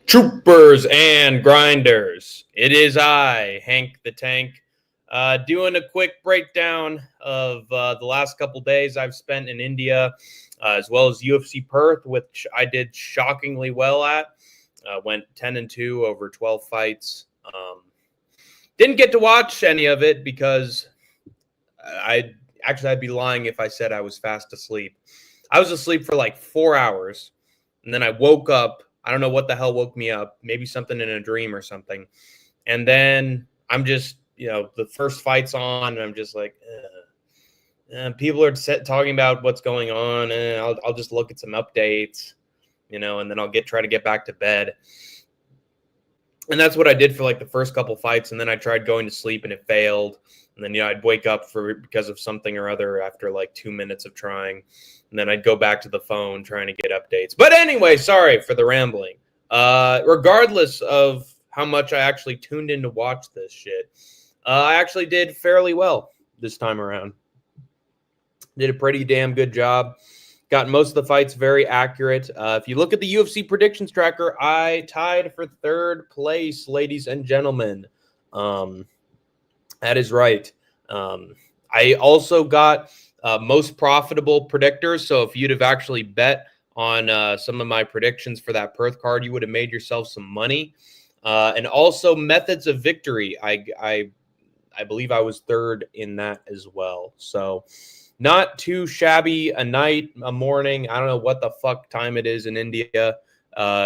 Troopers and grinders. It is I, Hank the Tank, doing a quick breakdown of the last couple days I've spent in India, as well as UFC Perth, which I did shockingly well at. Went 10-2 over 12 fights. Didn't get to watch any of it because I'd be lying if I said I was fast asleep. I was asleep for like 4 hours, and then I woke up. I don't know what the hell woke me up. Maybe something in a dream or something. And then I'm just, the first fight's on, and I'm just like, people are talking about what's going on, and I'll just look at some updates, and then I'll try to get back to bed. And that's what I did for like the first couple fights, and then I tried going to sleep, and it failed. And then, I'd wake up because of something or other after like 2 minutes of trying. And then I'd go back to the phone trying to get updates. But anyway, sorry for the rambling. Regardless of how much I actually tuned in to watch this shit, I actually did fairly well this time around. Did a pretty damn good job. Got most of the fights very accurate. If you look at the UFC predictions tracker, I tied for third place, ladies and gentlemen. That is right. I also got most profitable predictors. So if you'd have actually bet on some of my predictions for that Perth card, you would have made yourself some money. And also methods of victory. I believe I was third in that as well. So not too shabby a morning. I don't know what the fuck time it is in India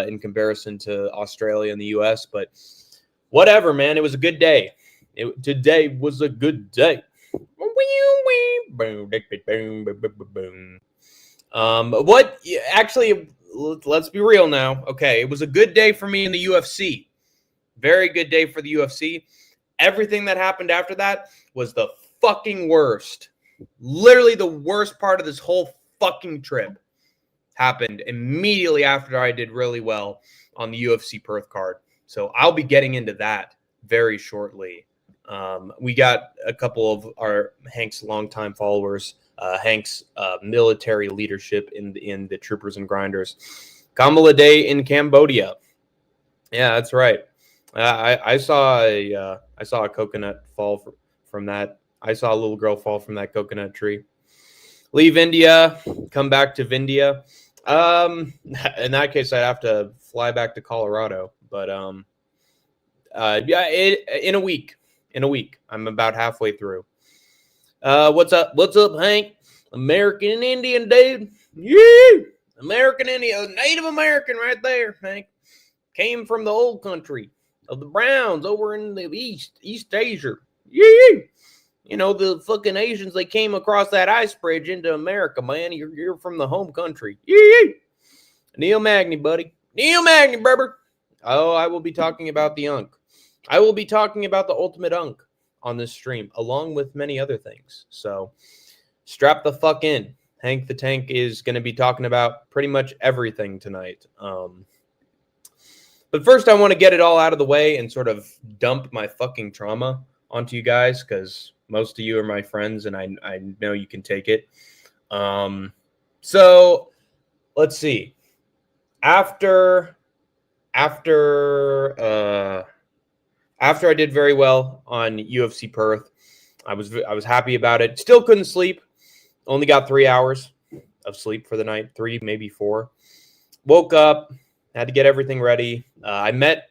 in comparison to Australia and the US, but whatever, man. It was a good day. Today was a good day. Actually, let's be real now. Okay, it was a good day for me in the UFC. Very good day for the UFC. Everything that happened after that was the fucking worst. Literally the worst part of this whole fucking trip happened immediately after I did really well on the UFC Perth card. So I'll be getting into that very shortly. We got a couple of our Hank's longtime followers, Hank's military leadership in the Troopers and Grinders. Kamala Day in Cambodia. Yeah, that's right. I saw a coconut fall from that. I saw a little girl fall from that coconut tree. Leave India, come back to Vindia. In that case, I'd have to fly back to Colorado. But in a week. I'm about halfway through. What's up, Hank? American Indian, dude. Yeah, American Indian, Native American right there, Hank. Came from the old country of the Browns over in the East Asia. Yeah. The fucking Asians, they came across that ice bridge into America, man. You're from the home country. Yeah. Neil Magny, buddy. Neil Magny, brother. Oh, I will be talking about the Unk. I will be talking about the Ultimate Unk on this stream, along with many other things. So strap the fuck in. Hank the Tank is going to be talking about pretty much everything tonight. But first, I want to get it all out of the way and sort of dump my fucking trauma onto you guys, because most of you are my friends, and I know you can take it. So let's see. After I did very well on UFC Perth, I was happy about it. Still couldn't sleep. Only got 3 hours of sleep for the night, 3, maybe 4. Woke up, had to get everything ready. I met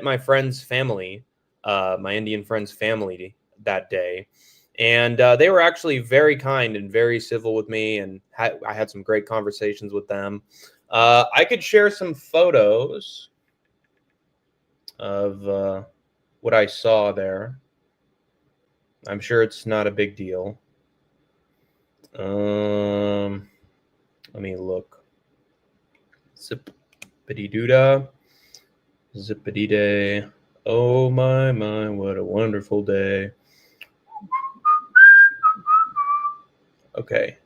my friend's family, my Indian friend's family that day, and they were actually very kind and very civil with me, and I had some great conversations with them. I could share some photos of what I saw there. I'm sure it's not a big deal. Let me look. Zippity-doo-dah. Zippity-day. Oh, my, what a wonderful day. Okay.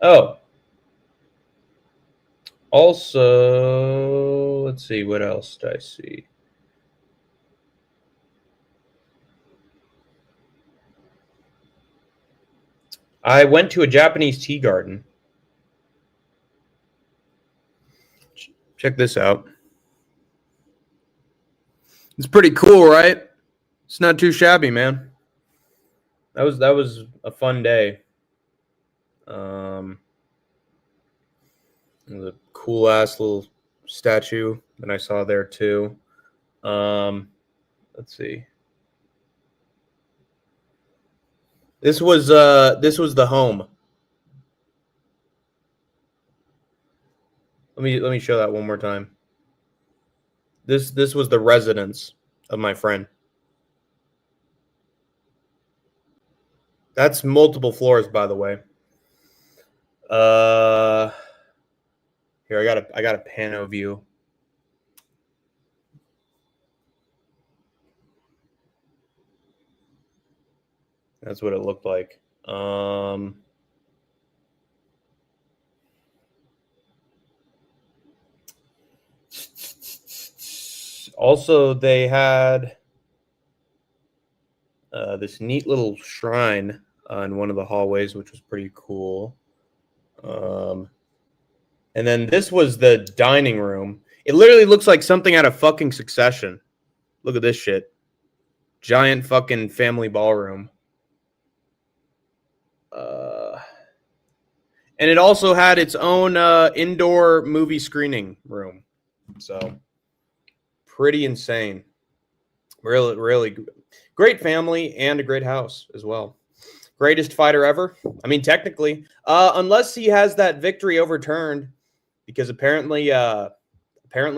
Oh. Also, let's see, what else did I see? I went to a Japanese tea garden. Check this out. It's pretty cool, right? It's not too shabby, man. That was a fun day. There's a cool ass little statue that I saw there too. Let's see. This was the home. Let me show that one more time. This was the residence of my friend. That's multiple floors, by the way. Here I got a pano view. That's what it looked like. Also, they had this neat little shrine in one of the hallways, which was pretty cool. And then this was the dining room. It literally looks like something out of fucking Succession. Look at this shit. Giant fucking family ballroom. And it also had its own indoor movie screening room. So, pretty insane. Really, really great family and a great house as well. Greatest fighter ever? I mean, technically. Unless he has that victory overturned. Because apparently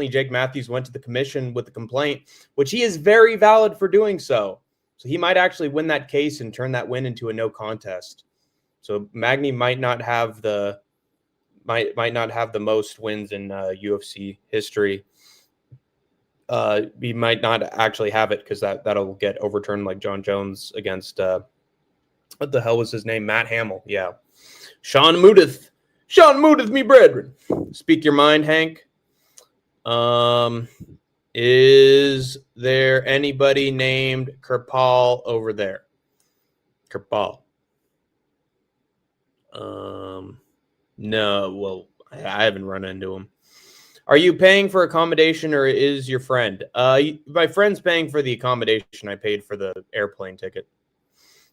Jake Matthews went to the commission with a complaint, which he is very valid for doing so. So he might actually win that case and turn that win into a no contest. So Magny might not have the most wins in UFC history. He might not actually have it because that'll get overturned like John Jones against what the hell was his name? Matt Hamill. Yeah, Sean Mudath, me brethren. Speak your mind, Hank. Is there anybody named Kirpal over there? Kirpal. No. Well, I haven't run into him. Are you paying for accommodation or is your friend? My friend's paying for the accommodation. I paid for the airplane ticket.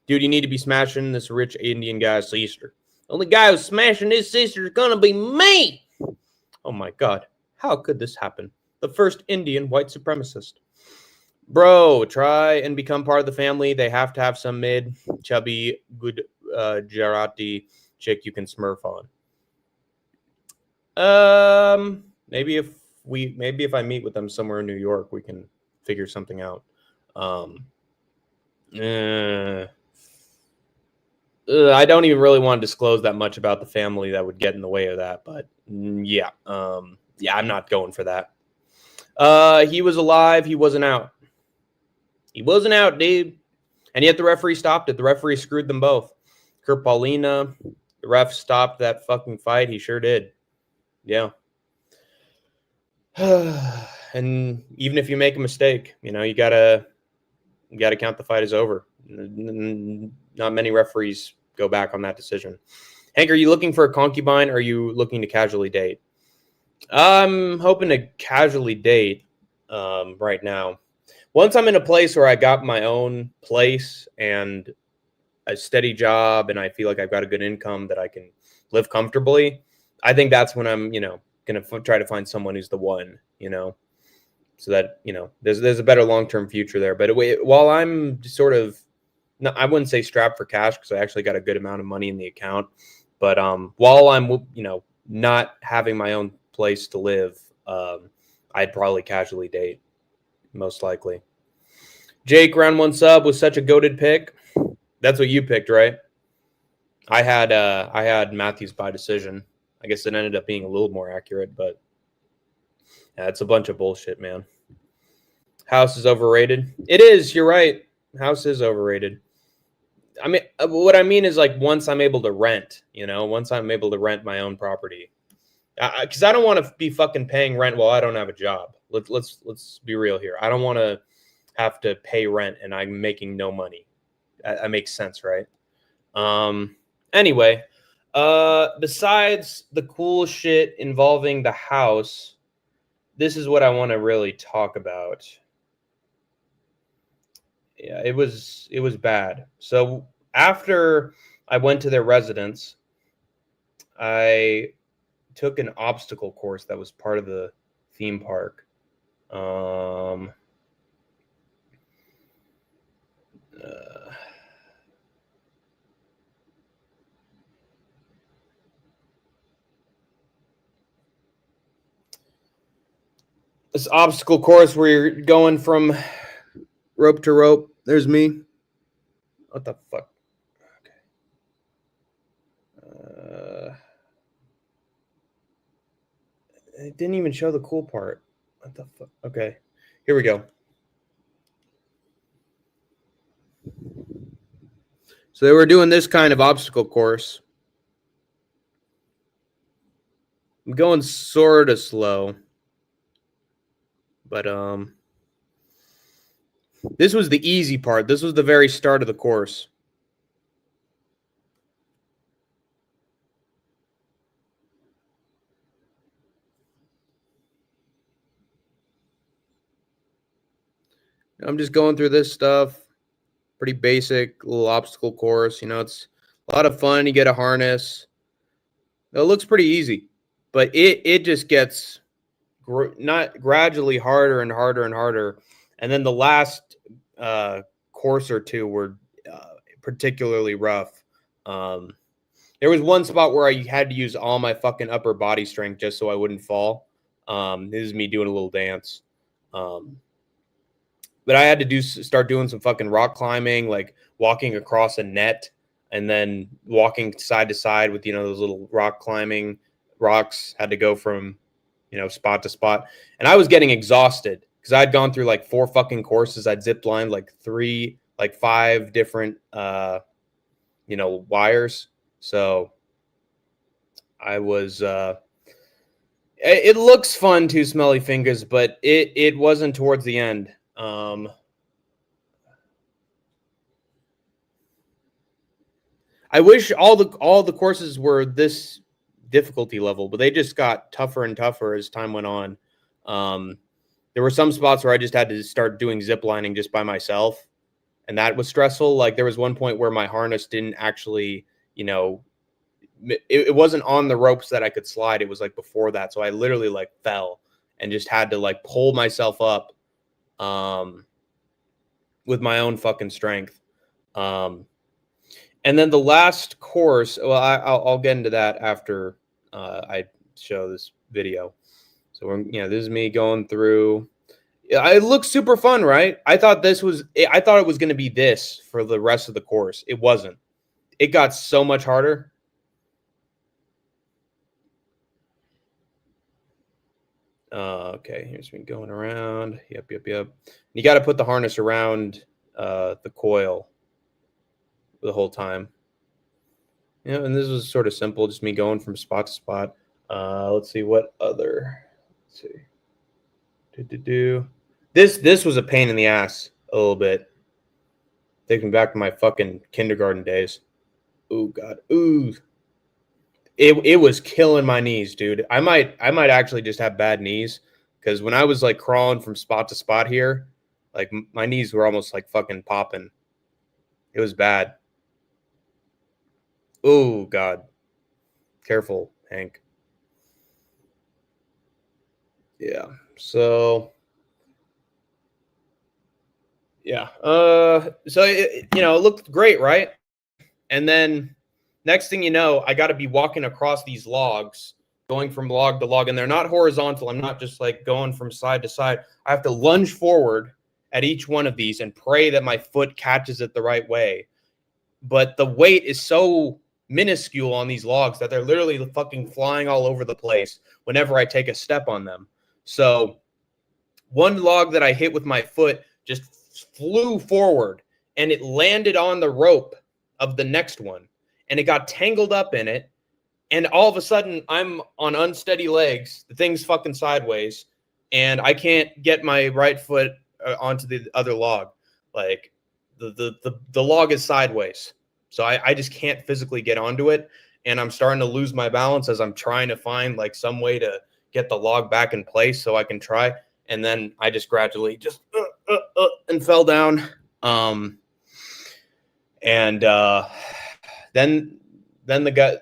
Dude, you need to be smashing this rich Indian guy's sister. The only guy who's smashing his sister is gonna be me. Oh my God. How could this happen? The first Indian white supremacist. Bro, try and become part of the family. They have to have some mid, chubby, good Gujarati chick you can smurf on. Maybe if I meet with them somewhere in New York, we can figure something out. I don't even really want to disclose that much about the family that would get in the way of that, but yeah, I'm not going for that. He was alive. He wasn't out. He wasn't out, dude. And yet the referee stopped it. The referee screwed them both. Kurt Paulina, the ref stopped that fucking fight. He sure did. Yeah. And even if you make a mistake, you gotta count the fight as over. Not many referees go back on that decision. Hank, are you looking for a concubine or are you looking to casually date? I'm hoping to casually date right now. Once I'm in a place where I got my own place and a steady job and I feel like I've got a good income that I can live comfortably, I think that's when I'm, going to try to find someone who's the one, so that, there's a better long-term future there. But while I'm sort of, no, I wouldn't say strapped for cash because I actually got a good amount of money in the account. But while I'm, not having my own place to live, I'd probably casually date, most likely. Jake, round one sub was such a goated pick. That's what you picked, right? I had Matthews by decision. I guess it ended up being a little more accurate, but yeah, it's a bunch of bullshit, man. House is overrated. It is. You're right. House is overrated. I mean, what I mean is like once I'm able to rent, once I'm able to rent my own property, because I don't want to be fucking paying rent while I don't have a job. Let's be real here. I don't want to have to pay rent and I'm making no money. That makes sense, right? Anyway, besides the cool shit involving the house, this is what I want to really talk about. Yeah, it was bad. So after I went to their residence, I took an obstacle course that was part of the theme park. Uh, this obstacle course where you're going from rope to rope. There's me. What the fuck? Okay. It didn't even show the cool part. What the fuck? Okay. Here we go. So they were doing this kind of obstacle course. I'm going sort of slow. But this was the easy part. This was the very start of the course. I'm just going through this stuff. Pretty basic little obstacle course. You know, it's a lot of fun. You get a harness. It looks pretty easy, but it just gets not gradually harder and harder and harder. And then the last course or two were particularly rough. There was one spot where I had to use all my fucking upper body strength just so I wouldn't fall. This is me doing a little dance. But I had to start doing some fucking rock climbing, like walking across a net and then walking side to side with, those little rock climbing rocks. Had to go from, spot to spot. And I was getting exhausted because I'd gone through like 4 fucking courses. I'd zip lined like 5 different, wires. So I was, it looks fun too, Smelly Fingers, but it wasn't towards the end. I wish all the courses were this difficulty level, but they just got tougher and tougher as time went on. There were some spots where I just had to start doing zip lining just by myself, and that was stressful. Like there was one point where my harness didn't actually, it wasn't on the ropes that I could slide. It was like before that, so I literally like fell and just had to like pull myself up with my own fucking strength. And then the last course, well, I'll get into that after I show this video. So this is me going through. It looks super fun, right? I thought it was going to be this for the rest of the course. It wasn't. It got so much harder. Okay, here's me going around. Yep. You got to put the harness around the coil the whole time. And this was sort of simple, just me going from spot to spot. Let's see what other. Let's see. This was a pain in the ass a little bit. Take me back to my fucking kindergarten days. Oh God. Ooh. It was killing my knees, dude. I might actually just have bad knees because when I was like crawling from spot to spot here, like my knees were almost like fucking popping. It was bad. Oh God. Careful, Hank. Yeah. So yeah. So it looked great, right? And then next thing you know, I got to be walking across these logs, going from log to log, and they're not horizontal. I'm not just like going from side to side. I have to lunge forward at each one of these and pray that my foot catches it the right way. But the weight is so minuscule on these logs that they're literally fucking flying all over the place whenever I take a step on them. So one log that I hit with my foot just flew forward and it landed on the rope of the next one and it got tangled up in it. And all of a sudden I'm on unsteady legs. The thing's fucking sideways and I can't get my right foot onto the other log. Like the log is sideways. So I just can't physically get onto it. And I'm starting to lose my balance as I'm trying to find like some way to, get the log back in place so I can try. And then I just gradually just and fell down. Then the guy,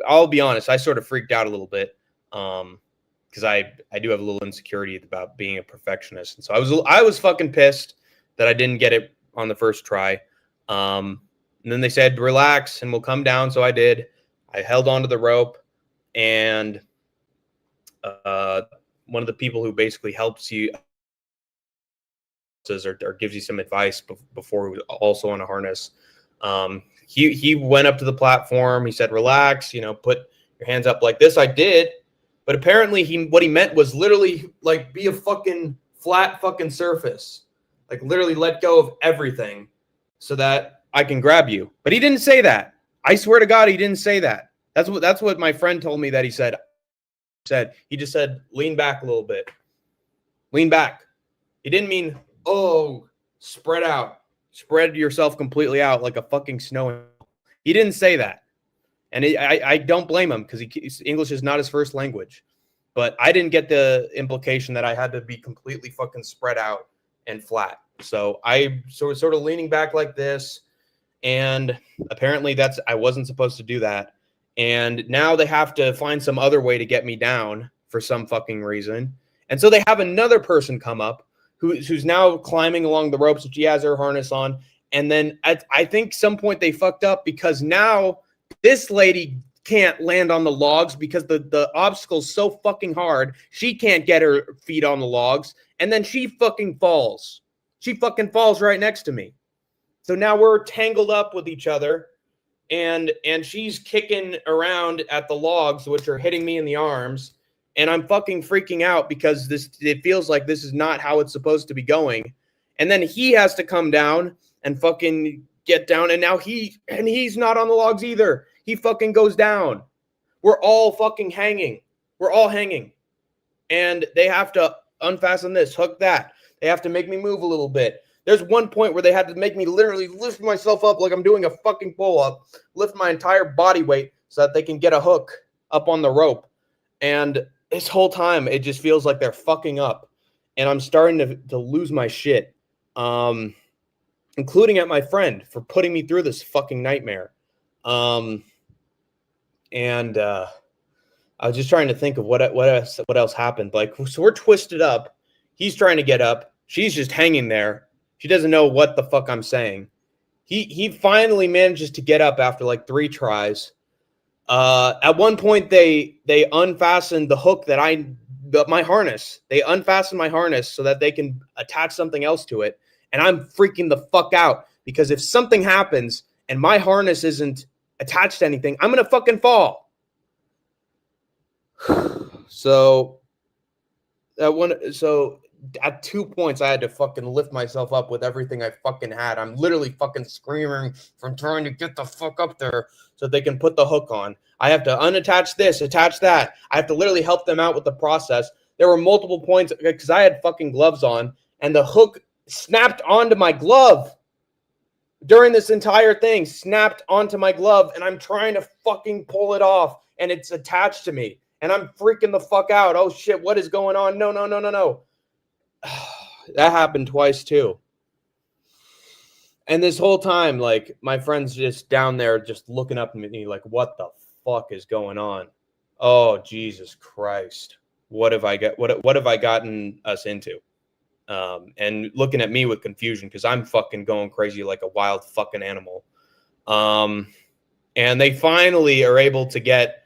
I'll be honest, I sort of freaked out a little bit. Because I do have a little insecurity about being a perfectionist. And so I was fucking pissed that I didn't get it on the first try. And then they said, relax and we'll come down. So I did. I held onto the rope, and one of the people who basically helps you or gives you some advice before he was also on a harness. He went up to the platform. He said, relax, put your hands up like this. I did. But apparently what he meant was literally like be a fucking flat fucking surface. Like literally let go of everything so that I can grab you. But he didn't say that. I swear to God, he didn't say that. That's what my friend told me that he said. He just said, lean back a little bit. Lean back. He didn't mean, spread out. Spread yourself completely out like a fucking snow. He didn't say that. And I don't blame him because English is not his first language. But I didn't get the implication that I had to be completely fucking spread out and flat. So I sort of leaning back like this. And apparently I wasn't supposed to do that. And now they have to find some other way to get me down for some fucking reason. And so they have another person come up who's now climbing along the ropes, and she has her harness on. And then I think some point they fucked up because now this lady can't land on the logs because the obstacle's so fucking hard. She can't get her feet on the logs. And then she fucking falls. She fucking falls right next to me. So now we're tangled up with each other. And she's kicking around at the logs, which are hitting me in the arms. And I'm fucking freaking out because it feels like this is not how it's supposed to be going. And then he has to come down and fucking get down. And now he's not on the logs either. He fucking goes down. We're all fucking hanging. We're all hanging. And they have to unfasten this, hook that. They have to make me move a little bit. There's one point where they had to make me literally lift myself up like I'm doing a fucking pull-up, lift my entire body weight so that they can get a hook up on the rope. And this whole time, it just feels like they're fucking up. And I'm starting to lose my shit, including at my friend for putting me through this fucking nightmare. I was just trying to think of what else happened. Like, so we're twisted up. He's trying to get up. She's just hanging there. She doesn't know what the fuck I'm saying. He finally manages to get up after like 3 tries. At one point, they unfastened the hook my harness. They unfastened my harness so that they can attach something else to it. And I'm freaking the fuck out because if something happens and my harness isn't attached to anything, I'm going to fucking fall. So at 2 points, I had to fucking lift myself up with everything I fucking had. I'm literally fucking screaming from trying to get the fuck up there so they can put the hook on. I have to unattach this, attach that. I have to literally help them out with the process. There were multiple points because I had fucking gloves on, and the hook snapped onto my glove during this entire thing, snapped onto my glove, and I'm trying to fucking pull it off, and it's attached to me, and I'm freaking the fuck out. Oh, shit, what is going on? No. That happened twice too. And this whole time, like, my friend's just down there just looking up at me like, what the fuck is going on? Oh, Jesus Christ. What have I gotten us into? And looking at me with confusion because I'm fucking going crazy like a wild fucking animal. And they finally are able to get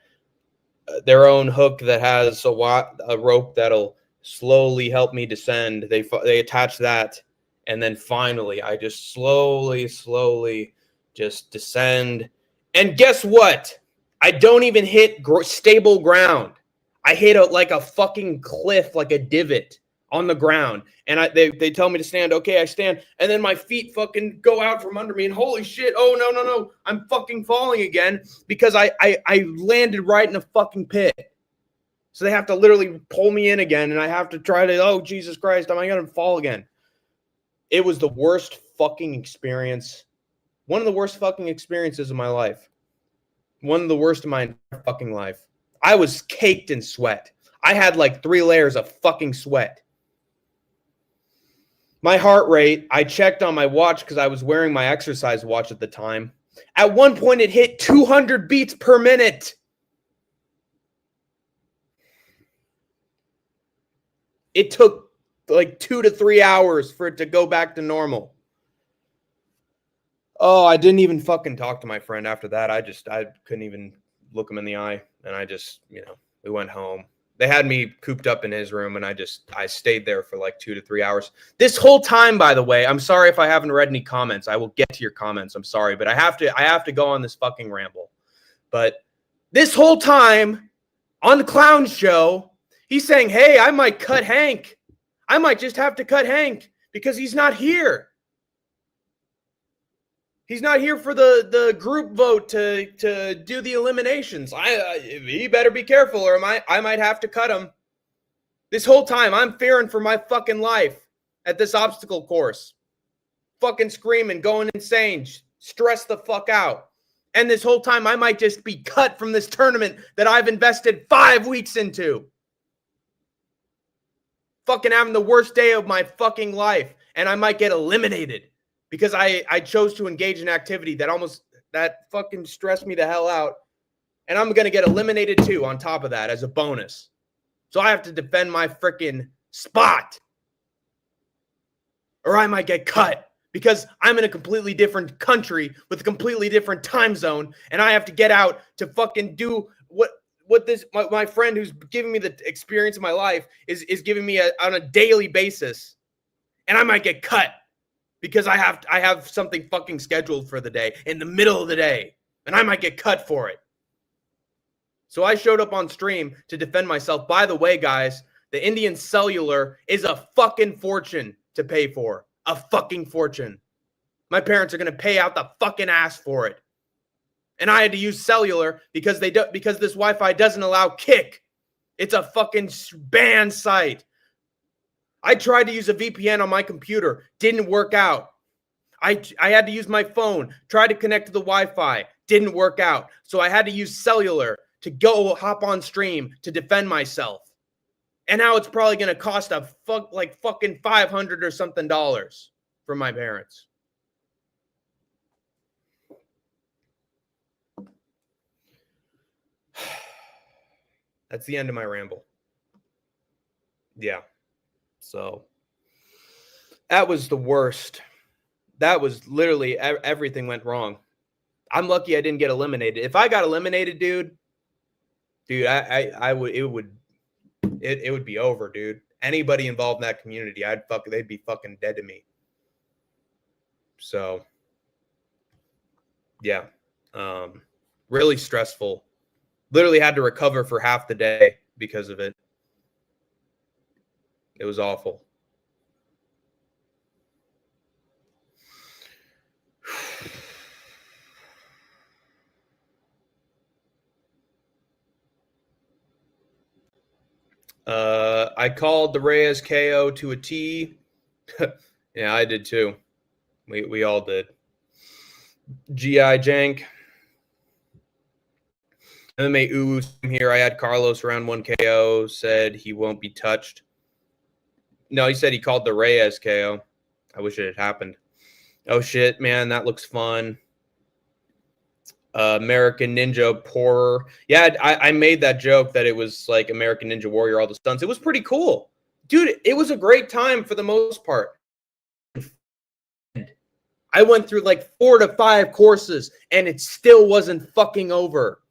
their own hook that has a rope that'll slowly help me descend. They attach that, and then finally I just slowly just descend. And guess what? I don't even hit stable ground. I hit like a fucking cliff, like a divot on the ground. And they tell me to stand. Okay, I stand, and then my feet fucking go out from under me, and holy shit, oh no, I'm fucking falling again because I landed right in a fucking pit. So they have to literally pull me in again, and I have to try to, oh, Jesus Christ, am I going to fall again? It was the worst fucking experience. One of the worst fucking experiences of my life. One of the worst of my entire fucking life. I was caked in sweat. I had like 3 layers of fucking sweat. My heart rate, I checked on my watch because I was wearing my exercise watch at the time. At one point, it hit 200 beats per minute. It took like 2 to 3 hours for it to go back to normal. Oh, I didn't even fucking talk to my friend after that. I couldn't even look him in the eye. And I just, we went home. They had me cooped up in his room, and I stayed there for like 2 to 3 hours. This whole time, by the way, I'm sorry if I haven't read any comments. I will get to your comments. I'm sorry, but I have to go on this fucking ramble. But this whole time on the clown show, he's saying, hey, I might cut Hank. I might just have to cut Hank because he's not here. He's not here for the group vote to do the eliminations. He better be careful, or I might have to cut him. This whole time, I'm fearing for my fucking life at this obstacle course. Fucking screaming, going insane, stressed the fuck out. And this whole time, I might just be cut from this tournament that I've invested 5 weeks into. Fucking having the worst day of my fucking life, and I might get eliminated. Because I chose to engage in activity that fucking stressed me the hell out. And I'm going to get eliminated too on top of that as a bonus. So I have to defend my freaking spot. Or I might get cut because I'm in a completely different country with a completely different time zone. And I have to get out to fucking do what this my friend who's giving me the experience of my life is giving me on a daily basis. And I might get cut. Because I have something fucking scheduled for the day in the middle of the day. And I might get cut for it. So I showed up on stream to defend myself. By the way, guys, the Indian cellular is a fucking fortune to pay for. A fucking fortune. My parents are going to pay out the fucking ass for it. And I had to use cellular because this Wi-Fi doesn't allow Kick. It's a fucking banned site. I tried to use a VPN on my computer. Didn't work out. I had to use my phone. Tried to connect to the Wi-Fi. Didn't work out. So I had to use cellular to go hop on stream to defend myself. And now it's probably going to cost like fucking $500 or something for my parents. That's the end of my ramble. Yeah. So that was the worst. That was literally everything went wrong. I'm lucky I didn't get eliminated. If I got eliminated, dude, it would be over, dude. Anybody involved in that community, they'd be fucking dead to me. So yeah. Really stressful. Literally had to recover for half the day because of it. It was awful. I called the Reyes KO to a T. Yeah, I did too. We all did. GI Jank. MMA Ooh here. I had Carlos round 1 KO. Said he won't be touched. No, he said he called the Reyes KO. I wish it had happened. Oh, shit, man. That looks fun. American Ninja Poorer. Yeah, I made that joke that it was like American Ninja Warrior, all the stunts. It was pretty cool. Dude, it was a great time for the most part. I went through like 4 to 5 courses, and it still wasn't fucking over.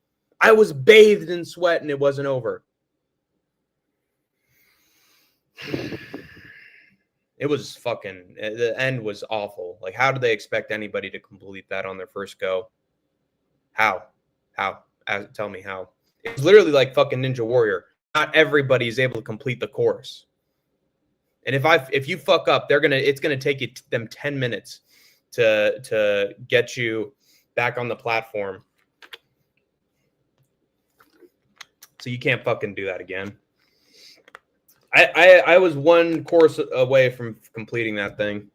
I was bathed in sweat, and it wasn't over. It was fucking, the end was awful. Like, how do they expect anybody to complete that on their first go? How? Tell me how. It's literally like fucking Ninja Warrior. Not everybody is able to complete the course. And if you fuck up, it's gonna take them 10 minutes to get you back on the platform. So you can't fucking do that again. I was 1 course away from completing that thing.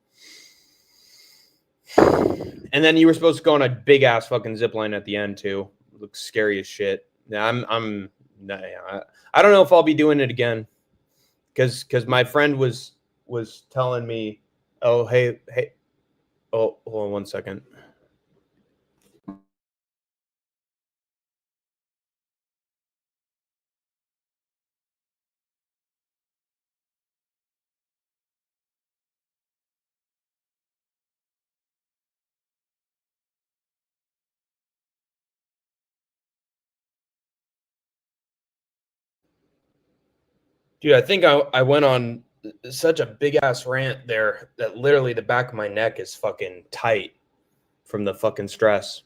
And then you were supposed to go on a big ass fucking zip line at the end too. It looks scary as shit. Yeah, I'm No, I don't know if I'll be doing it again because my friend was telling me, oh hey, oh, hold on one second. Dude, I think I went on such a big ass rant there that literally the back of my neck is fucking tight from the fucking stress.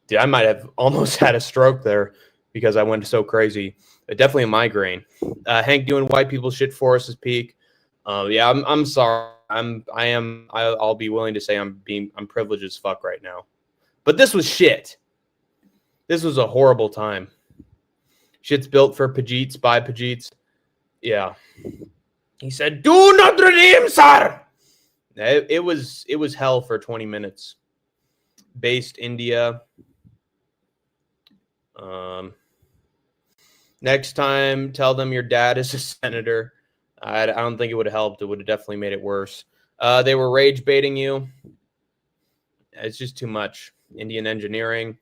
Dude, I might have almost had a stroke there because I went so crazy. Definitely a migraine. Hank doing white people shit for us is peak. Yeah, I'm sorry. I'll be willing to say I'm privileged as fuck right now. But this was shit. This was a horrible time. Shit's built for Pajeets by Pajeets. Yeah. He said, "Do not redeem, sir." It was hell for 20 minutes. Based India. Next time, tell them your dad is a senator. I don't think it would have helped. It would have definitely made it worse. They were rage baiting you. It's just too much. Indian engineering.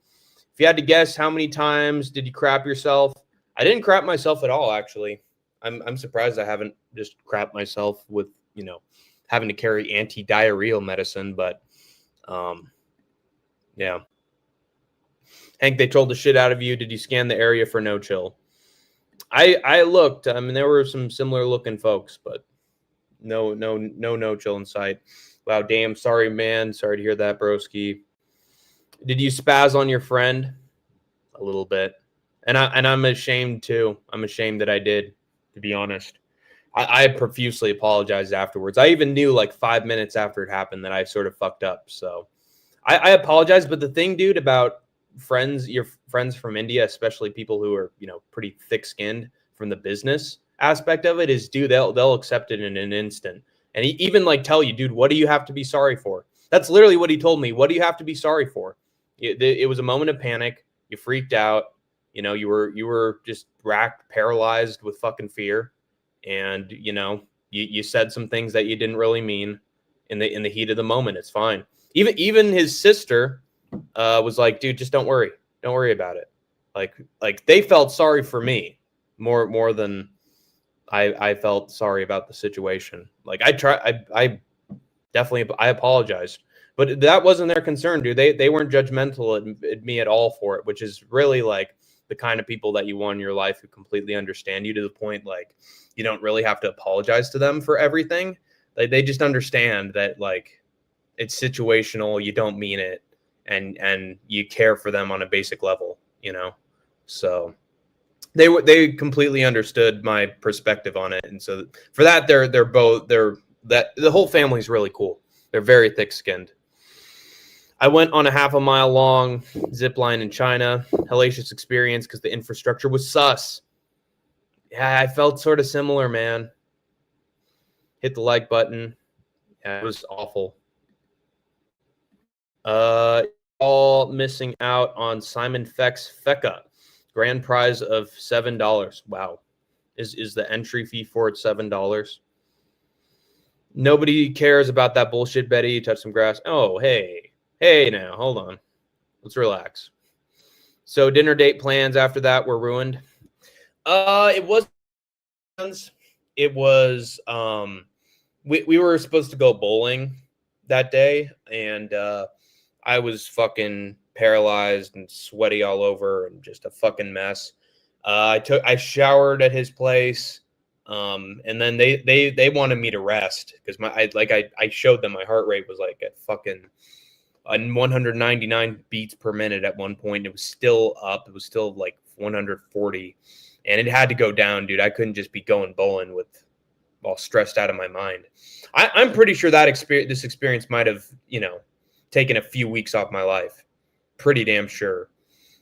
If you had to guess, how many times did you crap yourself? I didn't crap myself at all, actually. I'm surprised I haven't just crapped myself with, having to carry anti-diarrheal medicine, but yeah. Hank, they trolled the shit out of you. Did you scan the area for no chill? I looked. I mean, there were some similar looking folks, but no chill in sight. Wow, damn. Sorry, man. Sorry to hear that, broski. Did you spaz on your friend? A little bit. And I'm ashamed too. I'm ashamed that I did, to be honest. I profusely apologized afterwards. I even knew like 5 minutes after it happened that I sort of fucked up. So I apologize. But the thing, dude, about your friends from India, especially people who are, pretty thick skinned from the business aspect of it, is, dude, they'll accept it in an instant. And he even like tell you, dude, what do you have to be sorry for? That's literally what he told me. What do you have to be sorry for? It was a moment of panic. You freaked out. You were just racked, paralyzed with fucking fear. And, you said some things that you didn't really mean in the heat of the moment. It's fine. Even his sister was like, dude, just don't worry about it. Like they felt sorry for me more than I felt sorry about the situation. Like I definitely I apologized, but that wasn't their concern, dude. They weren't judgmental at me at all for it, which is really like the kind of people that you want in your life who completely understand you to the point like you don't really have to apologize to them for everything. They just understand that like it's situational, you don't mean it, and you care for them on a basic level, So they completely understood my perspective on it, and so for that the whole family's really cool. They're very thick-skinned. I went on a half a mile long zip line in China. Hellacious experience because the infrastructure was sus. Yeah, I felt sort of similar, man. Hit the like button. Yeah, it was awful. All missing out on Simon Feck's Fecca. Grand prize of $7. Wow. Is the entry fee for it $7? Nobody cares about that bullshit, Betty. You touch some grass. Oh, hey. Hey now, hold on. Let's relax. So dinner date plans after that were ruined. It was we were supposed to go bowling that day, and I was fucking paralyzed and sweaty all over and just a fucking mess. I showered at his place, and then they wanted me to rest because I showed them my heart rate was like at fucking 199 beats per minute at one point. It was still up. It was still like 140, and it had to go down, dude. I couldn't just be going bowling with all stressed out of my mind. I'm pretty sure that this experience might have, taken a few weeks off my life. Pretty damn sure.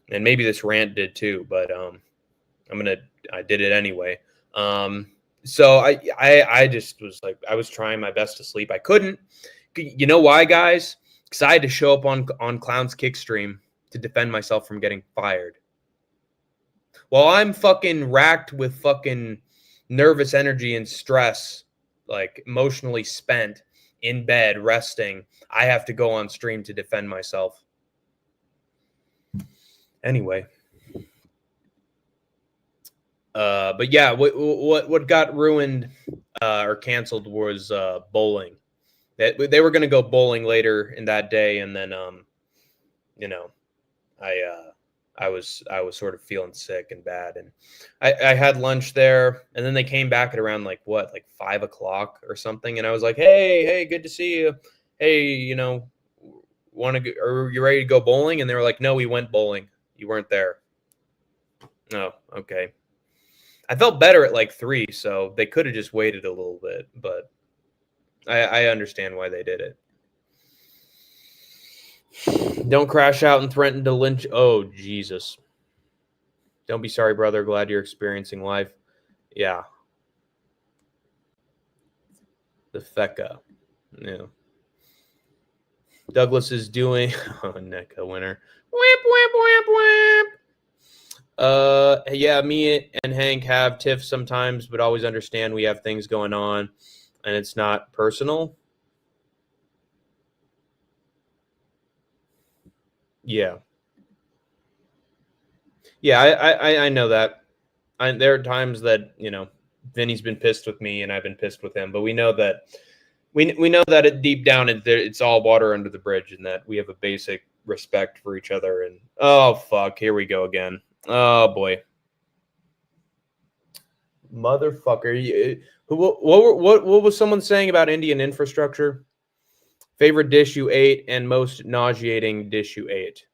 And maybe this rant did too, but I did it anyway. So I just was like, I was trying my best to sleep. I couldn't. You know why, guys? Because I had to show up on Clown's Kick stream to defend myself from getting fired. While I'm fucking racked with fucking nervous energy and stress, like emotionally spent in bed resting, I have to go on stream to defend myself. Anyway, but yeah, what got ruined or canceled was bowling. They were going to go bowling later in that day, and then you know, I was sort of feeling sick and bad, and I had lunch there, and then they came back at around like 5 o'clock or something, and I was like, hey, good to see you. Hey, want to? Are you ready to go bowling? And they were like, no, we went bowling. You weren't there. Oh, okay. I felt better at like 3, so they could have just waited a little bit, but I understand why they did it. Don't crash out and threaten to lynch. Oh, Jesus. Don't be sorry, brother. Glad you're experiencing life. Yeah. The fecka. Yeah. Douglas is doing NECA winner. Whip, whip, whip, whip. Yeah, me and Hank have tiffs sometimes, but always understand we have things going on and it's not personal. Yeah. Yeah, I know that. There are times that, Vinny's been pissed with me and I've been pissed with him, but we know that we know that deep down it's all water under the bridge and that we have a basic respect for each other. And oh fuck, here we go again. Oh boy, motherfucker! What was someone saying about Indian infrastructure? Favorite dish you ate and most nauseating dish you ate?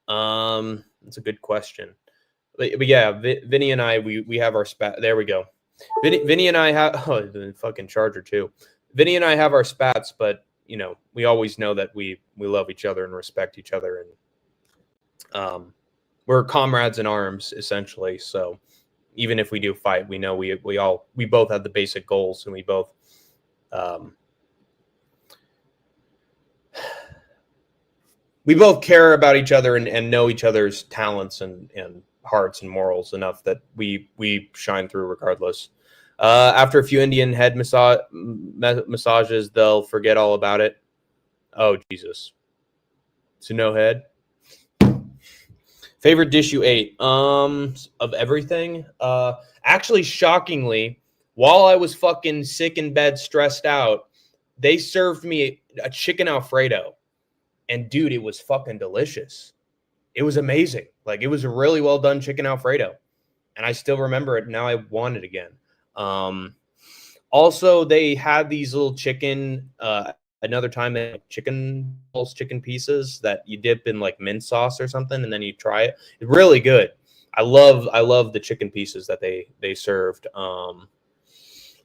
That's a good question. But yeah, Vinny and I we have our spat. There we go. Vinny and I have the fucking charger too. Vinny and I have our spats, but we always know that we love each other and respect each other, and we're comrades in arms essentially. So even if we do fight, we know we both have the basic goals, and we both care about each other and know each other's talents and hearts and morals enough that we shine through regardless. After a few Indian head massages, they'll forget all about it. Oh, Jesus. So no head. Favorite dish you ate? Of everything? Actually, shockingly, while I was fucking sick in bed, stressed out, they served me a chicken Alfredo. And dude, it was fucking delicious. It was amazing. Like, it was a really well done chicken Alfredo. And I still remember it. Now I want it again. Also, they had these little chicken, another time they had chicken balls, chicken pieces that you dip in like mint sauce or something, and then you try it. It's really good. I love the chicken pieces that they served.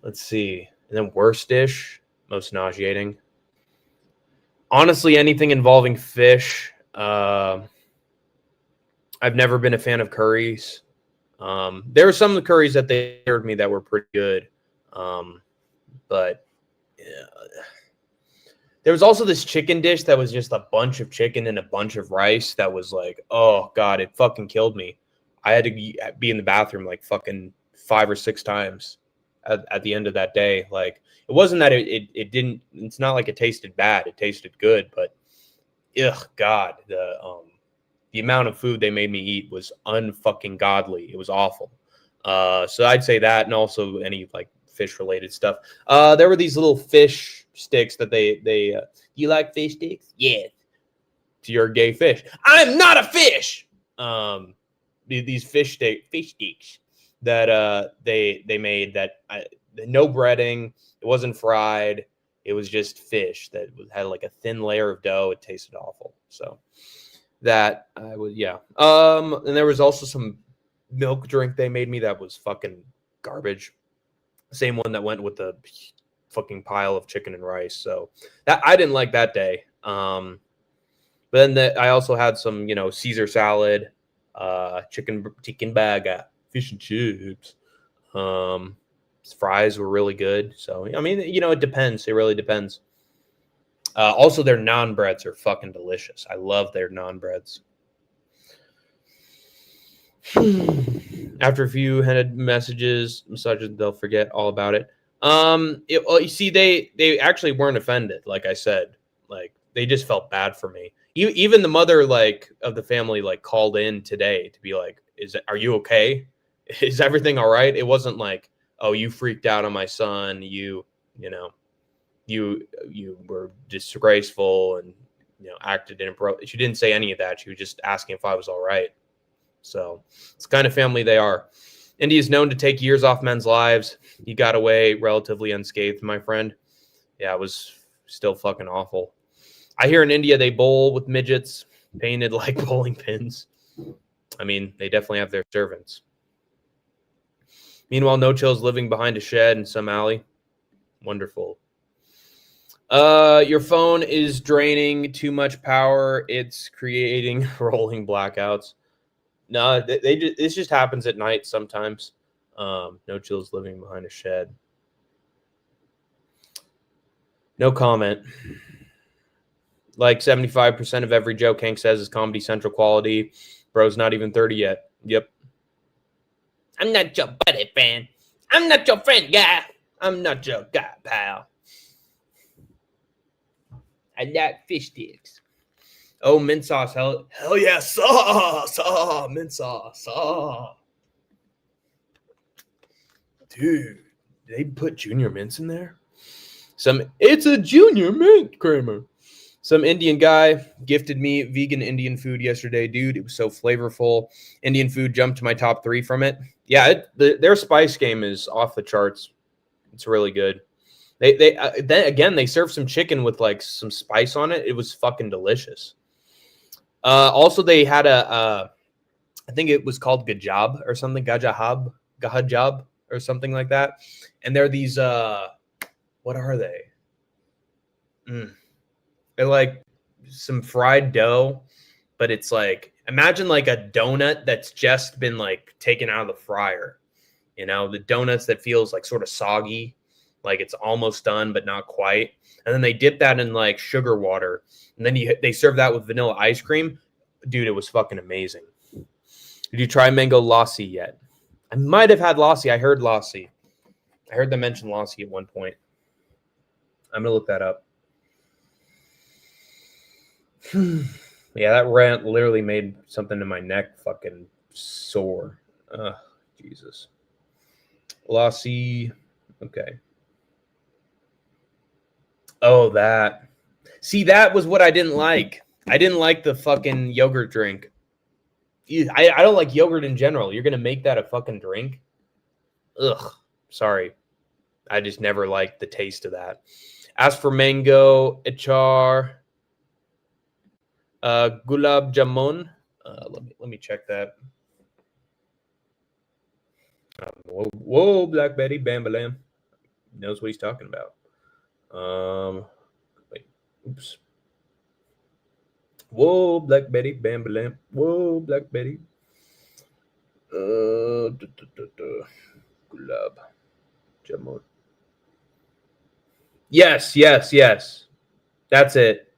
Let's see. And then worst dish, most nauseating. Honestly, anything involving fish. I've never been a fan of curries. There were some of the curries that they served me that were pretty good. But yeah. There was also this chicken dish that was just a bunch of chicken and a bunch of rice that was like, oh God, it fucking killed me. I had to be in the bathroom like fucking 5 or 6 times at the end of that day. Like, it wasn't that it didn't, it's not like it tasted bad. It tasted good, but ugh, God, the amount of food they made me eat was unfucking godly. It was awful. So I'd say that, and also any like fish related stuff. There were these little fish sticks that they you like fish sticks? Yeah. To your gay fish. I'm not a fish. These fish sticks that they made that no breading. It wasn't fried. It was just fish that had like a thin layer of dough. It tasted awful. So that I would, yeah. And there was also some milk drink they made me that was fucking garbage. Same one that went with the fucking pile of chicken and rice. So that I didn't like that day. But then I also had some, Caesar salad, chicken burger, fish and chips. Fries were really good. So I mean, it depends. It really depends. Also, their naan breads are fucking delicious. I love their naan breads. After a few handed messages, misogynist, they'll forget all about it. Well, you see, they actually weren't offended. Like I said, like they just felt bad for me. Even the mother, like, of the family, like, called in today to be like, are you okay? Is everything all right? It wasn't like, oh, you freaked out on my son. You know, you were disgraceful and acted inappropriate. She didn't say any of that. She was just asking if I was all right. So it's the kind of family they are. India is known to take years off men's lives. You got away relatively unscathed, my friend. Yeah, it was still fucking awful. I hear in India they bowl with midgets painted like bowling pins. I mean, they definitely have their servants. Meanwhile, No Chill's living behind a shed in some alley. Wonderful. Your phone is draining too much power. It's creating rolling blackouts. No, this just happens at night sometimes. No Chill's living behind a shed. No comment. Like 75% of every joke Hank says is Comedy Central quality. Bro's not even 30 yet. Yep. I'm not your buddy, fan. I'm not your friend, guy. I'm not your guy, pal. I like fish sticks. Oh, mint sauce. Hell yeah, sauce. Mint sauce. Dude, they put junior mints in there? It's a junior mint, Kramer. Some Indian guy gifted me vegan Indian food yesterday, dude. It was so flavorful. Indian food jumped to my top 3 from it. Yeah, their spice game is off the charts. It's really good. Then again, they served some chicken with like some spice on it. It was fucking delicious. Also, they had I think it was called Gajab or something, Gahajab or something like that. And they're these, what are they? They're like some fried dough, but it's like, imagine like a donut that's just been like taken out of the fryer. The donuts that feels like sort of soggy, like it's almost done, but not quite. And then they dip that in like sugar water. And then they serve that with vanilla ice cream. Dude, it was fucking amazing. Did you try mango lassi yet? I might have had lassi. I heard lassi. I heard them mention lassi at one point. I'm going to look that up. Yeah, that rant literally made something in my neck fucking sore. Jesus. Lassi. Okay. Oh, that. See, that was what I didn't like. I didn't like the fucking yogurt drink. I don't like yogurt in general. You're going to make that a fucking drink? Ugh. Sorry. I just never liked the taste of that. As for mango, achar, gulab jamun. Let me check that. Whoa, Black Betty, Bam Balam. Knows what he's talking about. Wait, oops. Whoa, Black Betty, Bam Balam. Whoa, Black Betty. Gulab jamun. Yes. That's it.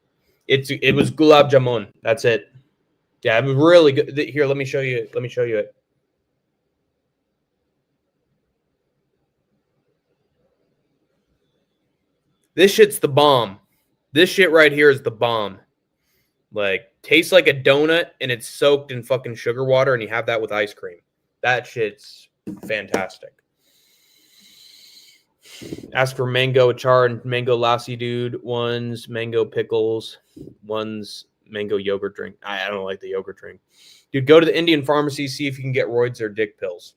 It was gulab jamun. That's it. Yeah, it was really good. Here, let me show you. Let me show you it. This shit's the bomb. This shit right here is the bomb. Like, tastes like a donut and it's soaked in fucking sugar water and you have that with ice cream. That shit's fantastic. Ask for mango achar and mango lassi, dude. One's mango pickles. One's mango yogurt drink. I don't like the yogurt drink. Dude, go to the Indian pharmacy, see if you can get roids or dick pills.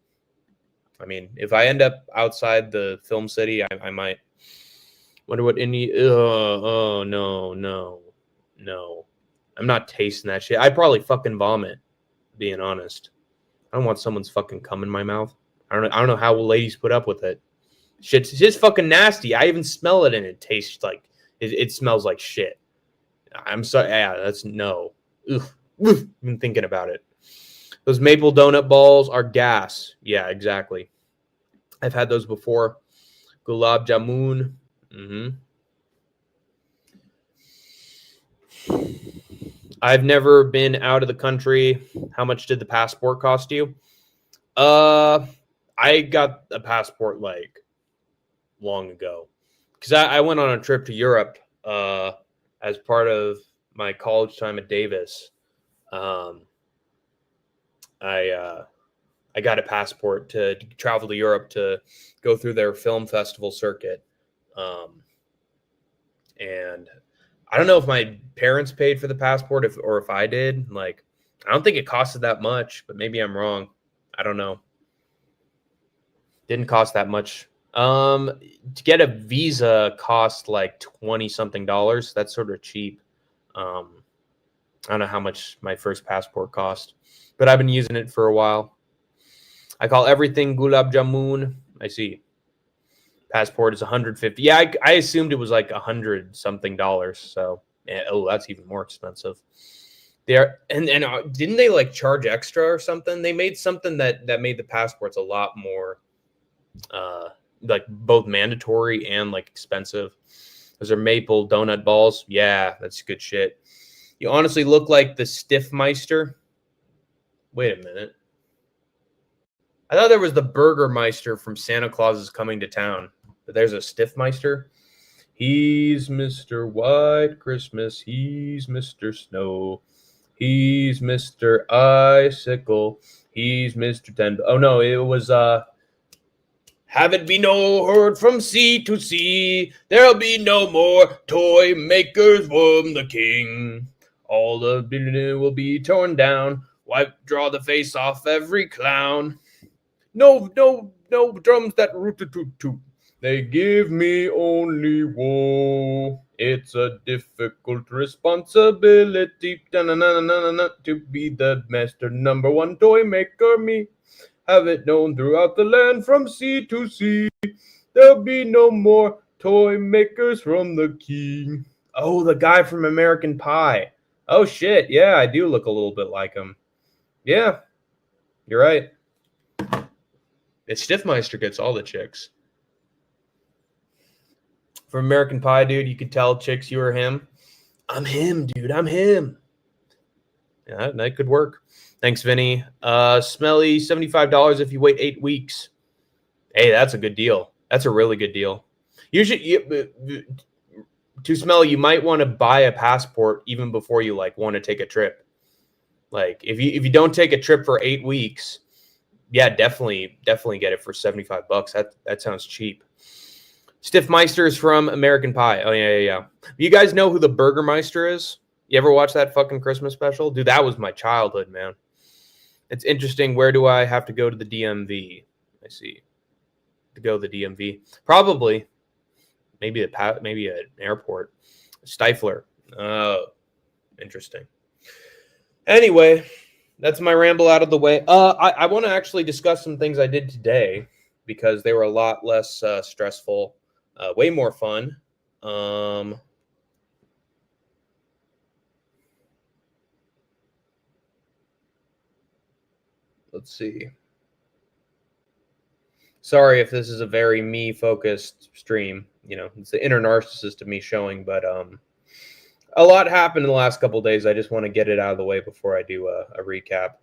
I mean, if I end up outside the film city, I might. Wonder what oh, no. I'm not tasting that shit. I probably fucking vomit, being honest. I don't want someone's fucking cum in my mouth. I don't know how ladies put up with it. Shit's just fucking nasty. I even smell it and it tastes like it smells like shit. I'm sorry. Yeah, that's no. Even thinking about it. Those maple donut balls are gas. Yeah, exactly. I've had those before. Gulab jamun. I've never been out of the country. How much did the passport cost you? I got a passport like long ago because I went on a trip to Europe as part of my college time at Davis. Um, I got a passport to travel to Europe to go through their film festival circuit. Um, and I don't know if my parents paid for the passport or if I did. Like, I don't think it costed that much, but maybe I'm wrong. I don't know. Didn't cost that much. To get a visa cost like 20 something dollars. That's sort of cheap. Um, I don't know how much my first passport cost, but I've been using it for a while. I call everything gulab jamun. I see. Passport is 150. Yeah, I assumed it was like 100 something dollars. So, yeah, oh, that's even more expensive. There and didn't they like charge extra or something? They made something that made the passports a lot more uh like both mandatory and like expensive. Those are maple donut balls. Yeah, that's good shit. You honestly look like the Stiffmeister. Wait a minute. I thought there was the Burgermeister from Santa Claus is Coming to Town, but there's a Stiffmeister. He's Mr. White Christmas. He's Mr. Snow. He's Mr. Icicle. He's Mr. Ten. Oh no, it was have it be no heard from sea to sea. There'll be no more toy makers from the king. All the building will be torn down. Draw the face off every clown. No, no, no drums that root toot toot. They give me only woe. It's a difficult responsibility to be the master number one toy maker. Me have it known throughout the land from sea to sea. There'll be no more toy makers from the king. Oh, the guy from American Pie. Oh shit, yeah, I do look a little bit like him. Yeah, you're right. It's Stiffmeister gets all the chicks. From American Pie, dude, you could tell chicks you were him. I'm him, dude. I'm him. Yeah, that could work. Thanks, Vinny. Smelly, $75 if you wait 8 weeks. Hey, that's a good deal. That's a really good deal. To Smelly, you might want to buy a passport even before you like want to take a trip. Like if you don't take a trip for 8 weeks, yeah, definitely get it for $75. That sounds cheap. Stiffmeister is from American Pie. Oh yeah. You guys know who the Burgermeister is? You ever watch that fucking Christmas special? Dude, that was my childhood, man. It's interesting. Where do I have to go to the DMV? I see. To go to the DMV, probably. Maybe an airport. Stifler. Oh, interesting. Anyway, that's my ramble out of the way. I want to actually discuss some things I did today because they were a lot less stressful, way more fun. Let's see. Sorry if this is a very me-focused stream. You know, it's the inner narcissist of me showing, but a lot happened in the last couple of days. I just want to get it out of the way before I do a recap.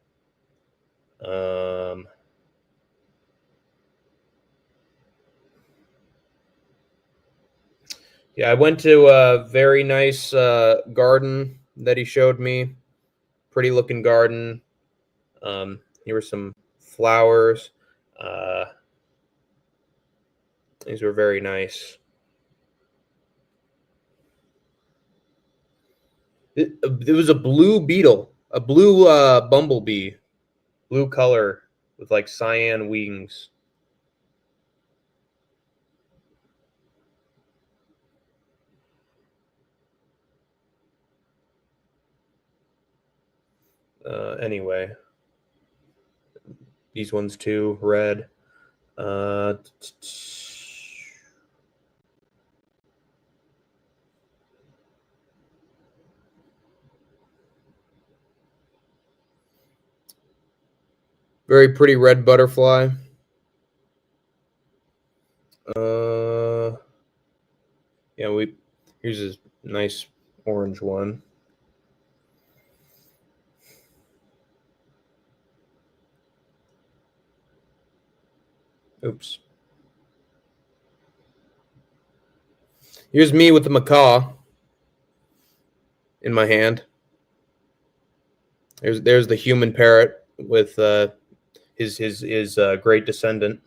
Yeah, I went to a very nice garden that he showed me. Pretty looking garden. Here were some flowers. These were very nice. It was a blue beetle, a blue bumblebee, blue color with like cyan wings. Anyway, these ones too, red. Very pretty red butterfly. Yeah, here's a nice orange one. Oops. Here's me with the macaw in my hand. There's the human parrot with his great descendant.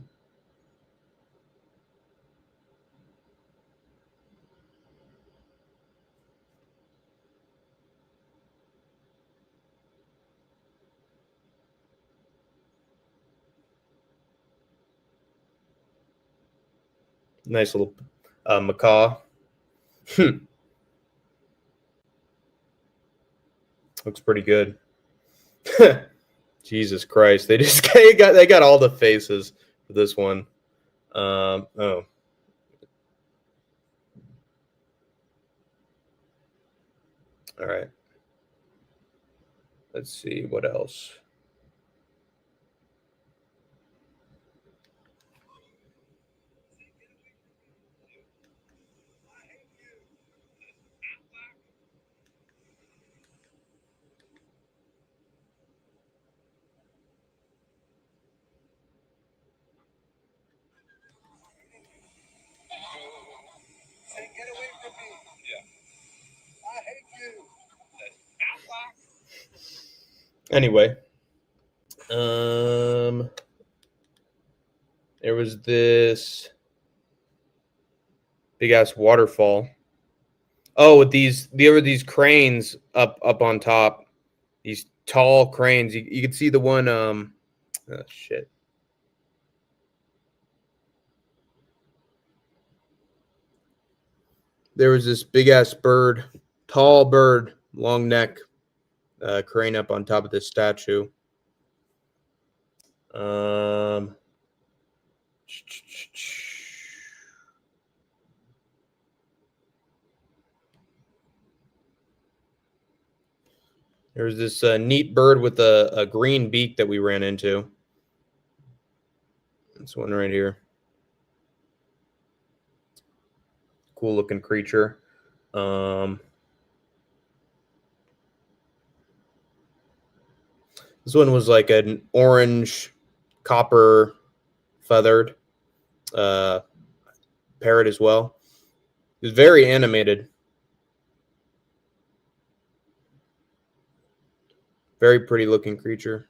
Nice little macaw. Looks pretty good. Jesus Christ! They got all the faces for this one. Oh, all right. Let's see what else. Get away from me. Yeah. I hate you. Anyway, there was this big ass waterfall. Oh, with there were these cranes up on top. These tall cranes. You could see the one. Oh, shit. There was this big ass bird, tall bird, long neck, crane up on top of this statue. There was this neat bird with a green beak that we ran into. This one right here. Cool looking creature. This one was like an orange, copper, feathered parrot as well. It was very animated. Very pretty looking creature.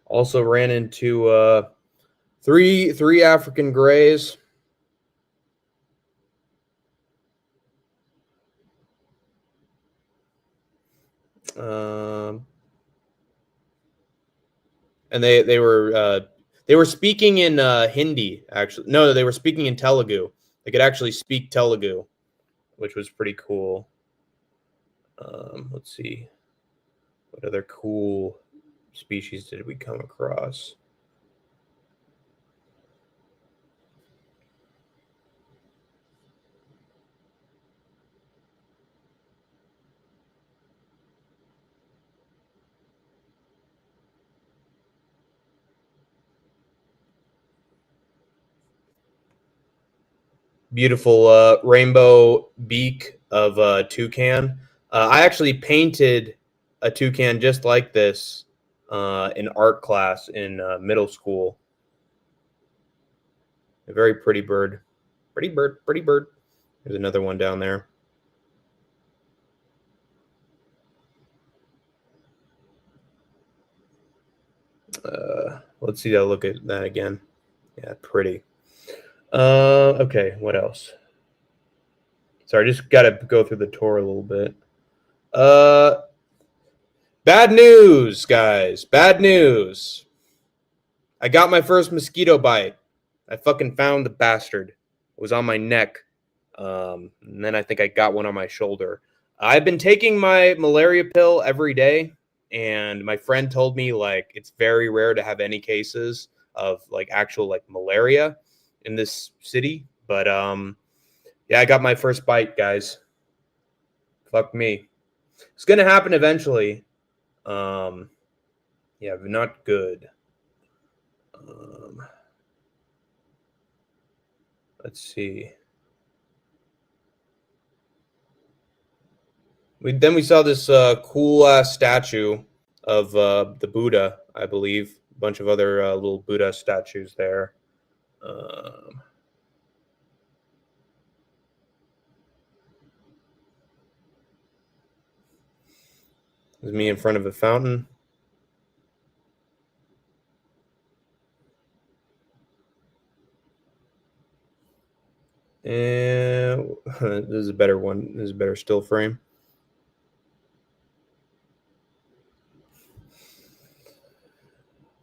Also ran into three African grays. And they were speaking in Hindi. Actually, no, they were speaking in Telugu. They could actually speak Telugu, which was pretty cool. Let's see, what other cool species did we come across? Beautiful rainbow beak of a toucan. I actually painted a toucan just like this in art class in middle school. A very pretty bird. Pretty bird, pretty bird. There's another one down there. Let's see that. Look at that again. Yeah, pretty. Okay, what else? Sorry, just gotta go through the tour a little bit. Bad news, guys. Bad news. I got my first mosquito bite. I fucking found the bastard. It was on my neck. And then I think I got one on my shoulder. I've been taking my malaria pill every day, and my friend told me like it's very rare to have any cases of like actual like malaria in this city. But yeah, I got my first bite, guys. Fuck me. It's gonna happen eventually. Yeah, but not good. Let's see. Then we saw this cool ass statue of the Buddha, I believe. A bunch of other little Buddha statues there. There's me in front of a fountain. And this is a better one. This is a better still frame.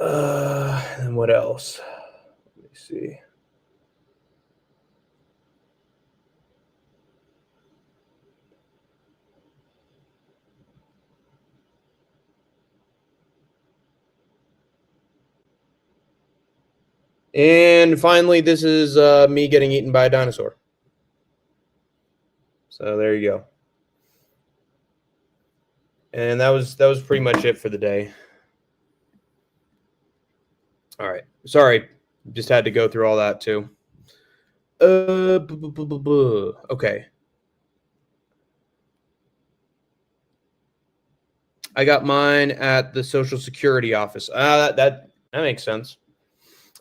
And what else? Let me see. And finally, this is me getting eaten by a dinosaur. So there you go. And that was pretty much it for the day. All right. Sorry. Just had to go through all that too. Okay. I got mine at the Social Security office. That makes sense.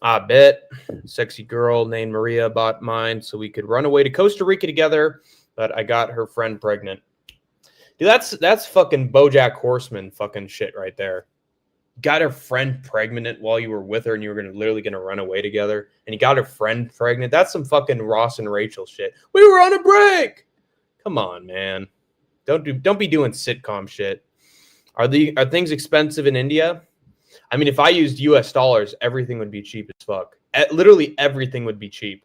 I bet. Sexy girl named Maria bought mine so we could run away to Costa Rica together, but I got her friend pregnant. Dude, that's fucking BoJack Horseman fucking shit right there. Got her friend pregnant while you were with her and you were literally gonna run away together, and you got her friend pregnant. That's some fucking Ross and Rachel shit. We were on a break. Come on, man. Don't be doing sitcom shit. Are things expensive in India? I mean, if I used US dollars, everything would be cheap as fuck. Literally everything would be cheap.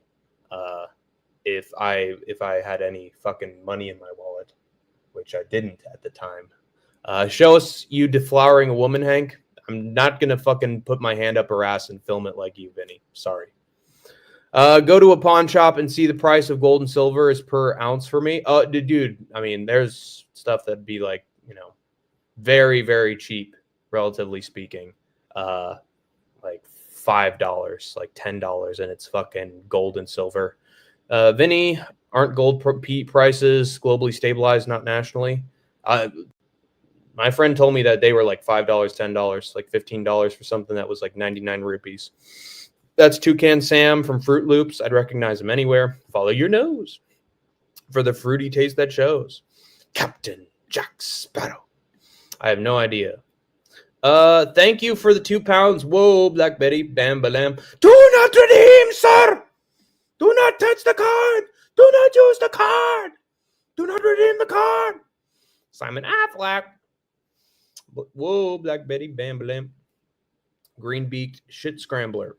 If I had any fucking money in my wallet, which I didn't at the time. Show us you deflowering a woman, Hank. I'm not gonna fucking put my hand up her ass and film it like you, Vinny. Sorry. Go to a pawn shop and see the price of gold and silver is per ounce for me. Dude, I mean, there's stuff that'd be like, very, very cheap, relatively speaking. Like $5, like $10, and it's fucking gold and silver. Vinny, aren't gold prices globally stabilized, not nationally? My friend told me that they were like $5, $10, like $15 for something that was like 99 rupees. That's Toucan Sam from Fruit Loops. I'd recognize him anywhere. Follow your nose for the fruity taste that shows. Captain Jack Sparrow. I have no idea. Thank you for the £2. Whoa, Black Betty, Bam Balam. Do not redeem, sir. Do not touch the card. Do not use the card. Do not redeem the card. Simon Affleck. Whoa, Black Betty, Bam Balam. Green Beaked Shit Scrambler.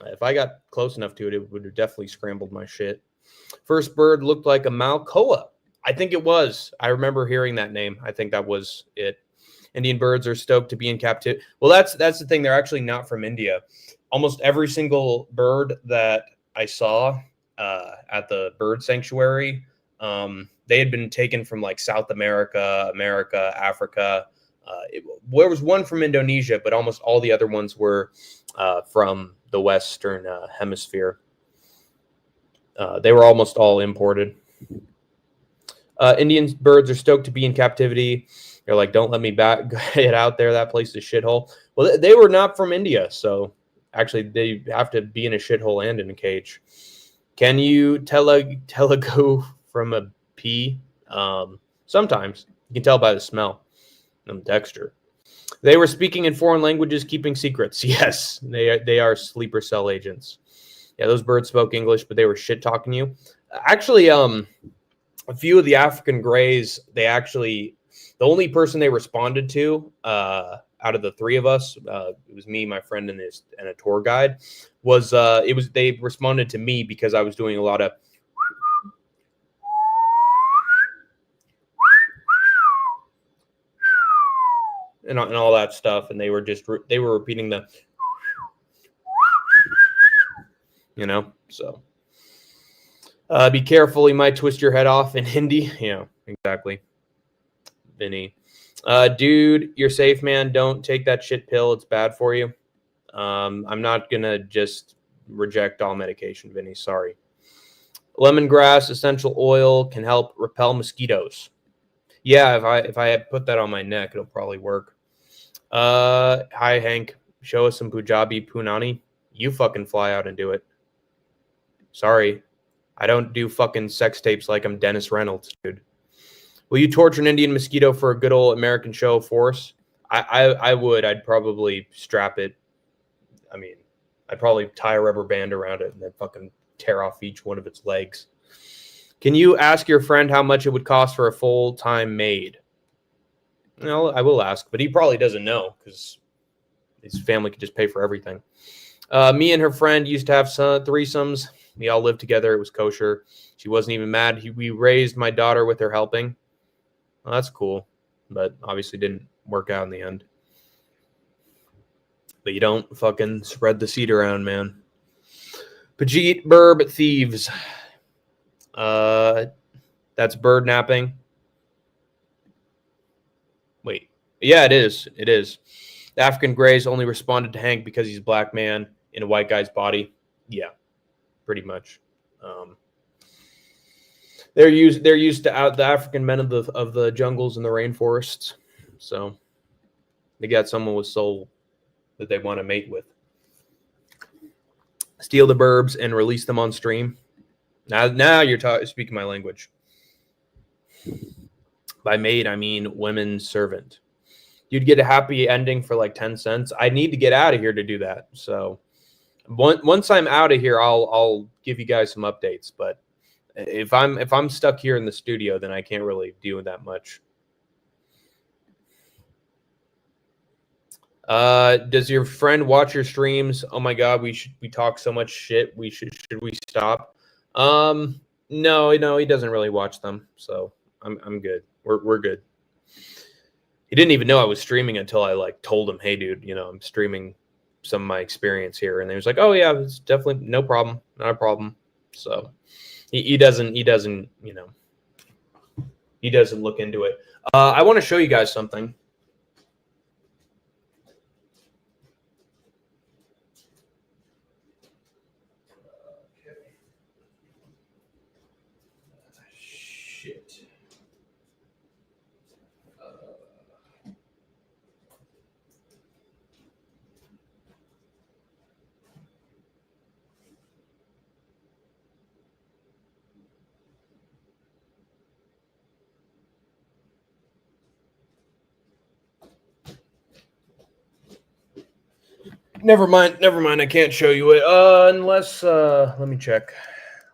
If I got close enough to it, it would have definitely scrambled my shit. First bird looked like a Malcoa. I think it was. I remember hearing that name. I think that was it. Indian birds are stoked to be in captivity. Well, that's the thing. They're actually not from India. Almost every single bird that I saw at the bird sanctuary, they had been taken from like South America, Africa. There was one from Indonesia, but almost all the other ones were from the Western hemisphere. They were almost all imported. Indian birds are stoked to be in captivity. They're like, don't let me get out there. That place is a shithole. Well, they were not from India, so actually they have to be in a shithole and in a cage. Can you tell a go from a pea? Sometimes. You can tell by the smell and texture. They were speaking in foreign languages, keeping secrets. Yes, they are sleeper cell agents. Yeah, those birds spoke English, but they were shit talking you. Actually, a few of the African grays, the only person they responded to out of the three of us, it was me, my friend, and a tour guide, they responded to me because I was doing a lot of and all that stuff, and they were repeating the so be careful, he might twist your head off in Hindi. Exactly. Vinny. Dude, you're safe, man. Don't take that shit pill. It's bad for you. I'm not gonna just reject all medication, Vinny. Sorry. Lemongrass essential oil can help repel mosquitoes. Yeah, if I had put that on my neck, it'll probably work. Hi Hank. Show us some Punjabi Punani. You fucking fly out and do it. Sorry. I don't do fucking sex tapes like I'm Dennis Reynolds, dude. Will you torture an Indian mosquito for a good old American show of force? I would. I'd probably strap it. I mean, I'd probably tie a rubber band around it and then fucking tear off each one of its legs. Can you ask your friend how much it would cost for a full-time maid? No, I will ask, but he probably doesn't know because his family could just pay for everything. Me and her friend used to have threesomes. We all lived together. It was kosher. She wasn't even mad. We raised my daughter with her helping. Well, that's cool, but obviously didn't work out in the end. But you don't fucking spread the seed around, man. Pajit Burb Thieves. That's bird napping. Wait. Yeah, it is. It is. The African Greys only responded to Hank because he's a black man in a white guy's body. Yeah, pretty much. They're used to the African men of the jungles and the rainforests. So they got someone with soul that they want to mate with. Steal the burbs and release them on stream. Now you're speaking my language. By maid, I mean women's servant. You'd get a happy ending for like 10 cents. I need to get out of here to do that. So once I'm out of here, I'll give you guys some updates. But if I'm stuck here in the studio, then I can't really do that much. Does your friend watch your streams? Oh my god, we talk so much shit. Should we stop? No, he doesn't really watch them. So I'm good. We're good. He didn't even know I was streaming until I like told him, "Hey, dude, I'm streaming some of my experience here," and he was like, "Oh yeah, it's definitely no problem, not a problem." So he doesn't he doesn't look into it. I want to show you guys something. Shit. Never mind. I can't show you it. Unless let me check.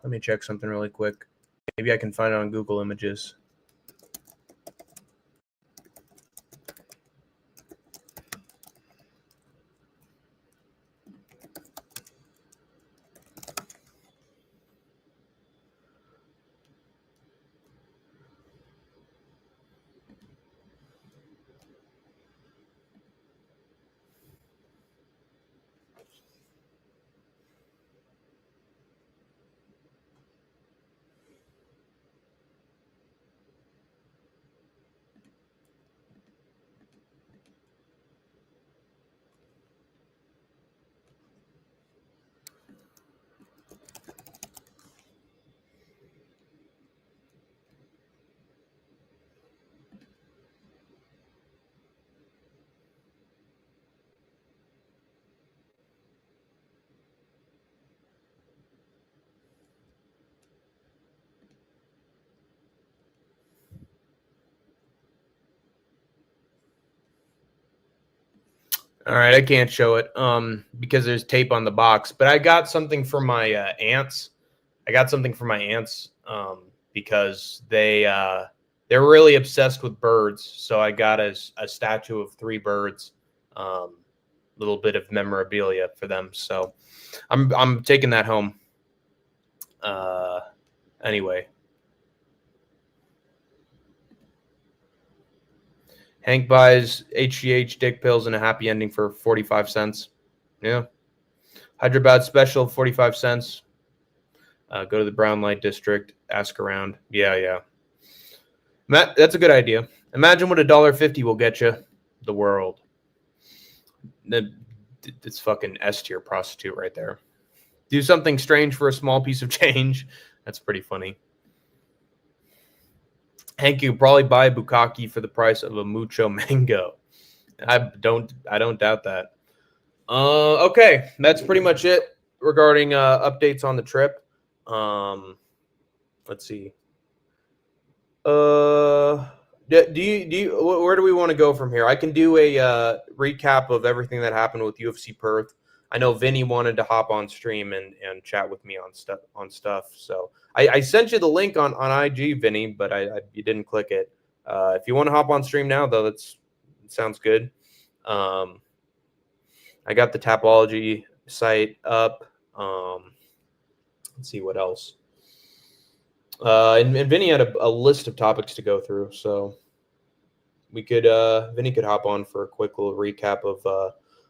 Let me check something really quick. Maybe I can find it on Google Images. All right, I can't show it because there's tape on the box. But I got something for my aunts. Because they're really obsessed with birds. So I got a statue of 3 birds, little bit of memorabilia for them. So I'm taking that home. Anyway. Hank buys HGH dick pills and a happy ending for 45 cents. Yeah. Hyderabad special, 45 cents. Go to the brown light district, ask around. Yeah. Matt, that's a good idea. Imagine what $1.50 will get you. The world. It's fucking S tier prostitute right there. Do something strange for a small piece of change. That's pretty funny. Hank, you probably buy a bukkake for the price of a mucho mango. I don't doubt that. Okay, that's pretty much it regarding updates on the trip. Let's see. Where do we want to go from here? I can do a recap of everything that happened with UFC Perth. I know Vinny wanted to hop on stream and chat with me on stuff. So I sent you the link on IG, Vinny, but you didn't click it. If you want to hop on stream now, though, it sounds good. I got the Tapology site up. Let's see what else. And Vinny had a list of topics to go through, so we could Vinny could hop on for a quick little recap of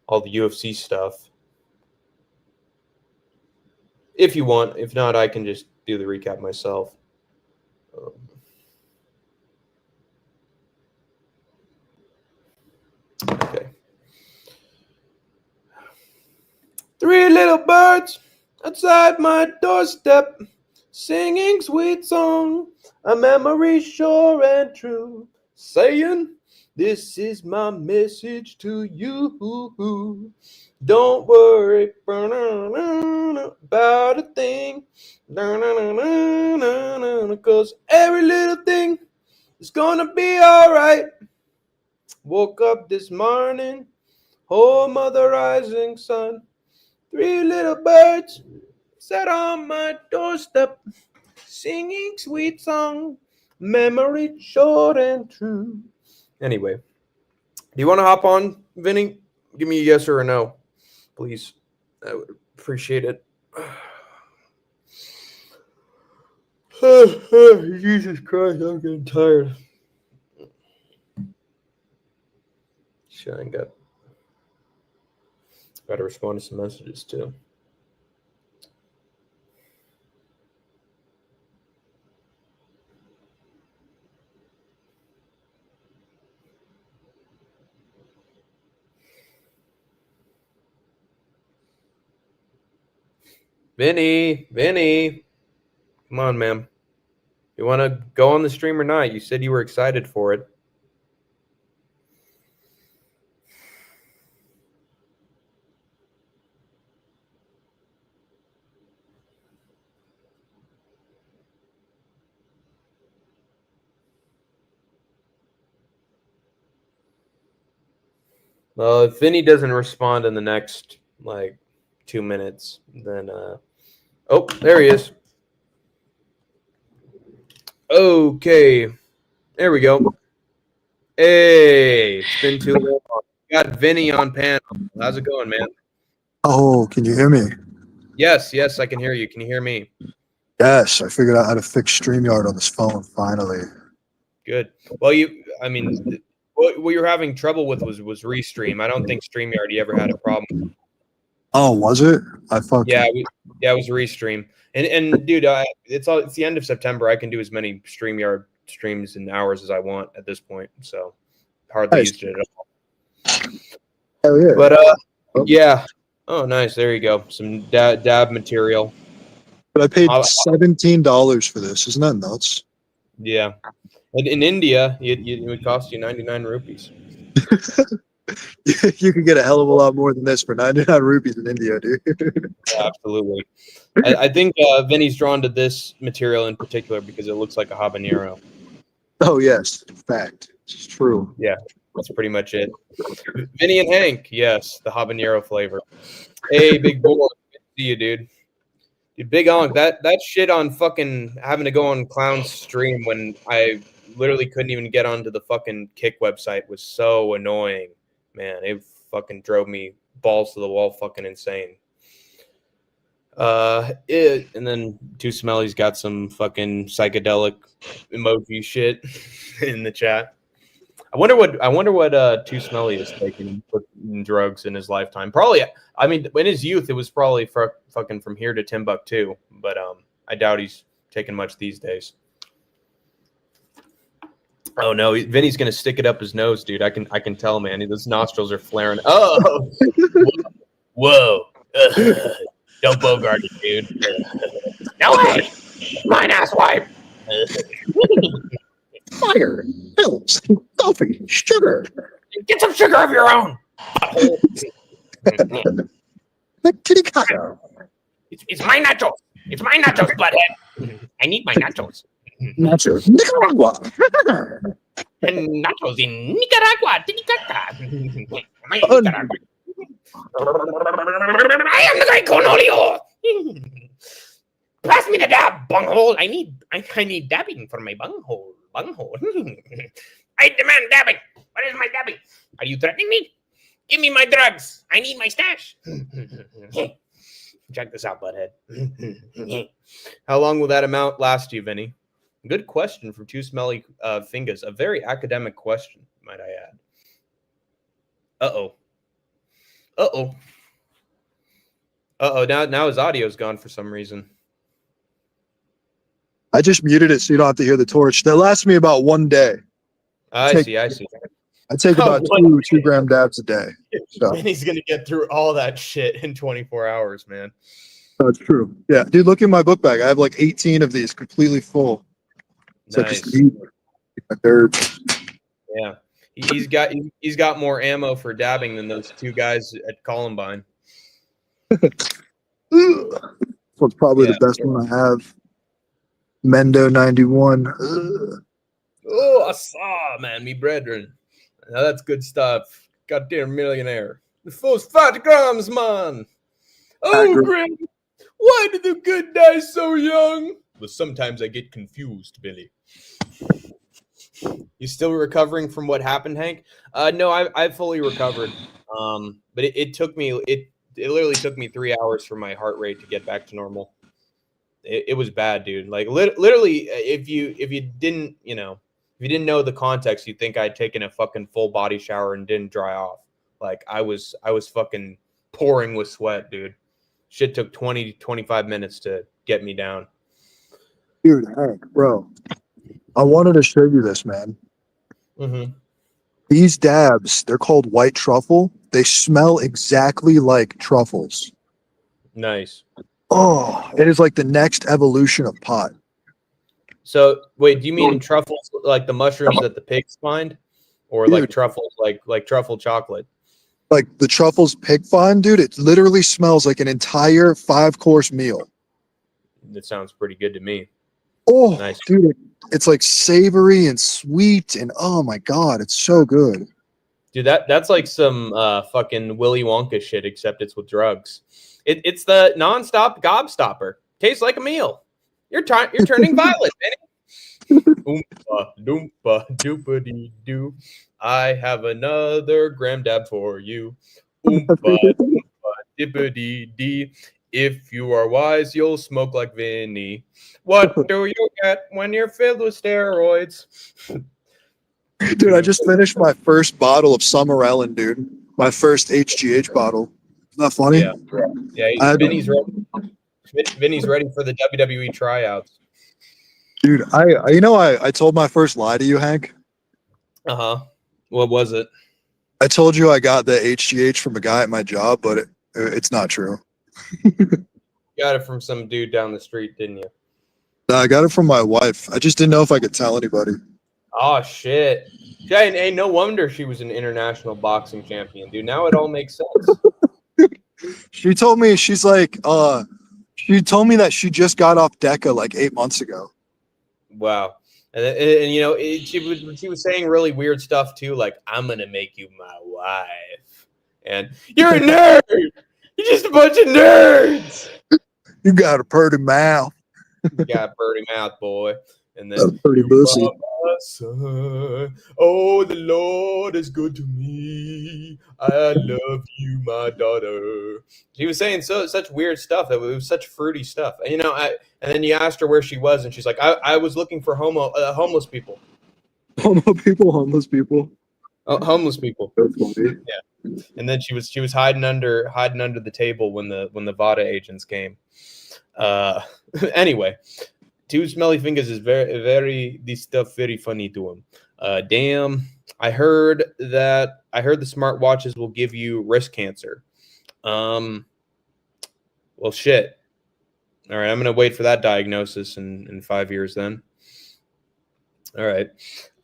all the UFC stuff. If you want. If not, I can just do the recap myself. Okay. 3 little birds outside my doorstep, singing sweet song, a memory sure and true, saying, this is my message to you. Don't worry about a thing, because every little thing is gonna be alright. Woke up this morning, oh mother rising sun, 3 little birds sat on my doorstep, singing sweet song, memory short and true. Anyway, do you want to hop on, Vinny? Give me a yes or a no, please. I would appreciate it. Jesus Christ, I'm getting tired. Shit, I got to respond to some messages too. Vinny, come on, man. You want to go on the stream or not? You said you were excited for it. Well, if Vinny doesn't respond in the next, 2 minutes, then... Oh, there he is. Okay. There we go. Hey, it's been too long. Got Vinny on panel. How's it going, man? Oh, can you hear me? Yes, I can hear you. Can you hear me? Yes, I figured out how to fix StreamYard on this phone finally. Good. Well, what you were having trouble with was Restream. I don't think StreamYard you ever had a problem. Oh, was it? Yeah, it was Restream. And dude, it's the end of September. I can do as many StreamYard streams and hours as I want at this point. So hardly used it at all. Hell yeah. But yeah. Oh, nice. There you go. Some dab material. But I paid $17 for this. Isn't that nuts? Yeah. In India, it would cost you 99 rupees. You could get a hell of a lot more than this for 99 rupees in India, dude. Yeah, absolutely. I think Vinny's drawn to this material in particular because it looks like a habanero. Oh, yes. Fact. It's true. Yeah, that's pretty much it. Vinny and Hank, yes, the habanero flavor. Hey, big boy. Good to see you, dude. Dude, Big Onk, that shit on fucking having to go on Clown's stream when I literally couldn't even get onto the fucking Kick website was so annoying. Man, it fucking drove me balls to the wall fucking insane. And then Too Smelly's got some fucking psychedelic emoji shit in the chat. I wonder what Too Smelly is taking drugs in his lifetime. Probably, I mean, in his youth, it was probably fucking from here to Timbuktu, but I doubt he's taking much these days. Oh no, Vinny's gonna stick it up his nose, dude. I can tell, man. Those nostrils are flaring. Oh, Whoa. Don't bogart it, dude. No way. Mine asswipe. Fire, pills, coffee, sugar. Get some sugar of your own. The kitty cat. It's my nachos. It's my nachos, butthead. I need my nachos. Nachos. Nicaragua. And nachos in Nicaragua. I am the great Cornolio. Pass me the dab, bunghole. I need dabbing for my bunghole. I demand dabbing. What is my dabbing? Are you threatening me? Give me my drugs. I need my stash. Check this out, butthead. How long will that amount last you, Vinny? Good question from Two Smelly Fingers. A very academic question, might I add. Uh-oh. Now his audio's gone for some reason. I just muted it so you don't have to hear the torch. That lasts me about 1 day. I see. I take about 2 gram dabs a day. So. And he's going to get through all that shit in 24 hours, man. That's true. Yeah, dude, look in my book bag. I have like 18 of these completely full. So Nice. just eat my dirt. Yeah. He's got more ammo for dabbing than those 2 guys at Columbine. This one's probably the best one I have. Mendo 91. Oh, I saw, man, me brethren. Now that's good stuff. Goddamn millionaire. The first 5 grams, man. Oh, Grim. Why did the good die so young? Well, sometimes I get confused, Billy. You still recovering from what happened, Hank? No, I've fully recovered. But it took me it literally took me 3 hours for my heart rate to get back to normal. It was bad, dude. Like literally, if you didn't know the context, you'd think I'd taken a fucking full body shower and didn't dry off. Like I was fucking pouring with sweat, dude. Shit took 20 to 25 minutes to get me down. Dude, Hank, bro, I wanted to show you this, man. Mm-hmm. These dabs, they're called white truffle. They smell exactly like truffles. Nice. Oh, it is like the next evolution of pot. So, wait, do you mean truffles like the mushrooms that the pigs find? Or like truffles, like truffle chocolate? Like the truffles pig find, dude, it literally smells like an entire 5-course meal. That sounds pretty good to me. Oh, Nice. dude, it's like savory and sweet, and oh my god, it's so good. Dude, that's like some fucking Willy Wonka shit, except it's with drugs. It's the nonstop gobstopper. Tastes like a meal. You're turning violet, Benny. Oompa doompa doopa dee doo. I have another gram dab for you. Oompa doompa dippity dee. If you are wise, you'll smoke like Vinny. What do you get when you're filled with steroids? Dude, I just finished my first bottle of Summer Ellen, dude. My first HGH bottle. Isn't that funny? Yeah. Vinny's ready for the WWE tryouts. Dude, I told my first lie to you, Hank. Uh-huh. What was it? I told you I got the HGH from a guy at my job, but it's not true. Got it from some dude down the street, didn't you? No, I got it from my wife. I just didn't know if I could tell anybody. Oh, shit. Hey, no wonder she was an international boxing champion, dude. Now it all makes sense. She told me, she told me that she just got off DECA like 8 months ago. Wow. And you know, she was saying really weird stuff too, like, I'm going to make you my wife. And you're a nerd. You're just a bunch of nerds. You got a pretty mouth. You got a pretty mouth, boy. And then, pretty pussy. Son. Oh, the Lord is good to me. I love you, my daughter. She was saying such weird stuff. It was such fruity stuff. And, you know, and then you asked her where she was, and she's like, I was looking for homeless people. Homeless people. Oh, homeless people. That's funny. Yeah. And then she was hiding under the table when the VADA agents came. Anyway. Two Smelly Fingers is this stuff very funny to him. Damn, I heard the smartwatches will give you wrist cancer. Well, shit. All right, I'm gonna wait for that diagnosis in 5 years. Then. All right.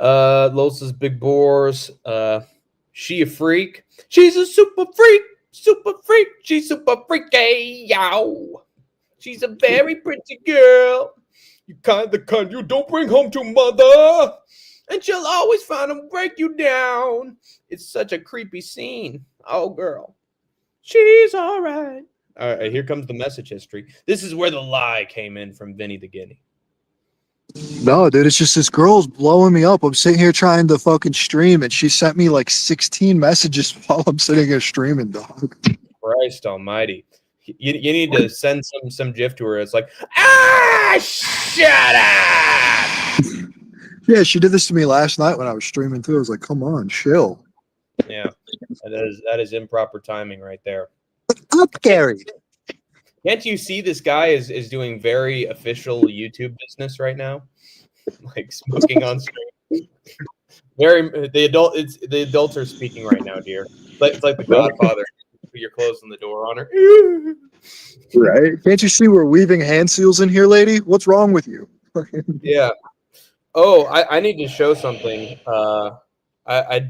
Losa's Big Boars. She a freak. She's a super freak. Super freak. She's super freaky. Yow. She's a very pretty girl. You the kind you don't bring home to mother. And she'll always find and break you down. It's such a creepy scene. Oh, girl. She's all right. All right, here comes the message history. This is where the lie came in from Vinny the Guinea. No, dude, it's just this girl's blowing me up. I'm sitting here trying to fucking stream, and she sent me like 16 messages while I'm sitting here streaming, dog. Christ almighty. You need to send some gif to her. It's like, shut up! Yeah, she did this to me last night when I was streaming too. I was like, come on, chill. Yeah, that is improper timing right there. Up, Gary. Can't you see this guy is doing very official YouTube business right now? Like smoking on stream. The adults are speaking right now, dear. It's like the Godfather. You're closing the door on her. Right? Can't you see we're weaving hand seals in here, lady? What's wrong with you? Yeah. Oh, I need to show something. I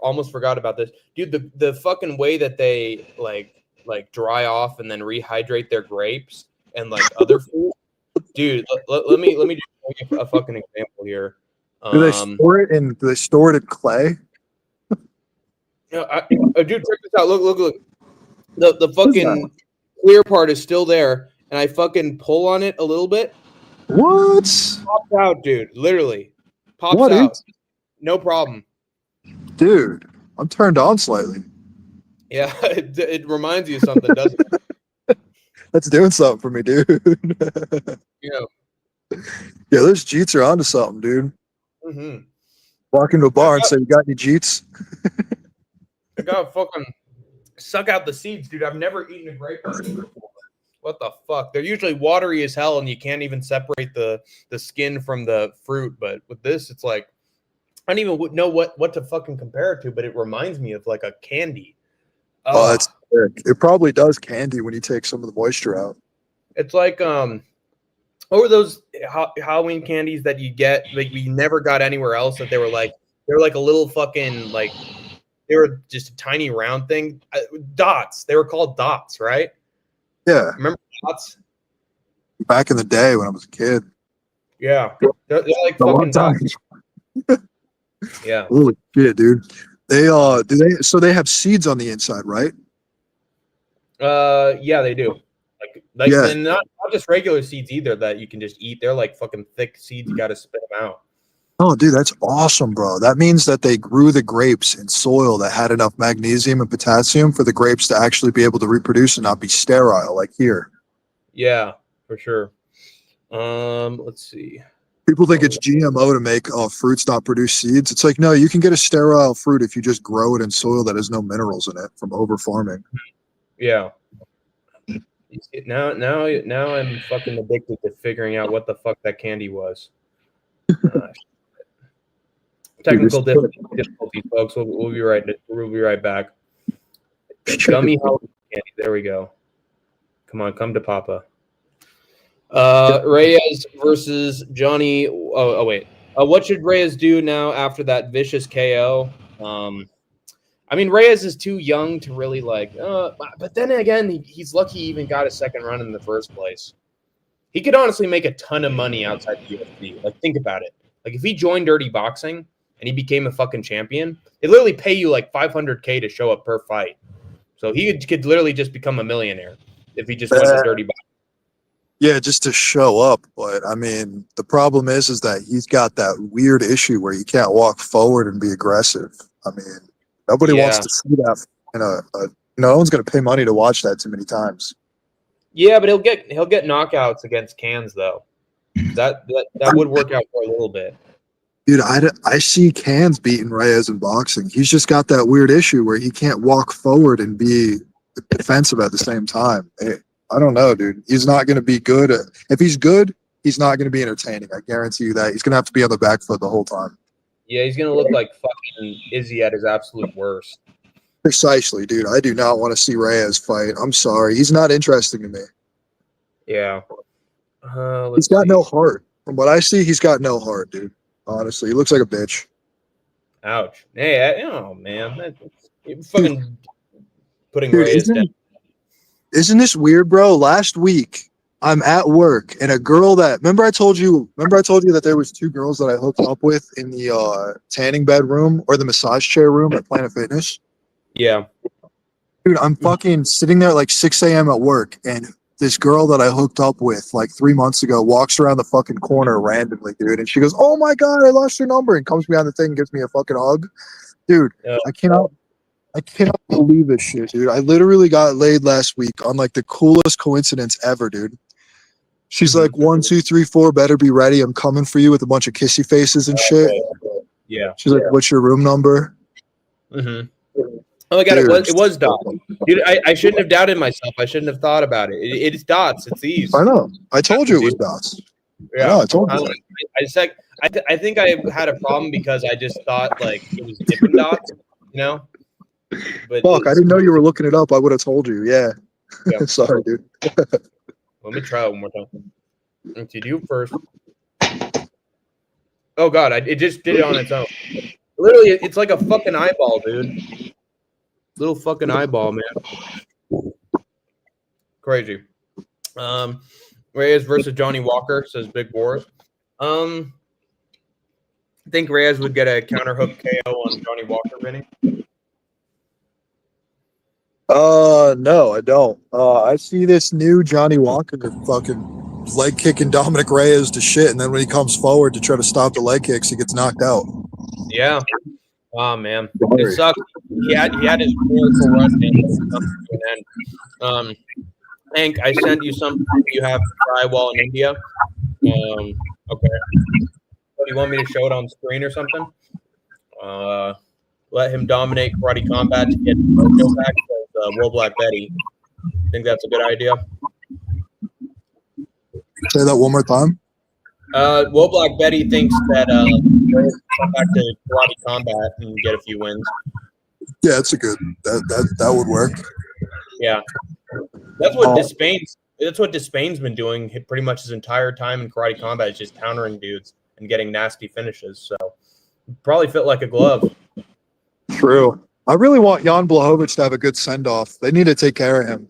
almost forgot about this, dude. The fucking way that they like dry off and then rehydrate their grapes and like other food, dude. Let me just show you a fucking example here. Do they store it in clay? Dude, check this out. Look. The fucking clear part is still there, and I fucking pull on it a little bit. What? Pops out, dude. Literally pops What out. is- No problem. Dude, I'm turned on slightly. Yeah, it reminds you of something, doesn't it? That's doing something for me, dude. Yeah. Yeah, those Jeets are onto something, dude. Mm-hmm. Walk into a bar and say, "You got any Jeets?" I gotta fucking suck out the seeds, dude. I've never eaten a grape before. What the fuck? They're usually watery as hell, and you can't even separate the skin from the fruit. But with this, it's like I don't even know what to fucking compare it to. But it reminds me of like a candy. Oh, that's sick. It probably does candy when you take some of the moisture out. It's like what were those Halloween candies that you get like we never got anywhere else? That they were like a little fucking like they were just a tiny round thing. Dots. They were called dots, right? Yeah. Remember dots? Back in the day when I was a kid. Yeah. They're like A long fucking time. dots. Yeah. Holy shit, dude. So they have seeds on the inside, right? Yeah, they do. Like Yeah. and not just regular seeds either that you can just eat. They're like fucking thick seeds. You got to spit them out. Oh, dude, that's awesome, bro. That means that they grew the grapes in soil that had enough magnesium and potassium for the grapes to actually be able to reproduce and not be sterile like here. Yeah, for sure. Let's see. People think it's GMO to make fruits not produce seeds. It's like, no, you can get a sterile fruit if you just grow it in soil that has no minerals in it from over farming. Yeah. Now I'm fucking addicted to figuring out what the fuck that candy was. Technical difficulties, folks. We'll be right back. Gummy Halloween candy. There we go. Come on, come to Papa. Reyes versus Johnny. Oh wait. What should Reyes do now after that vicious KO? I mean, Reyes is too young to really like. But then again, he's lucky he even got a second run in the first place. He could honestly make a ton of money outside the UFC. Like, think about it. Like, if he joined Dirty Boxing and he became a fucking champion, they literally pay you like $500K to show up per fight. So he could literally just become a millionaire if he just went to Dirty Boxing. Yeah, just to show up. But I mean, the problem is that he's got that weird issue where you can't walk forward and be aggressive. I mean, nobody wants to see that. No one's going to pay money to watch that too many times. Yeah, but he'll get knockouts against cans though. That would work out for a little bit. Dude, I see Cans beating Reyes in boxing. He's just got that weird issue where he can't walk forward and be defensive at the same time. I don't know, dude. He's not going to be good. If he's good, he's not going to be entertaining. I guarantee you that. He's going to have to be on the back foot the whole time. Yeah, he's going to look like fucking Izzy at his absolute worst. Precisely, dude. I do not want to see Reyes fight. I'm sorry. He's not interesting to me. Yeah. He's Let's got see. no heart. From what I see, he's got no heart, dude. Honestly, he looks like a bitch. Ouch. Hey, oh man, you're fucking putting Dude, Reyes down. isn't this weird, bro? Last week, I'm at work and a girl that remember I told you that there was two girls that I hooked up with in the tanning bed room or the massage chair room at Planet Fitness. Yeah. Dude, I'm fucking sitting there at like 6 a.m. at work, and this girl that I hooked up with like 3 months ago walks around the fucking corner randomly, dude, and she goes, "Oh my god, I lost your number," and comes behind the thing and gives me a fucking hug. Dude, I cannot believe this shit, dude. I literally got laid last week on like the coolest coincidence ever, dude. She's like, 1, 2, 3, 4, better be ready. I'm coming for you with a bunch of kissy faces and shit. Yeah. She's like, what's your room number? Mm-hmm. Oh my god, Dude. it was Dots. Dude, I shouldn't have doubted myself. I shouldn't have thought about it. It's Dots. It's these. I know. I told you it was Dots. Yeah. I told you. I think I had a problem because I just thought like it was Dippin' Dots, you know. But Fuck, I didn't know you were looking it up. I would have told you. Yeah. Yeah. Sorry, dude. Let me try it one more time. Let's see, you first. Oh god, it just did it on its own. Literally, it's like a fucking eyeball, dude. Little fucking eyeball, man. Crazy. Reyes versus Johnny Walker, says Big Wars. I think Reyes would get a counter hook KO on Johnny Walker, Vinny. No, I don't. I see this new Johnny Walker fucking leg kicking Dominic Reyes to shit, and then when he comes forward to try to stop the leg kicks, he gets knocked out. Yeah. Oh man, it sucks. He had his miracle run and come to an end. Hank, I sent you something you have to try while in India. Okay. Do you want me to show it on screen or something? Let him dominate karate combat to get Mojo back with Will Black Betty. Think that's a good idea? Say that one more time. Will Black Betty thinks that come back to karate combat and get a few wins. Yeah, that's a good. That would work. Yeah, that's what Despain's been doing pretty much his entire time in karate combat. Is just countering dudes and getting nasty finishes. So probably fit like a glove. True. I really want Jan Blachowicz to have a good send off. They need to take care of him.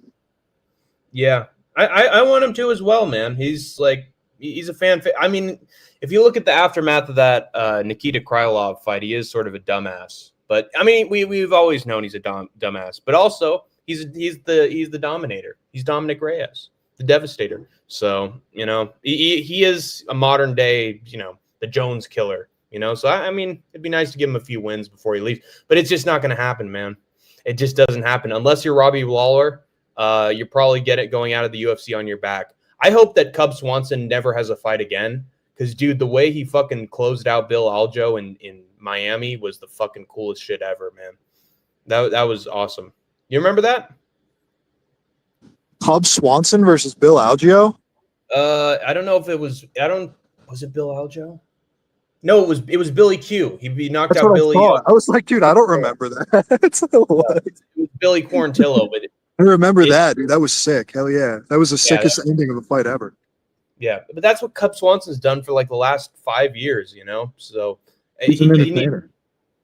Yeah, I want him to as well, man. He's a fan. I mean, if you look at the aftermath of that Nikita Krylov fight, he is sort of a dumbass. But I mean, we've always known he's a dumbass. But also, he's the dominator. He's Dominic Reyes, the Devastator. So he is a modern day, the Jones Killer. So I mean, it'd be nice to give him a few wins before he leaves. But it's just not going to happen, man. It just doesn't happen unless you're Robbie Lawler. You probably get it going out of the UFC on your back. I hope that Cub Swanson never has a fight again. Because, dude, the way he fucking closed out Bill Aljo in Miami was the fucking coolest shit ever, man. That was awesome. You remember that? Cub Swanson versus Bill Algeo? I don't know if it was. Was it Bill Aljo? No, it was Billy Q. He knocked That's out what Billy. I was like, dude, I don't remember that. It was Billy Quarantillo, but I remember that, dude. That was sick. Hell yeah. That was the sickest ending of a fight ever. Yeah, but that's what Cub Swanson's done for like the last 5 years, So He's an entertainer.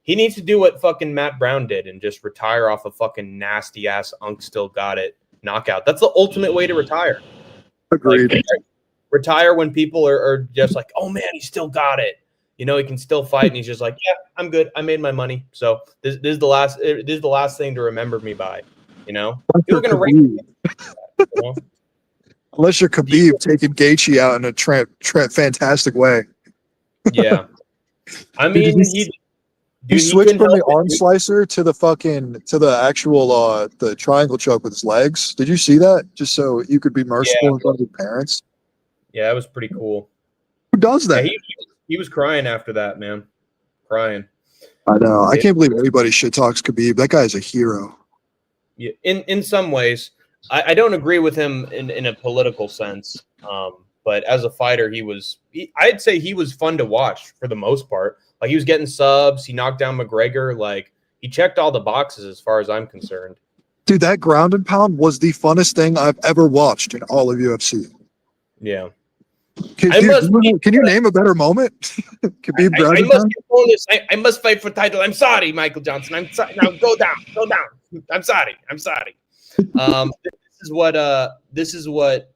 he needs to do what fucking Matt Brown did and just retire off a fucking nasty ass Unk Still Got It knockout. That's the ultimate way to retire. Agreed. Like, retire when people are just like, oh man, he still got it. He can still fight, and he's just like, yeah, I'm good. I made my money. So this is the last thing to remember me by. People are gonna rank him, Unless you're Khabib taking Gaethje out in a fantastic way. Yeah, I mean, he switched from the arm slicer to the actual the triangle choke with his legs. Did you see that? Just so you could be merciful in front of your parents. Yeah, that was pretty cool. Who does that? Yeah, he was crying after that, man. Crying. I know. I can't believe anybody shit talks Khabib. That guy's a hero. Yeah, in some ways, I don't agree with him in a political sense. But as a fighter, I'd say he was fun to watch for the most part. Like, he was getting subs. He knocked down McGregor. Like, He checked all the boxes as far as I'm concerned. Dude, that ground and pound was the funnest thing I've ever watched in all of UFC. Yeah. Can, I dude, must be- can you name a better moment? Khabib I ground and must pound? be bonus. I must fight for title. I'm sorry, Michael Johnson. I'm sorry. Now go down. Go down. I'm sorry. I'm sorry. This is what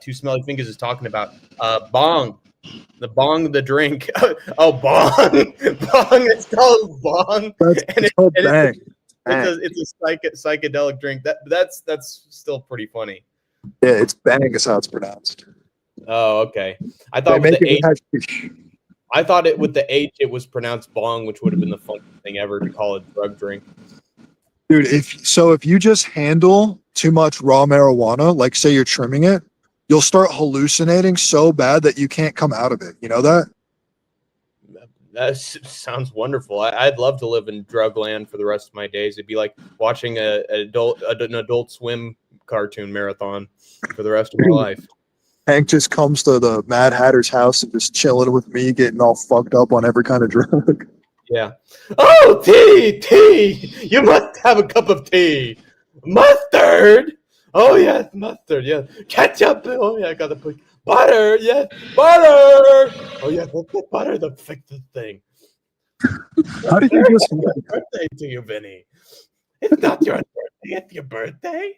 Two Smelly Fingers is talking about. Bong. The drink. Oh, bong. Bong. It's called bong. It's called bang. It's a psychedelic drink. That's still pretty funny. Yeah, it's bang is how it's pronounced. Oh, okay. I They thought with make the it H, I thought it with the H it was pronounced bong, which would have been the funniest thing ever to call a drug drink. dude. If you just handle too much raw marijuana, like say you're trimming it, you'll start hallucinating so bad that you can't come out of it. You know that? That sounds wonderful. I'd love to live in drug land for the rest of my days. It'd be like watching an Adult Swim cartoon marathon for the rest of my life. Hank just comes to the Mad Hatter's house and just chilling with me, getting all fucked up on every kind of drug. Yeah. Oh, tea. You must have a cup of tea. Mustard. Oh yes, mustard. Yeah. Ketchup. Oh yeah, I gotta put butter. Yes, butter. Oh yeah, let's get butter to fix this thing. How did you just? Birthday to you, Vinny. It's not your birthday. It's your birthday.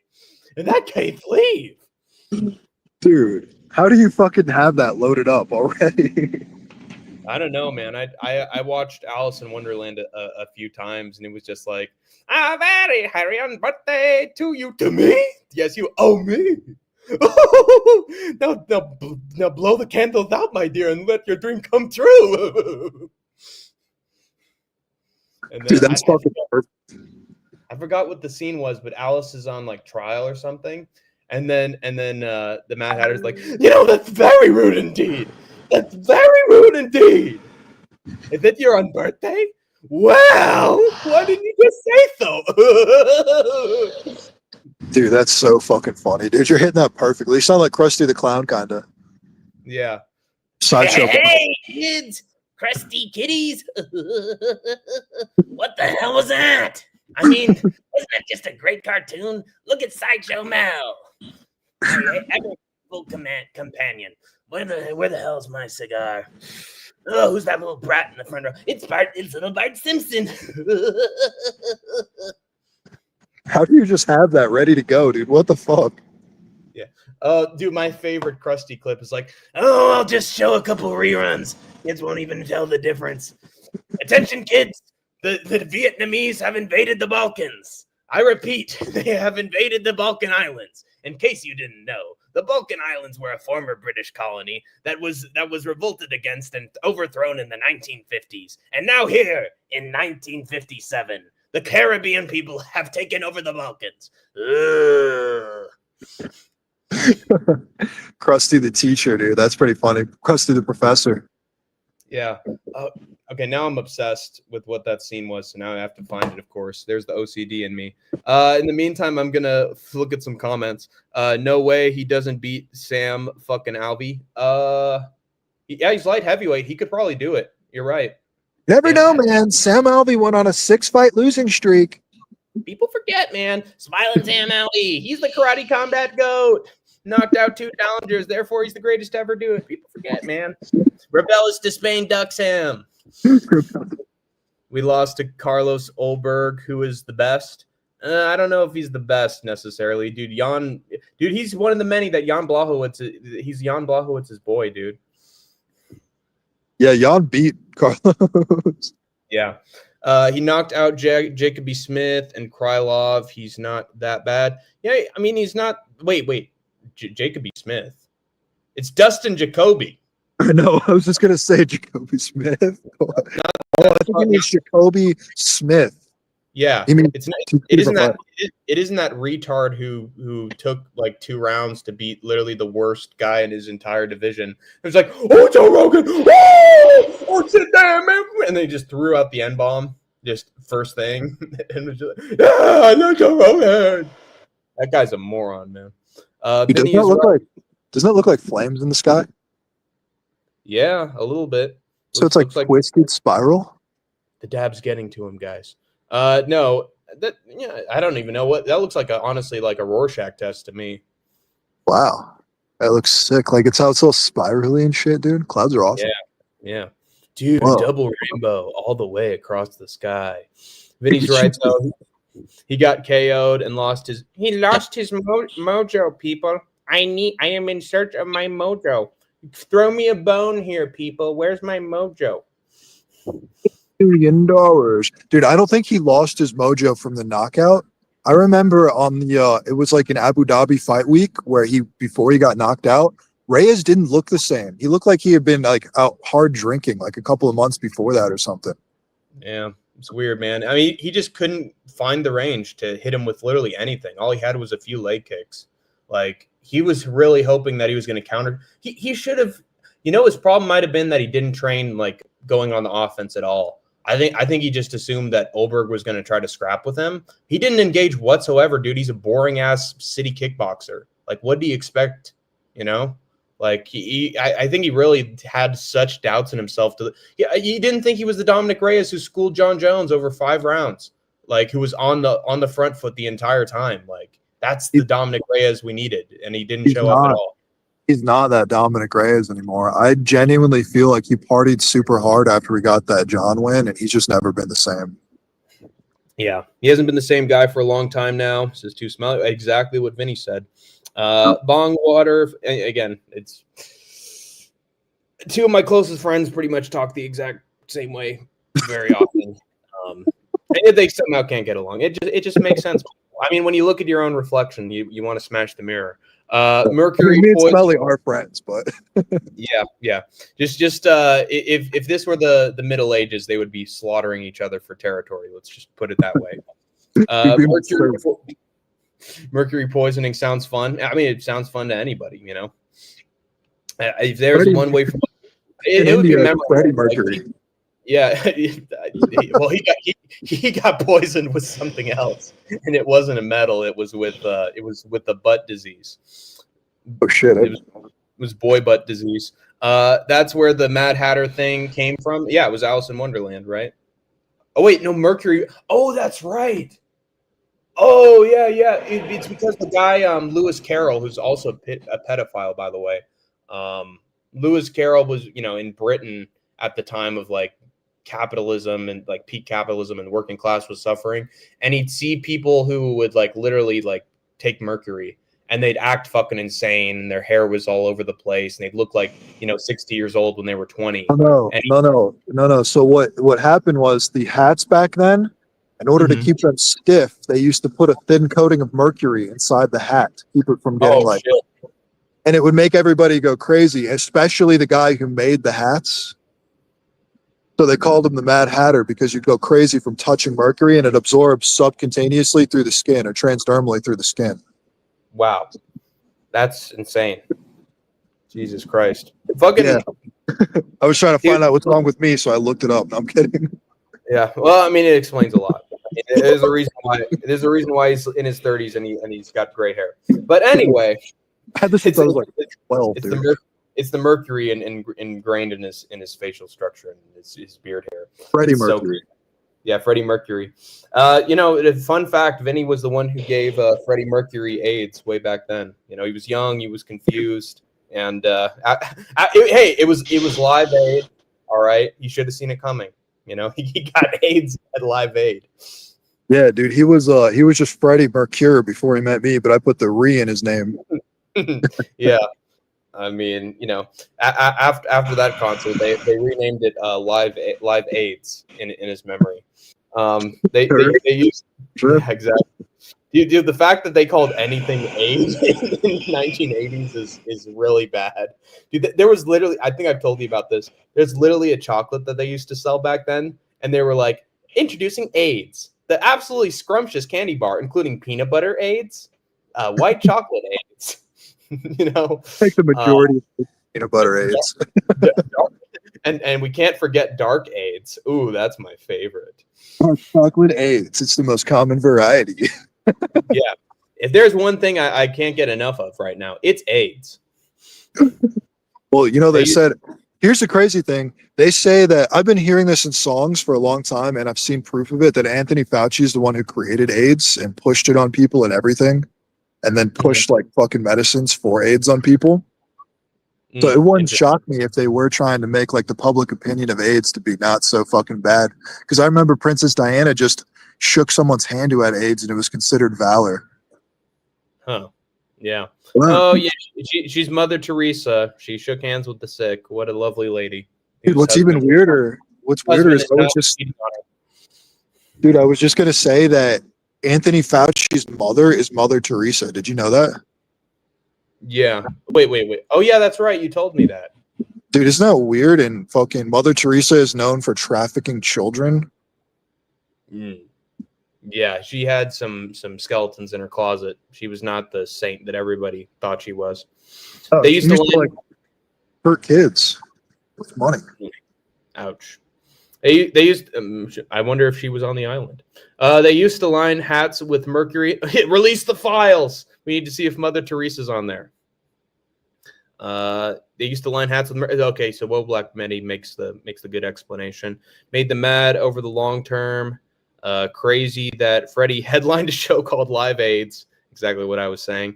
In that case, leave. Dude, how do you fucking have that loaded up already? I don't know, man. I watched Alice in Wonderland a few times, and it was just like, a very happy birthday to you. To me? Yes, you owe me. Now blow the candles out, my dear, and let your dream come true. And then Dude, that's fucking perfect. I forgot what the scene was, but Alice is on like trial or something. And then the Mad Hatter's like, that's very rude indeed. That's very rude indeed. Is it your own birthday? Well, why didn't you just say so? Dude, that's so fucking funny. Dude, you're hitting that perfectly. You sound like Krusty the Clown, kind of. Yeah. Sideshow. Hey, kids! Crusty kitties! What the hell was that? I mean, wasn't that just a great cartoon? Look at Sideshow Mel. Full companion. Where the hell's my cigar? Oh, who's that little brat in the front row? It's little Bart Simpson. How do you just have that ready to go, dude? What the fuck? Yeah. Dude, my favorite Krusty clip is like, Oh, I'll just show a couple reruns. Kids won't even tell the difference. Attention, kids. The Vietnamese have invaded the Balkans. I repeat, they have invaded the Balkan Islands. In case you didn't know, the Balkan Islands were a former British colony that was revolted against and overthrown in the 1950s. And now here, in 1957, the Caribbean people have taken over the Balkans. Krusty the teacher, dude. That's pretty funny. Krusty the professor. yeah. Okay, now I'm obsessed with what that scene was, so now I have to find it, of course. There's the OCD in me. In the meantime, I'm going to look at some comments. No way he doesn't beat Sam fucking Alvey. Yeah, he's light heavyweight. He could probably do it. You're right. Never know, man. Sam Alvey went on a 6-fight losing streak. People forget, man. Smiling Sam Alvey. He's the karate combat goat. Knocked out 2 challengers. Therefore, he's the greatest to ever do it. People forget, man. Rebellis Despain ducks him. We lost to Carlos Olberg, who is the best. I don't know if he's the best necessarily, dude. He's one of the many that Jan Blachowicz. He's Jan Blachowicz's boy, dude. Yeah, Jan beat Carlos. Yeah, he knocked out Jacoby Smith and Krylov. He's not that bad. Yeah, I mean he's not. Wait, Jacoby Smith. It's Dustin Jacoby. I know. I was just gonna say Jacoby Smith. I think it means Jacoby Smith. Yeah, You mean it isn't that retard who took like 2 rounds to beat literally the worst guy in his entire division. It's like, oh, Joe Rogan, oh, sit down, man, and they just threw out the N-bomb just first thing, and was just like, yeah, I know Joe Rogan. That guy's a moron, man. Doesn't that look like flames in the sky? Yeah, a little bit. So it's like twisted spiral. The dab's getting to him, guys. No, that yeah, I don't even know what that looks like. Honestly, like a Rorschach test to me. Wow. That looks sick. Like it's how it's all spirally and shit, dude. Clouds are Yeah, awesome. yeah, dude, Whoa. double rainbow all the way across the sky. Vinny's right though. He got KO'd and lost his. He lost his mojo. People, I am in search of my mojo. Throw me a bone here, people. Where's my mojo? $1 million. Dude, I don't think he lost his mojo from the knockout. I remember on the it was like an Abu Dhabi fight week where before he got knocked out, Reyes didn't look the same. He looked like he had been like out hard drinking like a couple of months before that or something. Yeah, it's weird, man. I mean, he just couldn't find the range to hit him with literally anything. All he had was a few leg kicks. Like he was really hoping that he was going to counter. He should have. You know, his problem might have been that he didn't train like going on the offense at all. I think he just assumed that Olberg was going to try to scrap with him. He didn't engage whatsoever, dude. He's a boring ass city kickboxer. Like, what do you expect? You know, like I think he really had such doubts in himself. He didn't think he was the Dominic Reyes who schooled John Jones over 5 rounds, like who was on the front foot the entire time. Like that's the Dominic Reyes we needed, and he didn't show up at all. He's not that Dominic Reyes anymore. I genuinely feel like he partied super hard after he got that John win, and he's just never been the same. Yeah, he hasn't been the same guy for a long time now. This is too smelly. Exactly what Vinny said. Bong water. Again, it's 2 of my closest friends pretty much talk the exact same way very often. And they somehow can't get along. It just makes sense. I mean, when you look at your own reflection, you want to smash the mirror. Mercury. Me and Smelly are friends, but yeah. Just if this were the Middle Ages, they would be slaughtering each other for territory. Let's just put it that way. Mercury poisoning sounds fun. I mean, it sounds fun to anybody, you know. If there's one way from it would be memorable. Freddie Mercury. Yeah, well, he got poisoned with something else, and it wasn't a metal. It was with the butt disease. Oh shit! It was boy butt disease. That's where the Mad Hatter thing came from. Yeah, it was Alice in Wonderland, right? Oh wait, no, Mercury. Oh, that's right. Oh yeah. It's because the guy Lewis Carroll, who's also a pedophile, by the way. Lewis Carroll was, in Britain at the time of like capitalism and like peak capitalism, and working class was suffering, and he'd see people who would like literally like take mercury and they'd act fucking insane, and their hair was all over the place, and they'd look like 60 years old when they were 20. No. So what happened was the hats back then, in order to keep them stiff, they used to put a thin coating of mercury inside the hat to keep it from getting shit. And it would make everybody go crazy, especially the guy who made the hats. So they called him the Mad Hatter, because you'd go crazy from touching mercury, and it absorbs subcutaneously through the skin or transdermally through the skin. Wow. That's insane. Jesus Christ. Fucking. Yeah. I was trying to find out what's wrong with me, so I looked it up. No, I'm kidding. Yeah. Well, I mean, it explains a lot. There's a reason why. There's a reason why he's in his 30s and he's got gray hair. But anyway, I had this since I was like 12. It's the mercury ingrained in his facial structure and his beard hair. Freddie Mercury. Yeah, Freddie Mercury. The fun fact: Vinny was the one who gave Freddie Mercury AIDS way back then. He was young, he was confused, and hey, it was Live Aid. All right, you should have seen it coming. He got AIDS at Live Aid. Yeah, dude, he was just Freddie Mercury before he met me, but I put the "re" in his name. Yeah. I mean, after that concert, they renamed it Live AIDS in his memory. They used exactly. Dude, the fact that they called anything AIDS in the 1980s is really bad. Dude, there was literally, I think I've told you about this. There's literally a chocolate that they used to sell back then, and they were like, introducing AIDS, the absolutely scrumptious candy bar, including peanut butter AIDS, white chocolate AIDS. Like the majority of peanut butter AIDS. and we can't forget dark AIDS. Ooh, that's my favorite. Chocolate AIDS. It's the most common variety. Yeah. If there's one thing I can't get enough of right now, it's AIDS. Well, they said Here's the crazy thing. They say that I've been hearing this in songs for a long time, and I've seen proof of it that Anthony Fauci is the one who created AIDS and pushed it on people and everything, and then pushed like fucking medicines for AIDS on people. So it wouldn't shock me if they were trying to make like the public opinion of AIDS to be not so fucking bad. Because I remember Princess Diana just shook someone's hand who had AIDS, and it was considered valor. Huh. Yeah. Wow. Oh, yeah. She's Mother Teresa. She shook hands with the sick. What a lovely lady. Dude, what's even weirder? What's weirder is dude, I was just gonna say that Anthony Fauci's mother is Mother Teresa. Did you know that? Yeah. Wait. Oh, yeah, that's right. You told me that. Dude, isn't that weird? And fucking Mother Teresa is known for trafficking children. Yeah, she had some skeletons in her closet. She was not the saint that everybody thought she was. Oh, They used to like hurt kids with money. Ouch. They used. I wonder if she was on the island. They used to line hats with mercury. Release the files. We need to see if Mother Teresa's on there. They used to line hats with. Okay, so Woe Black Medi makes the good explanation. Made them mad over the long term. Crazy that Freddie headlined a show called Live AIDS. Exactly what I was saying.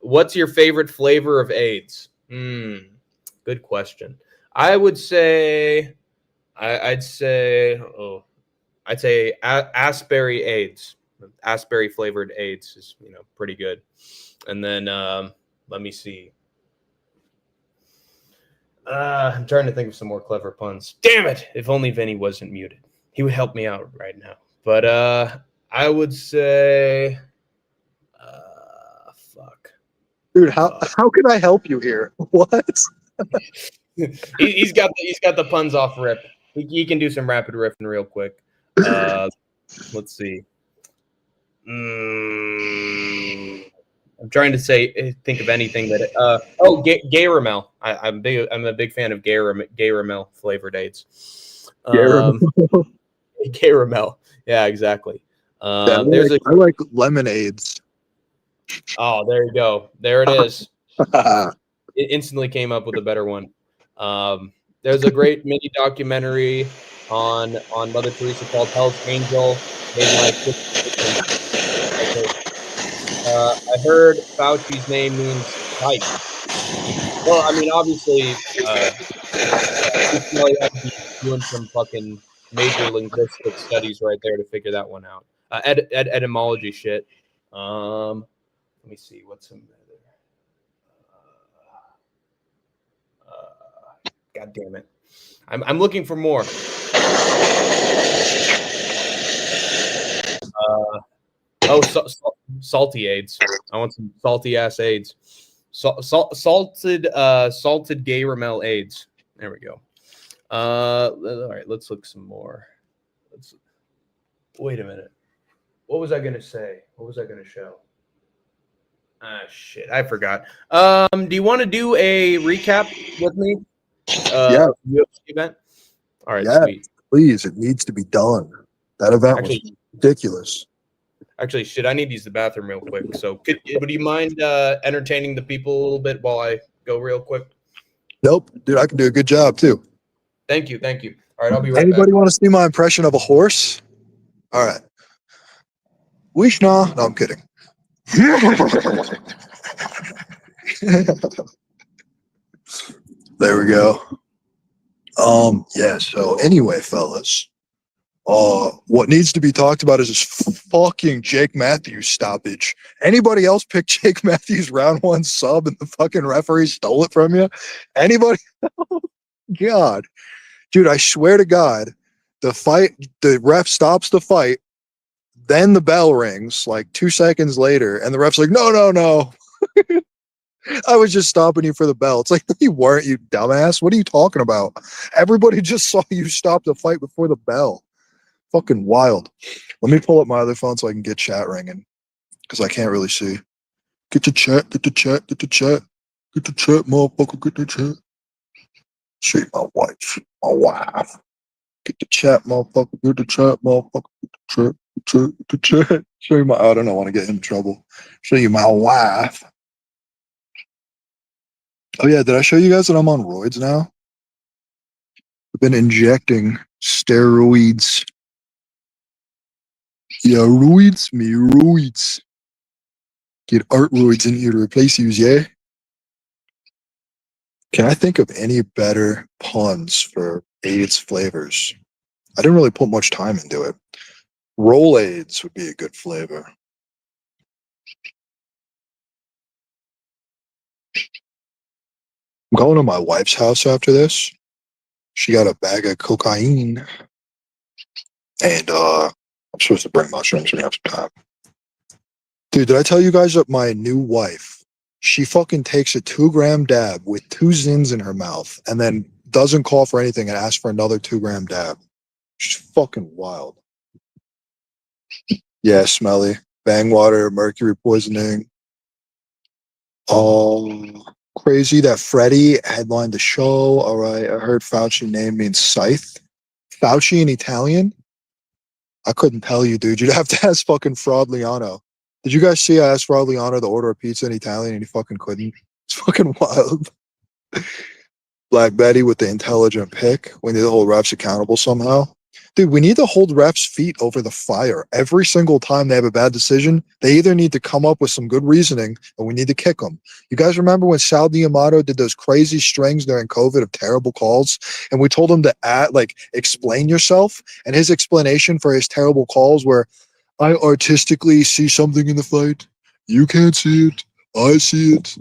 What's your favorite flavor of AIDS? Good question. I would say, I'd say Asperry AIDS. Asperry flavored AIDS is pretty good. And then let me see. I'm trying to think of some more clever puns. Damn it! If only Vinny wasn't muted. He would help me out right now. But I would say, fuck. Dude, how can I help you here? What? he's got the puns off rip. He can do some rapid riffing real quick. Let's see. I'm trying to think of anything that. Gay Ramel. I'm a big fan of Gay Ramel flavored AIDS. Caramel. Yeah, exactly. I like lemonades. Oh, there you go. There it is. It instantly came up with a better one. There's a great mini documentary on Mother Teresa called Hell's Angel. I heard Fauci's name means fight. Well, I mean, obviously, you probably have to be doing some fucking major linguistic studies right there to figure that one out. Etymology shit. Let me see what's in there. God damn it! I'm looking for more. Salty AIDS. I want some salty ass AIDS. Salted gay Ramel AIDS. There we go. All right, let's look some more. Wait a minute. What was I gonna say? What was I gonna show? Shit, I forgot. Do you want to do a recap with me? Yeah. UFC event. All right, yeah, sweet. Please, it needs to be done. That event was ridiculous. Actually, shit, I need to use the bathroom real quick. So, would you mind entertaining the people a little bit while I go real quick? Nope, dude, I can do a good job too. Thank you. All right, I'll be right back. Anybody want to see my impression of a horse? All right. Wishna. No, I'm kidding. There we go. Yeah, so anyway, fellas. What needs to be talked about is this fucking Jake Matthews stoppage. Anybody else pick Jake Matthews round one sub and the fucking referee stole it from you? Anybody? Oh, God. Dude, I swear to God, the ref stops the fight, then the bell rings like 2 seconds later, and the ref's like, no. I was just stopping you for the bell. It's like, you weren't, you dumbass. What are you talking about? Everybody just saw you stop the fight before the bell. Fucking wild. Let me pull up my other phone so I can get chat ringing, because I can't really see. Get the chat, motherfucker, get the chat. See my wife. Get the chat, motherfucker, get the chat, motherfucker, get the chat. Show you I don't want to get in trouble. Show you my wife. Oh yeah, did I show you guys that I'm on roids now? I've been injecting steroids. Yeah, roids, me roids. Get art roids in here to replace yous, yeah? Can I think of any better puns for AIDS flavors? I didn't really put much time into it. Roll AIDS would be a good flavor. I'm going to my wife's house after this. She got a bag of cocaine. And I'm supposed to bring mushrooms when we have some time. Dude, did I tell you guys that my new wife, she fucking takes a 2 gram dab with 2 Zins in her mouth and then doesn't call for anything and asks for another 2 gram dab. She's fucking wild. Yeah, smelly. Bang water, mercury poisoning. Oh, crazy that Freddie headlined the show. All right, I heard Fauci name means scythe. Fauci in Italian? I couldn't tell you, dude. You'd have to ask fucking Fraud Liano. Did you guys see I asked Fraud Liano to order a pizza in Italian and he fucking couldn't? It's fucking wild. Black Betty with the intelligent pick. We need to hold refs accountable somehow. Dude, we need to hold refs' feet over the fire. Every single time they have a bad decision, they either need to come up with some good reasoning or we need to kick them. You guys remember when Sal D'Amato did those crazy strings during COVID of terrible calls? And we told him to explain yourself. And his explanation for his terrible calls were, I artistically see something in the fight. You can't see it. I see it.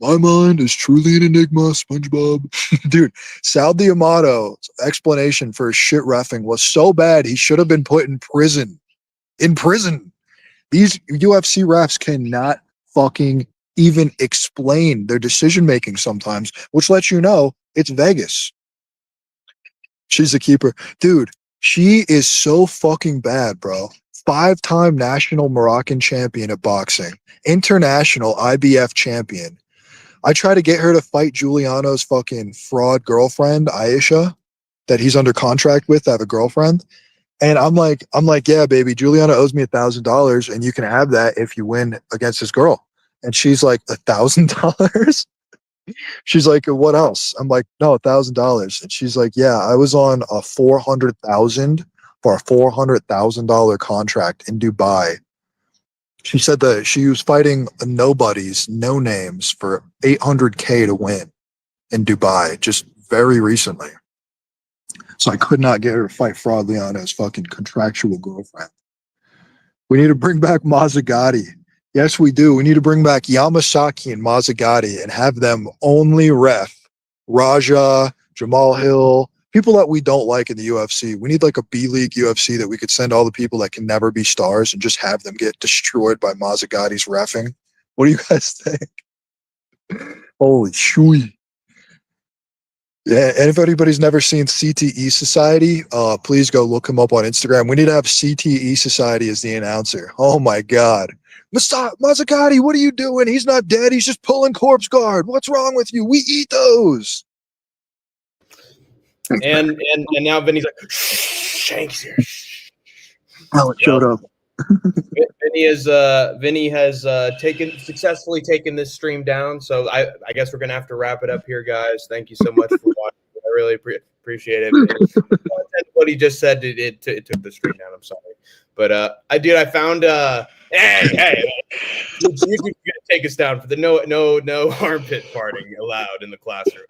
My mind is truly an enigma, SpongeBob. Dude, Sal D'Amato's explanation for his shit reffing was so bad he should have been put in prison. In prison. These UFC refs cannot fucking even explain their decision making sometimes, which lets you know it's Vegas. She's a keeper. Dude, she is so fucking bad, bro. 5-time national Moroccan champion at boxing, international IBF champion. I try to get her to fight Giuliano's fucking fraud girlfriend, Aisha, that he's under contract with to have a girlfriend. And I'm like, yeah, baby, Giuliano owes me $1,000 and you can have that if you win against this girl. And she's like, $1,000? She's like, what else? I'm like, no, $1,000. And she's like, yeah, I was on a 400,000 for a $400,000 contract in Dubai. She said that she was fighting nobodies, no names for $800K to win in Dubai just very recently. So I could not get her to fight Fraud Liana's fucking contractual girlfriend. We need to bring back Mazzagatti. Yes, we do. We need to bring back Yamasaki and Mazzagatti and have them only ref Raja, Jamal Hill, people that we don't like in the UFC. We need like a B-League UFC that we could send all the people that can never be stars and just have them get destroyed by Mazzagatti's reffing. What do you guys think? Holy shooey. Yeah, and if anybody's never seen CTE Society, please go look him up on Instagram. We need to have CTE Society as the announcer. Oh my God. Mazzagatti, what are you doing? He's not dead. He's just pulling corpse guard. What's wrong with you? We eat those. And now Vinny's like, Shank's here. Alex showed up. Vinny has successfully taken this stream down. So I guess we're gonna have to wrap it up here, guys. Thank you so much for watching. I really appreciate it. What he just said, it took the stream down. I'm sorry, but I found hey, YouTube's gonna take us down for the no armpit farting allowed in the classroom.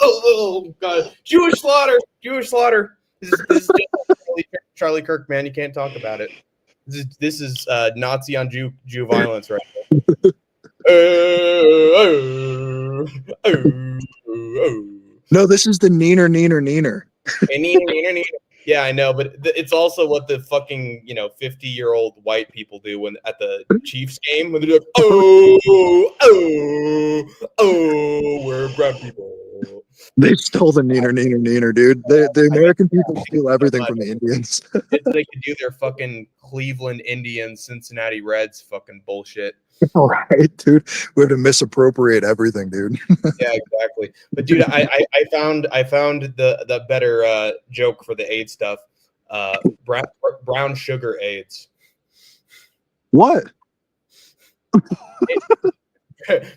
Oh God, Jewish slaughter. This is Charlie Kirk, man. You can't talk about it. This is Nazi on Jew violence right now. No, this is the neener. Neener. Yeah, I know, but it's also what the fucking 50-year-old white people do when at the Chiefs game when they're like, we're brown people. They stole the neener, dude. The American people steal everything from the Indians. It's like to do their fucking Cleveland Indians, Cincinnati Reds fucking bullshit. All right, dude. We have to misappropriate everything, dude. Yeah, exactly. But dude, I found the better joke for the AIDS stuff. Brown sugar AIDS. What?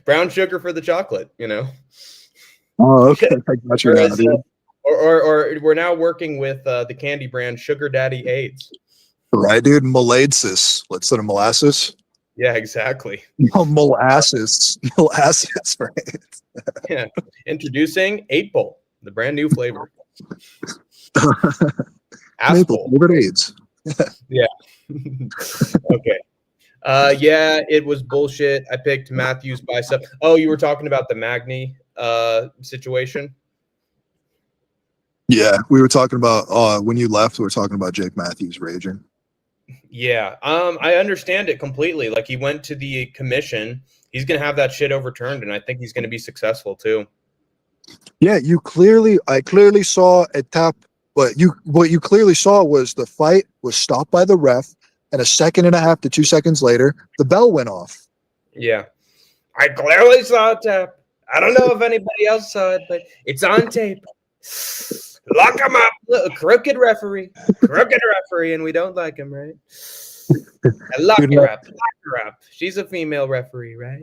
Brown sugar for the chocolate, you know. Oh, okay. I got you Or, now, is, dude. or we're now working with the candy brand Sugar Daddy AIDS. Right, dude. Molasses. Let's say molasses. Yeah, exactly. No, molasses. Molasses, right? Yeah. Introducing 8-Bowl, the brand new flavor. Maple Asshole. flavored AIDS. Yeah. Okay. Yeah, it was bullshit. I picked Matthews bicep. Oh, you were talking about the Magny situation? Yeah, we were talking about when you left. We were talking about Jake Matthews raging. Yeah. I understand it completely. Like, he went to the commission. He's gonna have that shit overturned, and I think he's gonna be successful too. Yeah, I clearly saw a tap, but what you clearly saw was the fight was stopped by the ref, and a second and a half to 2 seconds later, the bell went off. Yeah. I clearly saw a tap. I don't know if anybody else saw it, but it's on tape. Lock him up. Look, crooked referee, and we don't like him, right? I lock her up. She's a female referee, right?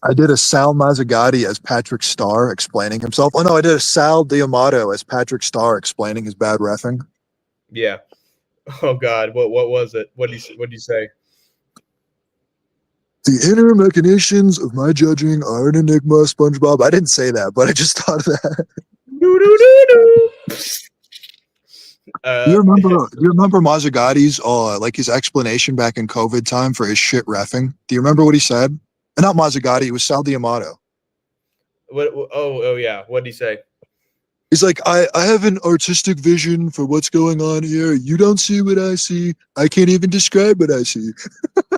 I did a Sal Mazzagatti as Patrick Starr explaining himself. Oh no, I did a Sal D'Amato as Patrick Starr explaining his bad reffing. Yeah. Oh God, what was it? What did you say? The inner machinations of my judging are an enigma, SpongeBob. I didn't say that, but I just thought of that. Do you remember Mazzagatti's like his explanation back in COVID time for his shit reffing? Do you remember what he said? Not Mazzagatti, it was Sal D'Amato. Oh yeah. What did he say? He's like, I have an artistic vision for what's going on here. You don't see what I see. I can't even describe what I see. I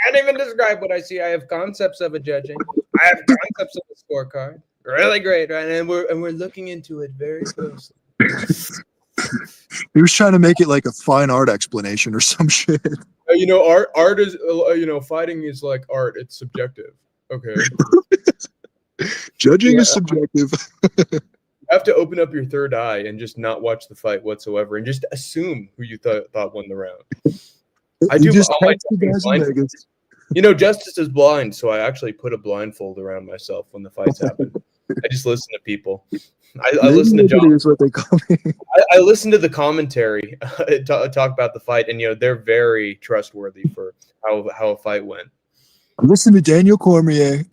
can't even describe what I see. I have concepts of a judging. I have concepts of a scorecard. Really great, right? And we're looking into it very closely. He was trying to make it like a fine art explanation or some shit. You know, art is fighting is like art. It's subjective. Okay. Judging is subjective. You have to open up your third eye and just not watch the fight whatsoever, and just assume who you thought won the round. I do all my blind. You know, justice is blind, so I actually put a blindfold around myself when the fights happen. I just listen to people. I listen to John. Is what they call me. I listen to the commentary talk about the fight, and they're very trustworthy for how a fight went. I listen to Daniel Cormier.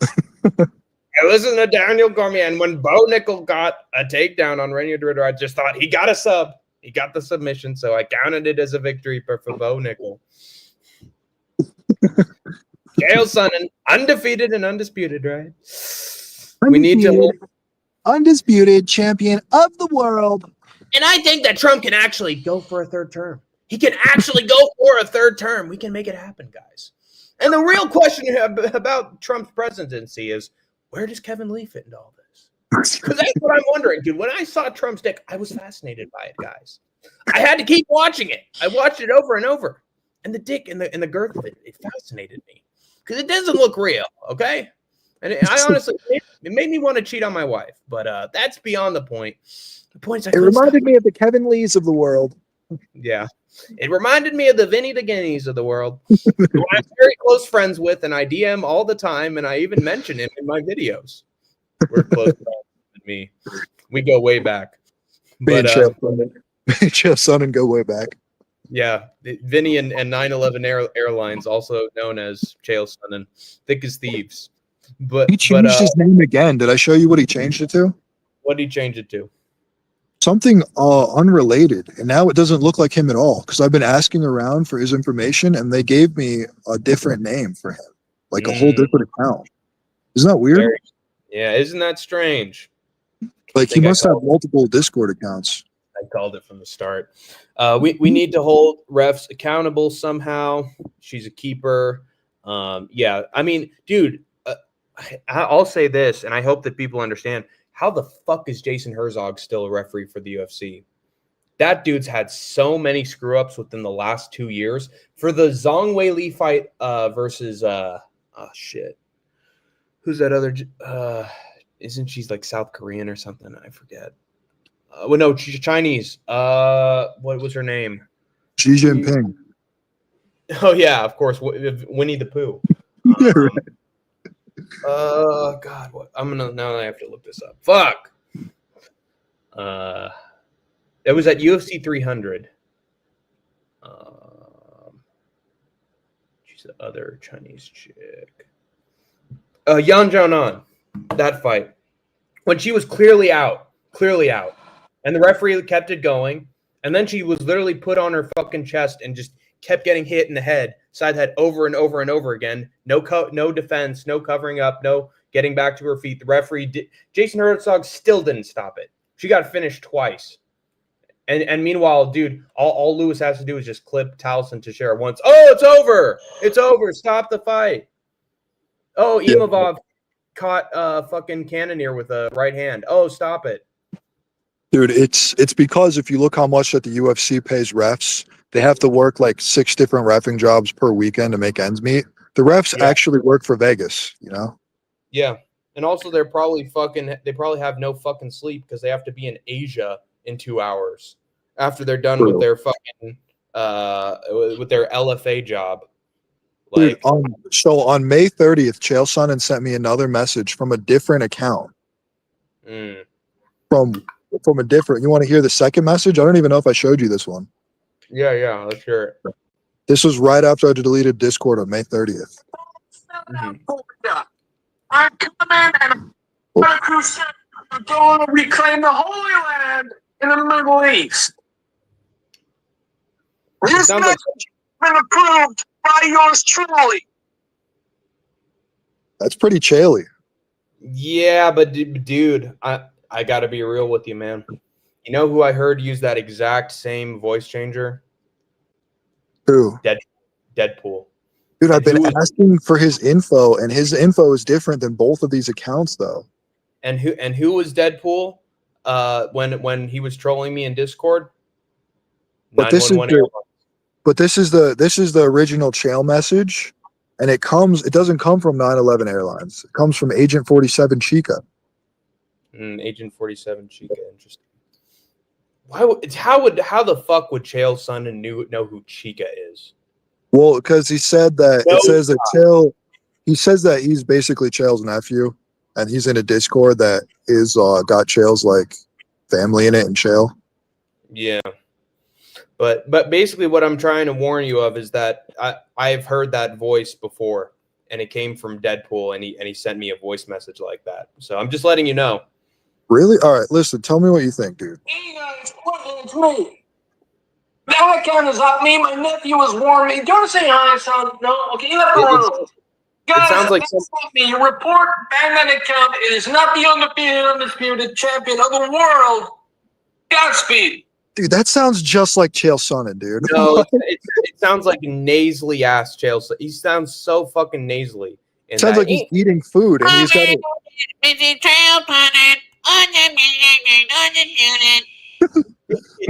I listened to Daniel Cormier, and when Bo Nickel got a takedown on Renier Dritter, I just thought he got a sub. He got the submission, so I counted it as a victory for Bo Nickel. Chael Sonnen, undefeated and undisputed, right? We need to hold Undisputed champion of the world. And I think that Trump can actually go for a third term. He can actually go for a third term. We can make it happen, guys. And the real question about Trump's presidency is, where does Kevin Lee fit into all this? Because that's what I'm wondering, dude. When I saw Trump's dick, I was fascinated by it, guys. I had to keep watching it. I watched it over and over. And the dick and the girth of it fascinated me. Because it doesn't look real, okay? And I honestly, it made me want to cheat on my wife. But that's beyond the point. The point is, It reminded me of the Kevin Lees of the world. Yeah. It reminded me of the Vinny the Guineas of the world, who I'm very close friends with, and I DM all the time, and I even mention him in my videos. We're close friends with me. We go way back. But Chael Sonnen go way back. Yeah, Vinny and 9/11 Airlines, also known as Chael Sonnen, thick as thieves. But he changed his name again. Did I show you what he changed it to? What did he change it to? Something unrelated, and now it doesn't look like him at all. Because I've been asking around for his information, and they gave me a different name for him, like a whole different account. Isn't that weird? Yeah, isn't that strange? Like he must have multiple Discord accounts. I called it from the start. We need to hold refs accountable somehow. She's a keeper. Yeah, I mean, dude, I'll say this, and I hope that people understand. How the fuck is Jason Herzog still a referee for the UFC? That dude's had so many screw-ups within the last 2 years. For the Zhang Weili fight versus shit. Who's that other isn't she like South Korean or something? I forget. Well, no, she's Chinese. What was her name? Xi Jinping. Oh yeah, of course, Winnie the Pooh. Yeah, right. God, what? Now I have to look this up. Fuck. It was at UFC 300. She's the other Chinese chick. Yan Jianan. That fight when she was clearly out, and the referee kept it going, and then she was literally put on her fucking chest and just kept getting hit in the head, side head, over and over and over again. No defense, no covering up, no getting back to her feet. The referee, Jason Herzog, still didn't stop it. She got finished twice. And meanwhile, dude, all Lewis has to do is just clip Towson Teixeira once. Oh, it's over. It's over. Stop the fight. Oh, Imavov caught fucking Cannonier with a right hand. Oh, stop it. Dude, it's because if you look how much that the UFC pays refs, they have to work like 6 different reffing jobs per weekend to make ends meet. The refs actually work for Vegas, you know? Yeah. And also they probably have no fucking sleep because they have to be in Asia in 2 hours after they're done with their fucking with their LFA job. Like, dude, so on May 30th, Chael Sonnen sent me another message from a different account. From a different. You want to hear the second message? I don't even know if I showed you this one. Yeah, let's hear it. This was right after I deleted Discord on May 30th. I'm coming and I'm crusade. I'm going to reclaim the Holy Land in the Middle East. This sounds message has been approved by yours truly. That's pretty Chaely. Yeah, but dude, I got to be real with you, man. You know who I heard use that exact same voice changer? Who? Deadpool. Dude, I've been asking for his info, and his info is different than both of these accounts, though. And who was Deadpool? When he was trolling me in Discord. But this is the original Chael message, and it doesn't come from 911 Airlines. It comes from Agent 47 Chica. Agent 47 Chica, interesting. How the fuck would Chael Sonnen know who Chica is? Well, because he said that he says that he's basically Chael's nephew, and he's in a Discord that is got Chael's like family in it and Chael. Yeah. But basically what I'm trying to warn you of is that I've heard that voice before, and it came from Deadpool, and he sent me a voice message like that. So I'm just letting you know. Really? All right, listen, tell me what you think, dude. Hey guys, it's me. That account is up. Me, my nephew was warning me. Do you want to say hi, son? No? Okay, you have to room. Guys, sounds like that's not me. You report, ban that account. It is not the undisputed champion of the world. Godspeed. Dude, that sounds just like Chael Sonnen, dude. No, it sounds like nasally ass Chael. He sounds so fucking nasally. It sounds like he's eating food, and he's got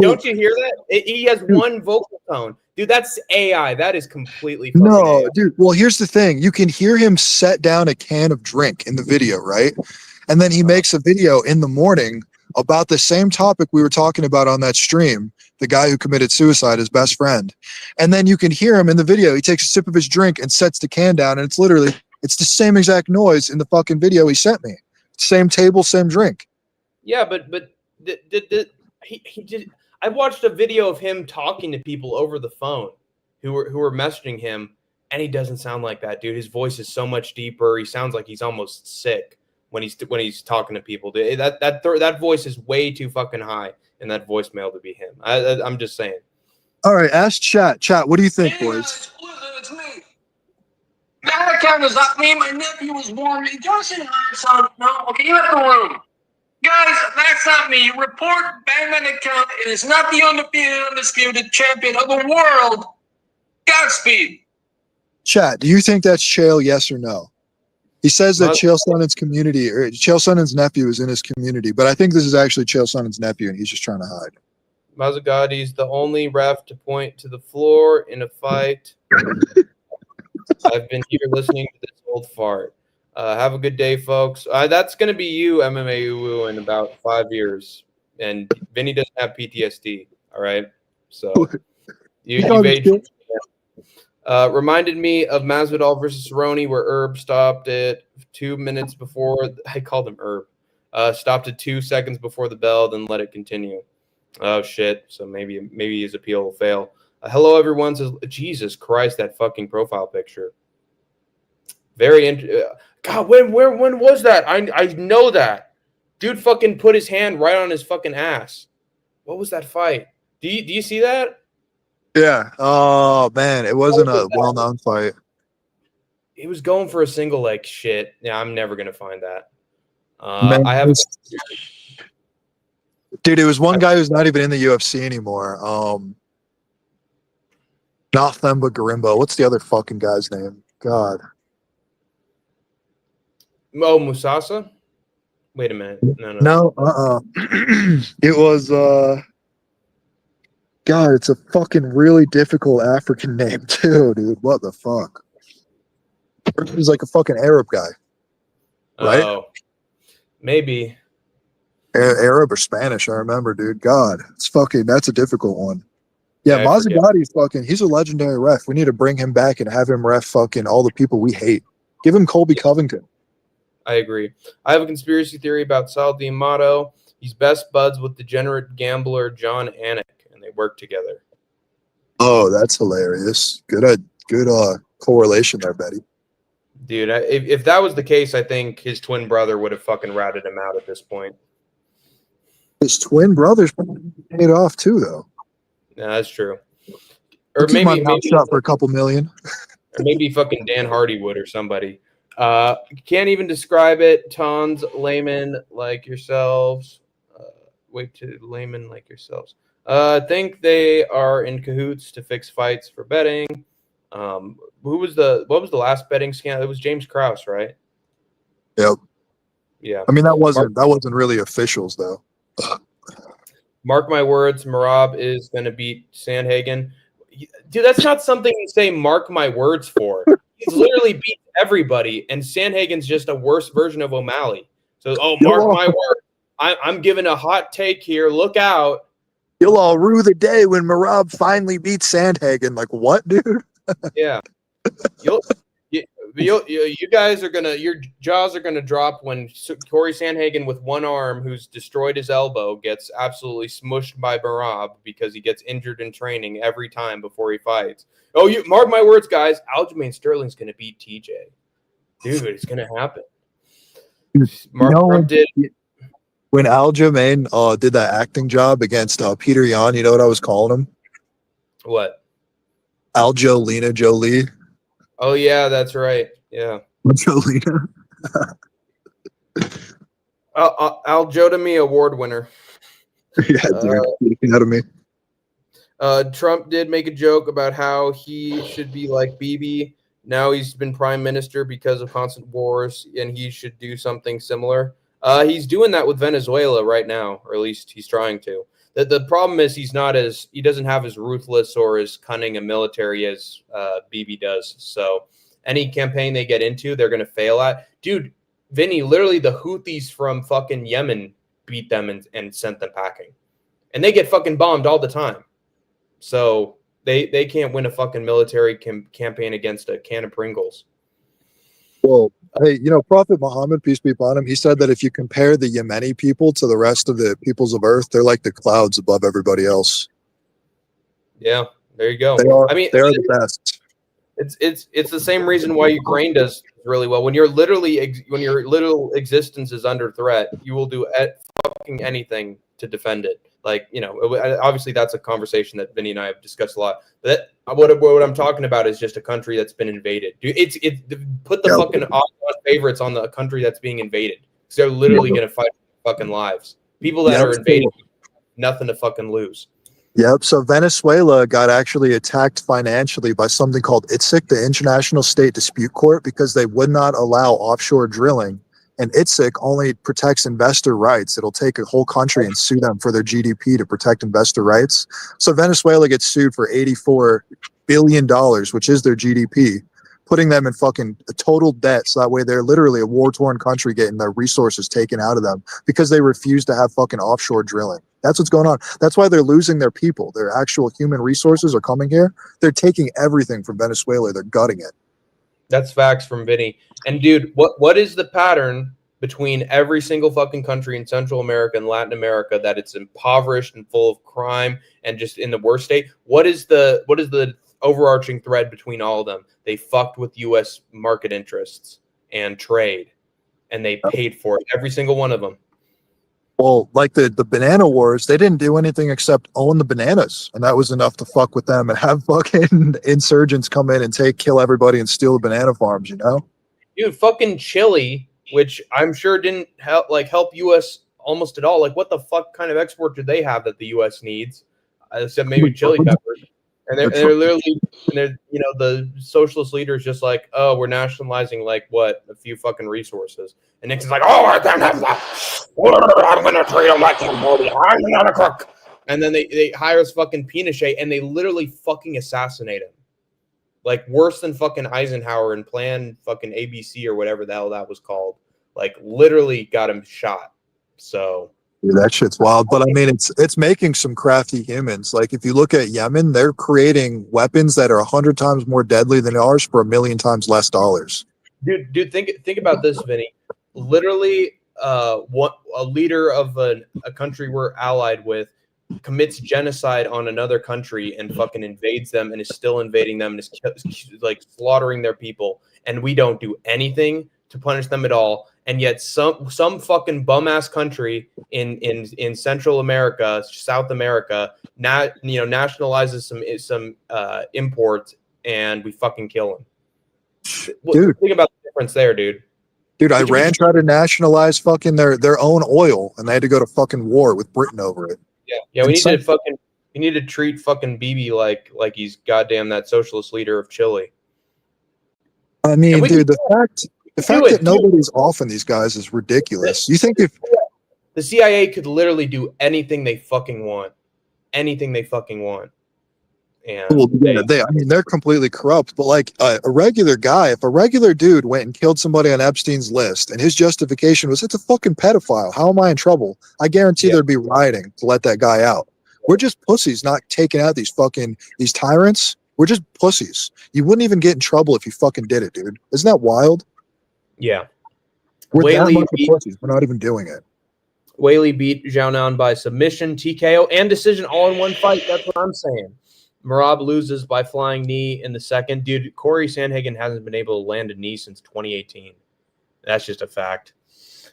Don't you hear that? He has one vocal tone. Dude, that's AI. That is completely fucking no, AI. dude. Well, here's the thing. You can hear him set down a can of drink in the video, right? And then he makes a video in the morning about the same topic we were talking about on that stream, the guy who committed suicide, his best friend. And then you can hear him in the video. He takes a sip of his drink and sets the can down, and it's the same exact noise in the fucking video he sent me. Same table, same drink. Yeah, but he did. I watched a video of him talking to people over the phone who were messaging him, and he doesn't sound like that, dude. His voice is so much deeper. He sounds like he's almost sick when he's talking to people. That voice is way too fucking high in that voicemail to be him. I'm just saying. All right, ask chat. Chat, what do you think, boys? It's me. That account is up. Me, my nephew was warning me. Do you want to say hi, son? No? Okay, you have the room. Guys, that's not me. Report, ban that account. It is not the undisputed champion of the world. Godspeed. Chat, do you think that's Chael, yes or no? He says that Chael Sonnen's community, or Chael Sonnen's nephew is in his community, but I think this is actually Chael Sonnen's nephew, and he's just trying to hide. Mazzagati's the only ref to point to the floor in a fight. I've been here listening to this old fart. Have a good day, folks. That's going to be you, MMA Uwu, in about 5 years. And Vinny doesn't have PTSD, all right? So you've aged. Reminded me of Masvidal versus Cerrone, where Herb stopped it 2 minutes before. I called him Herb. Stopped it 2 seconds before the bell, then let it continue. Oh shit! So maybe his appeal will fail. Hello, everyone. Says Jesus Christ, that fucking profile picture. Very God, when was that? I know that dude fucking put his hand right on his fucking ass. What was that fight? Do you see that? Yeah. Oh man, it wasn't a well-known fight. He was going for a single leg. Shit. Yeah, I'm never gonna find that. Man, I have. Dude, it was one guy who's not even in the UFC anymore. Not Themba Garimbo. What's the other fucking guy's name? God. Oh, Musasa. Wait a minute. No. It was God, it's a fucking really difficult African name too, dude. What the fuck? He's like a fucking Arab guy, right? Oh, maybe. Arab or Spanish, I remember, dude. God, that's a difficult one. Yeah, I forget. Mazzagati's fucking, he's a legendary ref. We need to bring him back and have him ref fucking all the people we hate. Give him Colby Covington. I agree. I have a conspiracy theory about Sal D'Amato. He's best buds with degenerate gambler John Anik, and they work together. Oh, that's hilarious. Good correlation there, Betty. Dude, if that was the case, I think his twin brother would have fucking routed him out at this point. His twin brother's paid off too, though. Yeah, that's true. Or Keep my maybe mouth shut for a couple million. Or maybe fucking Dan Hardy would or somebody. Can't even describe it. Tons laymen like yourselves. Wait to laymen like yourselves. Think they are in cahoots to fix fights for betting. What was the last betting scandal? It was James Krause, right? Yep. Yeah. I mean, that wasn't really officials though. Mark my words, Marab is going to beat Sandhagen. Dude, that's not something you say mark my words for. He's literally beat everybody, and Sandhagen's just a worse version of O'Malley. So, mark my words. I'm giving a hot take here. Look out. You'll all rue the day when Marab finally beats Sandhagen. Like, what, dude? Yeah. You guys are gonna, your jaws are gonna drop when Corey Sandhagen with one arm, who's destroyed his elbow, gets absolutely smushed by Marab because he gets injured in training every time before he fights. Oh, you mark my words, guys. Aljamain Sterling's gonna beat TJ. Dude, it's gonna happen. Mark did. When Aljamain did that acting job against Peter Yan, you know what I was calling him? What? Aljolina Jolie. Oh yeah, that's right. Yeah. Jolina. Aljodami award winner. Yeah, dude. Out of me. Trump did make a joke about how he should be like Bibi. Now he's been prime minister because of constant wars, and he should do something similar. He's doing that with Venezuela right now, or at least he's trying to. The problem is he doesn't have as ruthless or as cunning a military as Bibi does. So any campaign they get into, they're going to fail at. Dude, Vinny, literally the Houthis from fucking Yemen beat them and sent them packing. And they get fucking bombed all the time. So they can't win a fucking military campaign against a can of Pringles. Well, hey, Prophet Muhammad, peace be upon him, he said that if you compare the Yemeni people to the rest of the peoples of Earth, they're like the clouds above everybody else. Yeah, there you go. They are the best. It's the same reason why Ukraine does really well. When your literal existence is under threat, you will do fucking anything to defend it. Like, obviously that's a conversation that Vinny and I have discussed a lot. But what I'm talking about is just a country that's been invaded. Dude, put the fucking odds favorites on the country that's being invaded. Because they're literally going to fight for fucking lives. People that are invaded, nothing to fucking lose. Yep. So Venezuela got actually attacked financially by something called ITSIC, the International State Dispute Court, because they would not allow offshore drilling. And ITSIC only protects investor rights. It'll take a whole country and sue them for their GDP to protect investor rights. So Venezuela gets sued for $84 billion, which is their GDP, putting them in fucking total debt. So that way they're literally a war-torn country getting their resources taken out of them because they refuse to have fucking offshore drilling. That's what's going on. That's why they're losing their people. Their actual human resources are coming here. They're taking everything from Venezuela. They're gutting it. That's facts from Vinny. And dude, what is the pattern between every single fucking country in Central America and Latin America that it's impoverished and full of crime and just in the worst state? What is the overarching thread between all of them? They fucked with US market interests and trade, and they paid for it, every single one of them. Well, like the banana wars, they didn't do anything except own the bananas, and that was enough to fuck with them and have fucking insurgents come in and kill everybody and steal the banana farms. You know, dude, fucking Chile, which I'm sure didn't help US almost at all. Like, what the fuck kind of export do they have that the US needs? Except maybe chili peppers. And they're literally, the socialist leaders just like, oh, we're nationalizing like what, a few fucking resources. And Nixon's like, oh, I don't have that. I'm gonna treat them like somebody. I'm not a crook. And then they hire us fucking Pinochet, and they literally fucking assassinate him. Like, worse than fucking Eisenhower and Plan fucking ABC or whatever the hell that was called. Like, literally got him shot. So dude, that shit's wild. But I mean, it's making some crafty humans. Like, if you look at Yemen, they're creating weapons that are 100 times more deadly than ours for $1 million times less dollars. Dude, think about this, Vinny. Literally, what a leader of a country we're allied with commits genocide on another country and fucking invades them and is still invading them and is like slaughtering their people, and we don't do anything to punish them at all. And yet some fucking bum ass country in Central America, South America, nationalizes some imports, and we fucking kill them. Dude, think about the difference there, dude. Dude, Iran tried to nationalize fucking their own oil, and they had to go to fucking war with Britain over it. Yeah. We need to treat fucking Bibi like he's goddamn that socialist leader of Chile. I mean, dude, the fact that nobody's off on these guys is ridiculous. You think if the CIA could literally do anything they fucking want, and they're completely corrupt. But like a regular guy, if a regular dude went and killed somebody on Epstein's list, and his justification was it's a fucking pedophile, how am I in trouble? I guarantee there'd be rioting to let that guy out. We're just pussies, not taking out these tyrants. We're just pussies. You wouldn't even get in trouble if you fucking did it, dude. Isn't that wild? Yeah. We're that much of pussies. We're not even doing it. Whaley beat Zhao by submission, TKO, and decision all in one fight. That's what I'm saying. Merab loses by flying knee in the second. Dude, Corey Sandhagen hasn't been able to land a knee since 2018. That's just a fact.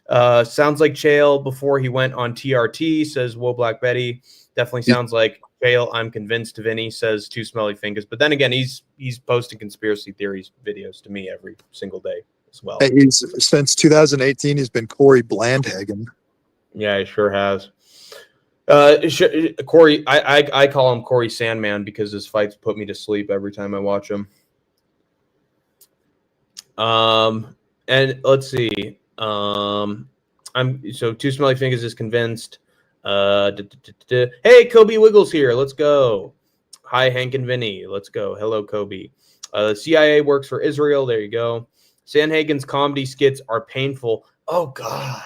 Sounds like Chael before he went on TRT, says Whoa Black Betty. Definitely sounds like Chael. I'm convinced Vinny, says Two Smelly Fingers. But then again, he's posting conspiracy theories videos to me every single day as well. Since 2018, he's been Corey Blandhagen. Yeah, he sure has. Corey, I call him Corey Sandman because his fights put me to sleep every time I watch him. And let's see. Two Smelly Fingers is convinced. Hey, Kobe Wiggles here. Let's go. Hi, Hank and Vinny. Let's go. Hello, Kobe. The CIA works for Israel. There you go. Sandhagen's comedy skits are painful. Oh God,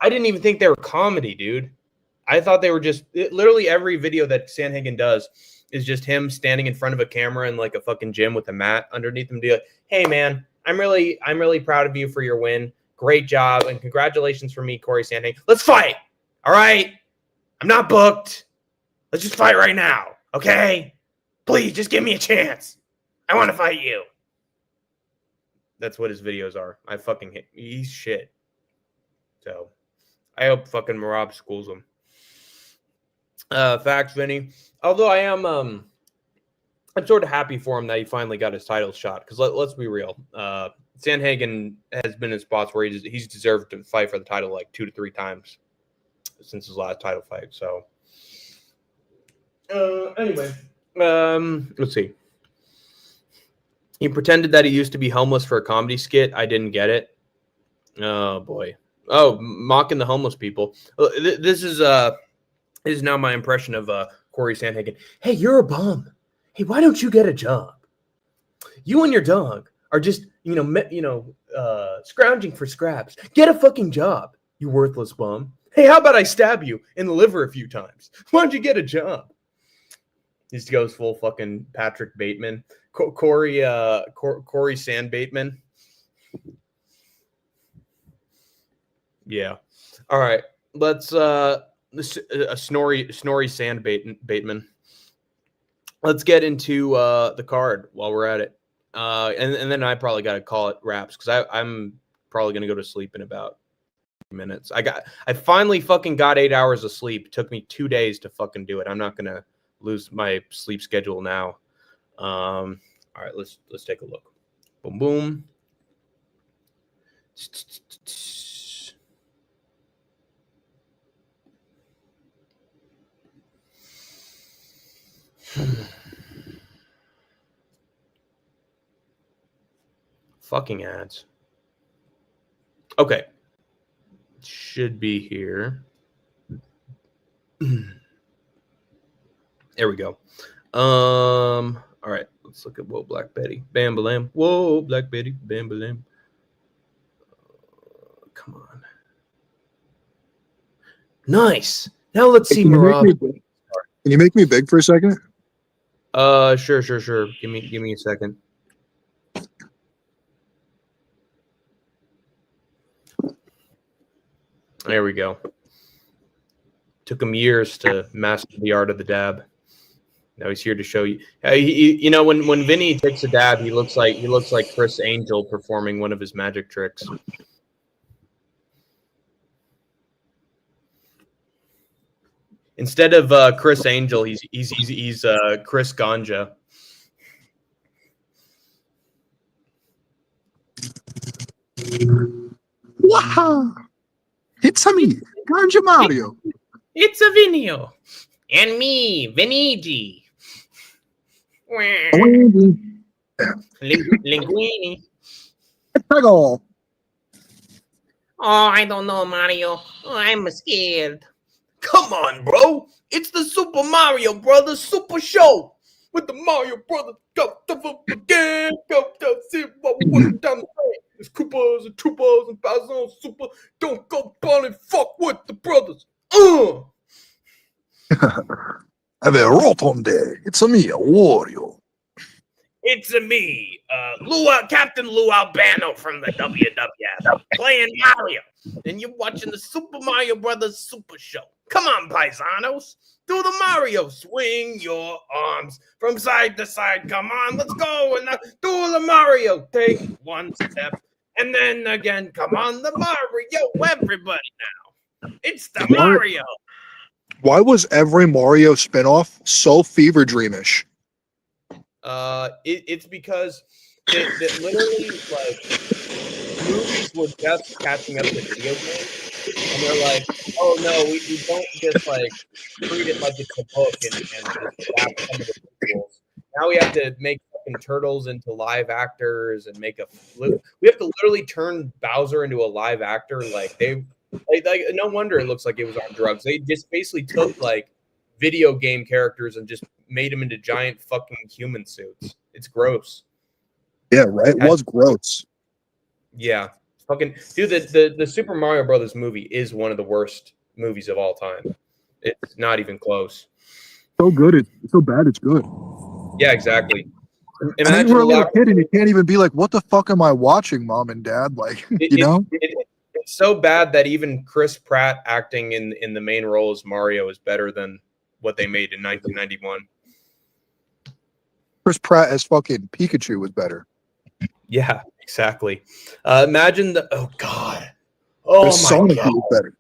I didn't even think they were comedy, dude. I thought they were just literally every video that Sandhagen does is just him standing in front of a camera in like a fucking gym with a mat underneath him. Be like, hey man, I'm really proud of you for your win. Great job and congratulations for me, Corey Sandhagen. Let's fight. All right, I'm not booked. Let's just fight right now, okay? Please, just give me a chance. I want to fight you. That's what his videos are. I fucking hate. He's shit. So I hope fucking Merab schools him. Facts, Vinny. Although I am, I'm sort of happy for him that he finally got his title shot. Because let's be real, Sandhagen has been in spots where he's deserved to fight for the title like 2 to 3 times since his last title fight. So, anyway, let's see. He pretended that he used to be homeless for a comedy skit. I didn't get it. Oh boy. Oh, mocking the homeless people. This is now my impression of Corey Sandhagen. Hey, you're a bum. Hey, why don't you get a job? You and your dog are just, scrounging for scraps. Get a fucking job, you worthless bum. Hey, how about I stab you in the liver a few times? Why don't you get a job? He just goes full fucking Patrick Bateman. Corey Sand Bateman. Yeah. All right. Let's Snorri Sand Bateman. Let's get into the card while we're at it. And then I probably got to call it wraps because I'm probably gonna go to sleep in about minutes. I finally fucking got 8 hours of sleep. It took me 2 days to fucking do it. I'm not gonna lose my sleep schedule now. All right, let's take a look. Boom boom. Fucking ads. Okay. Should be here. There we go. All right. Let's look at Whoa Black Betty. Bam Balam. Whoa Black Betty. Bam Balam. Come on. Nice. Now let's see Marab. Can you make me big for a second? Sure. Give me a second. There we go. Took him years to master the art of the dab. Now he's here to show you. You know, when Vinny takes a dab, he looks like Chris Angel performing one of his magic tricks. Instead of Chris Angel, he's Chris Ganja. Wow! It's a me, Ganja Mario. It's a Vinio. And me, Vinigi. Linguini. Oh, I don't know, Mario. Oh, I'm scared. Come on, bro. It's the Super Mario Brothers Super Show. With the Mario Brothers go again. Go see what went down the way. It's Koopas and Troopas and Bowser Super. Don't go on and fuck with the brothers. Have a rotten day. It's a me, a Wario. It's me, Captain Lou Albano from the WWF, playing Mario, and you're watching the Super Mario Brothers Super Show. Come on, paisanos, do the Mario, swing your arms from side to side. Come on, let's go, and now do the Mario. Take one step, and then again. Come on, the Mario, everybody now. It's the Mario. Why was every Mario spinoff so fever dreamish? It's because that literally, like, movies were just catching up to video games, and they're like, oh no, we don't just like treat it like it's a book and just adapt some of the visuals. Now we have to make fucking turtles into live actors and we have to literally turn Bowser into a live actor. Like no wonder it looks like it was on drugs. They just basically took like video game characters and just made them into giant fucking human suits. It's gross. Yeah, right. It was gross. Yeah, fucking dude. The Super Mario Brothers movie is one of the worst movies of all time. It's not even close. So good. It's so bad. It's good. Yeah, exactly. Imagine you're a little kid and you can't even be like, "What the fuck am I watching, Mom and Dad?" Like, it's so bad that even Chris Pratt acting in the main role as Mario is better than what they made in 1991. Chris Pratt as fucking Pikachu was better. Yeah, exactly. Imagine oh god. Oh my Sonic god. was better.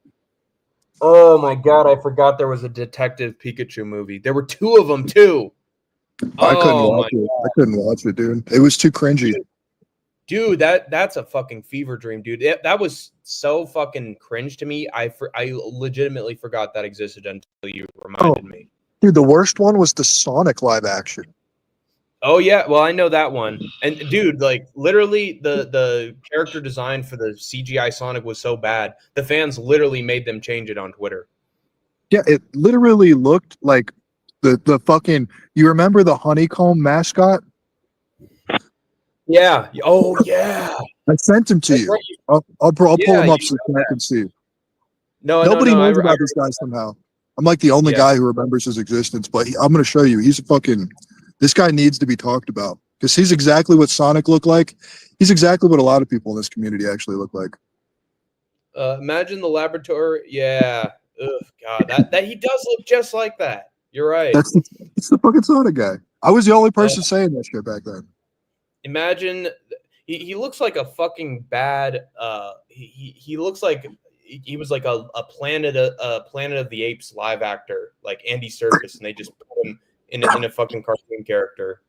Oh my god, I forgot there was a Detective Pikachu movie. There were two of them too. I couldn't watch it, dude. It was too cringy. Dude, that's a fucking fever dream, dude. That was so fucking cringe to me. I legitimately forgot that existed until you reminded me. Dude, the worst one was the Sonic live action. Oh yeah, well I know that one. And dude, like literally the character design for the CGI Sonic was so bad. The fans literally made them change it on Twitter. Yeah, it literally looked like the fucking, you remember the honeycomb mascot? Yeah. Oh yeah. I sent him to you. Right. I'll pull him up so you can see. Nobody knows I about this guy somehow. I'm like the only Yeah. guy who remembers his existence, but I'm going to show you. This guy needs to be talked about because he's exactly what Sonic looked like. He's exactly what a lot of people in this community actually look like. Imagine the laboratory. Yeah. Ugh, God, that he does look just like that. You're right. It's the fucking Sonic guy. I was the only Uh, person saying that shit back then. Imagine he looks like a fucking bad. He looks like he was like a Planet of the Apes live actor, like Andy Serkis, and they just put him in a fucking cartoon character.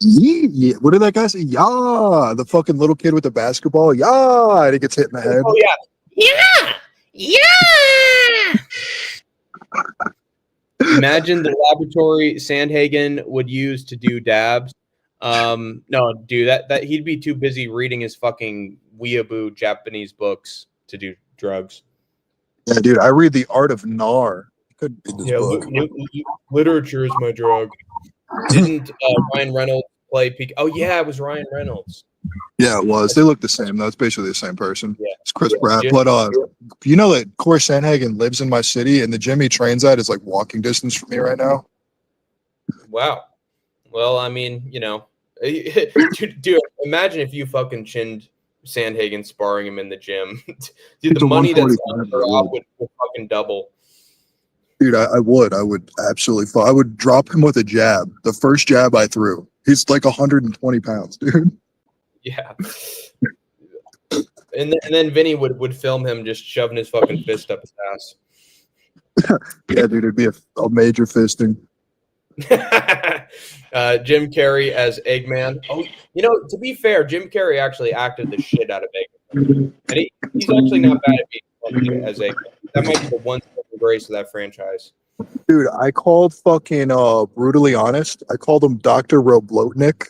Yeah. What did that guy say? Yeah, the fucking little kid with the basketball. Yeah, and he gets hit in the head. Oh yeah. Imagine the laboratory Sandhagen would use to do dabs. No, dude, that he'd be too busy reading his fucking weeaboo Japanese books to do drugs. Yeah, dude, I read The Art of Nar. Couldn't read this Yeah, book. literature is my drug. Didn't Ryan Reynolds play Peak? Oh yeah, it was Ryan Reynolds. Yeah, it was. They look the same, though. It's basically the same person. Yeah. It's Chris Yeah. Pratt. But you know that Corey Sandhagen lives in my city, and the gym he trains at is like walking distance from me right now. Wow. Well, I mean, you know, dude, imagine if you fucking chinned Sandhagen sparring him in the gym. Dude, It's the a money that's 145 on would fucking double. Dude, I would absolutely. I would drop him with a jab. The first jab I threw. He's like 120 pounds, dude. Yeah. And then Vinny would film him just shoving his fucking fist up his ass. Yeah, dude, it'd be a major fisting. Jim Carrey as Eggman. Oh, you know, to be fair, Jim Carrey actually acted the shit out of Eggman. And he's actually not bad at being funny as Eggman. That might be the one grace of that franchise. Dude, I called fucking Brutally Honest. I called him Dr. Roblotnik,